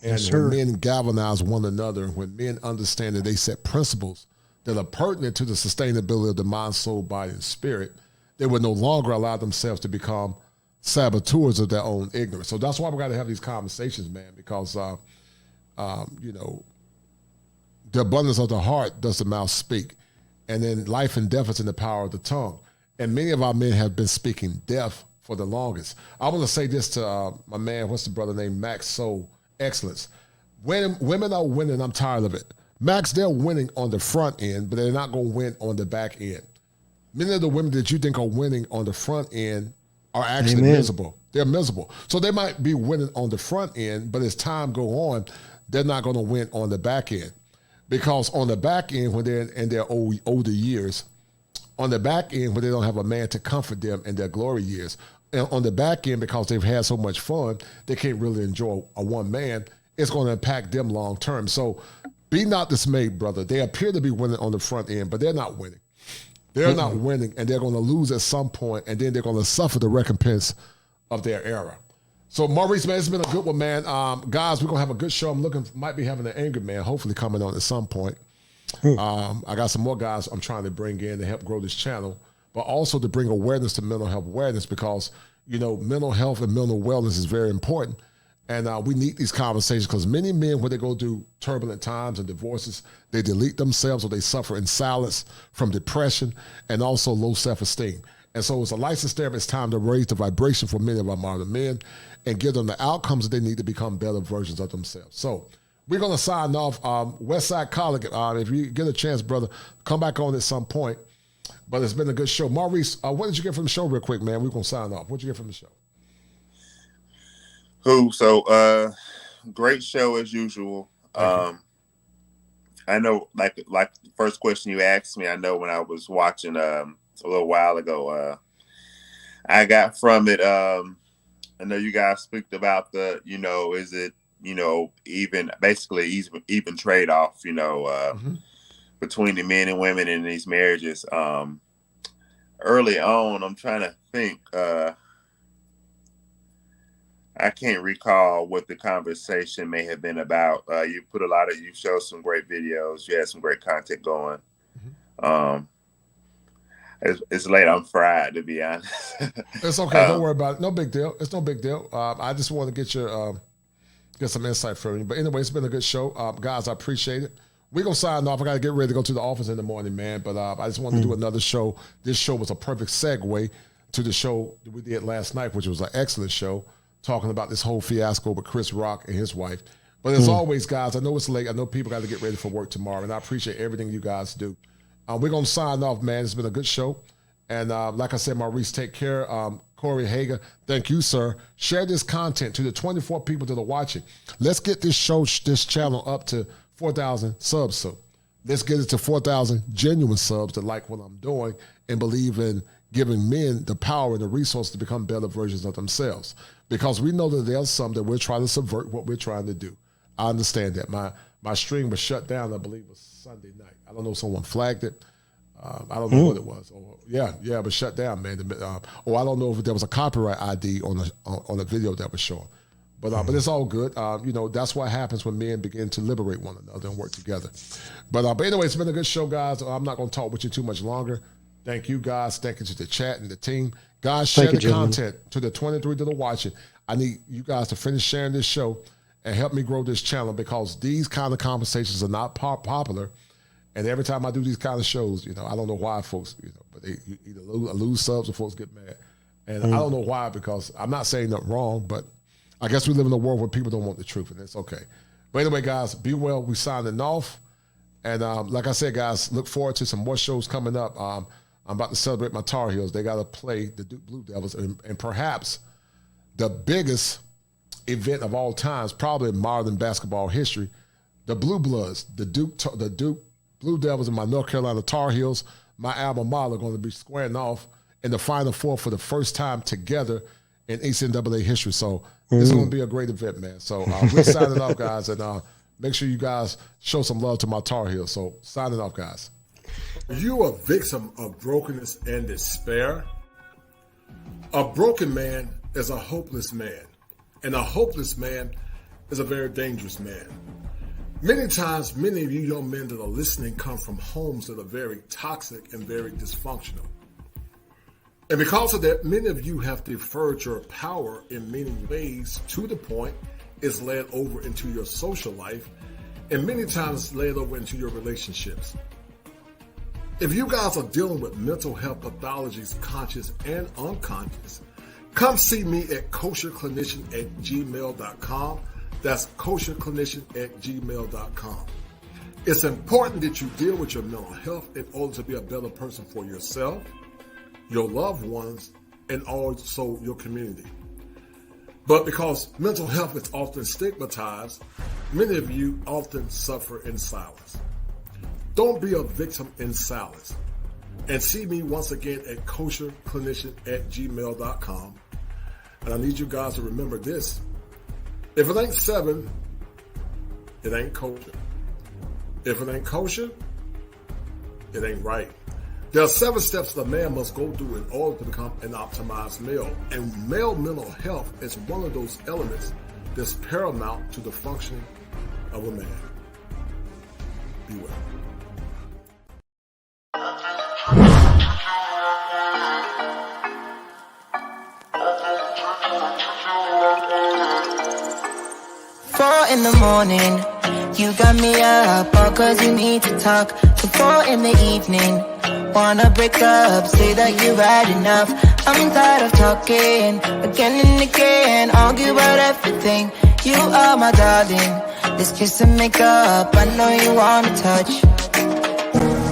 And when men galvanize one another, when men understand that they set principles that are pertinent to the sustainability of the mind, soul, body, and spirit, they would no longer allow themselves to become saboteurs of their own ignorance. So that's why we got to have these conversations, man, because, you know, the abundance of the heart does the mouth speak. And then life and death is in the power of the tongue. And many of our men have been speaking death for the longest. I want to say this to my man, what's the brother named Max Soul Excellence. Women are winning, I'm tired of it. Max, they're winning on the front end, but they're not going to win on the back end. Many of the women that you think are winning on the front end are actually miserable. They're miserable. So they might be winning on the front end, but as time go on, they're not going to win on the back end. Because on the back end, when they're in their older years, on the back end, when they don't have a man to comfort them in their glory years, and on the back end, because they've had so much fun, they can't really enjoy a one man, it's going to impact them long term. So be not dismayed, brother. They appear to be winning on the front end, but they're not winning. They're not winning, and they're going to lose at some point, and then they're going to suffer the recompense of their error. So, Maurice, man, it's been a good one, man. Guys, we're going to have a good show. I'm might be having an angry man, hopefully coming on at some point. I got some more guys I'm trying to bring in to help grow this channel, but also to bring awareness to mental health awareness, because, you know, mental health and mental wellness is very important. And we need these conversations, because many men, when they go through turbulent times and divorces, they delete themselves or they suffer in silence from depression and also low self-esteem. And so it's a licensed therapist. It's time to raise the vibration for many of our modern men and give them the outcomes that they need to become better versions of themselves. So we're going to sign off. Westside College, if you get a chance, brother, come back on at some point. But it's been a good show. Maurice, what did you get from the show real quick, man? We're going to sign off. What did you get from the show? Great show as usual. I know, like the first question you asked me, I know when I was watching a little while ago, I got from it, I know you guys speak about the, you know, is it, you know, even trade-off, you know, between the men and women in these marriages. Early on, I'm trying to think, I can't recall what the conversation may have been about. You showed some great videos. You had some great content going. It's late. I'm fried, to be honest. It's okay. Don't worry about it. No big deal. It's no big deal. I just want to get some insight from you. But anyway, it's been a good show. Guys, I appreciate it. we're going to sign off. I got to get ready to go to the office in the morning, man. But I just wanted to do another show. This show was a perfect segue to the show that we did last night, which was an excellent show, talking about this whole fiasco with Chris Rock and his wife. But as always, guys, I know it's late. I know people got to get ready for work tomorrow, and I appreciate everything you guys do. We're going to sign off, man. It's been a good show. And like I said, Maurice, take care. Corey Hager, thank you, sir. Share this content to the 24 people that are watching. Let's get this show, this channel up to 4,000 subs. So let's get it to 4,000 genuine subs that like what I'm doing and believe in giving men the power and the resources to become better versions of themselves. Because we know that there's some that we're trying to subvert what we're trying to do. I understand that. My stream was shut down, I believe it was Sunday night. I don't know if someone flagged it. I don't know what it was. Or, it was shut down, man. Or I don't know if there was a copyright ID on the video that was showing. But it's all good. That's what happens when men begin to liberate one another and work together. But anyway, it's been a good show, guys. I'm not going to talk with you too much longer. Thank you, guys. Thank you to the chat and the team. Guys, share the content to the 23 that are watching. I need you guys to finish sharing this show and help me grow this channel, because these kind of conversations are not popular. And every time I do these kind of shows, I don't know why folks, but they either lose subs or folks get mad. And I don't know why, because I'm not saying nothing wrong, but I guess we live in a world where people don't want the truth, and it's okay. But anyway, guys, be well. We signing off. And like I said, guys, look forward to some more shows coming up. I'm about to celebrate my Tar Heels. They got to play the Duke Blue Devils, and perhaps the biggest event of all times, probably in modern basketball history, the Blue Bloods, the Duke Blue Devils and my North Carolina Tar Heels, my alma mater, are going to be squaring off in the Final Four for the first time together in NCAA history. So it's going to be a great event, man. So we're signing off, guys, and make sure you guys show some love to my Tar Heels. So signing off, guys. Are you a victim of brokenness and despair? A broken man is a hopeless man, and a hopeless man is a very dangerous man. Many times, many of you young men that are listening come from homes that are very toxic and very dysfunctional. And because of that, many of you have deferred your power in many ways, to the point it's led over into your social life, and many times led over into your relationships. If you guys are dealing with mental health pathologies, conscious and unconscious, come see me at kosherclinician@gmail.com. That's kosherclinician@gmail.com. It's important that you deal with your mental health in order to be a better person for yourself, your loved ones, and also your community. But because mental health is often stigmatized, many of you often suffer in silence. Don't be a victim in silence. And see me once again at kosherclinician@gmail.com. And I need you guys to remember this. If it ain't 7, it ain't kosher. If it ain't kosher, it ain't right. There are 7 steps that a man must go through in order to become an optimized male. And male mental health is one of those elements that's paramount to the functioning of a man. Be well. In the morning, you got me up, all cause you need to talk. To 4 in the evening, wanna break up, say that you've had enough. I'm tired of talking, again and again, argue about everything. You are my darling, this kiss and make up, I know you wanna touch.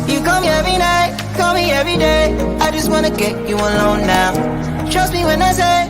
You call me every night, call me every day, I just wanna get you alone now. Trust me when I say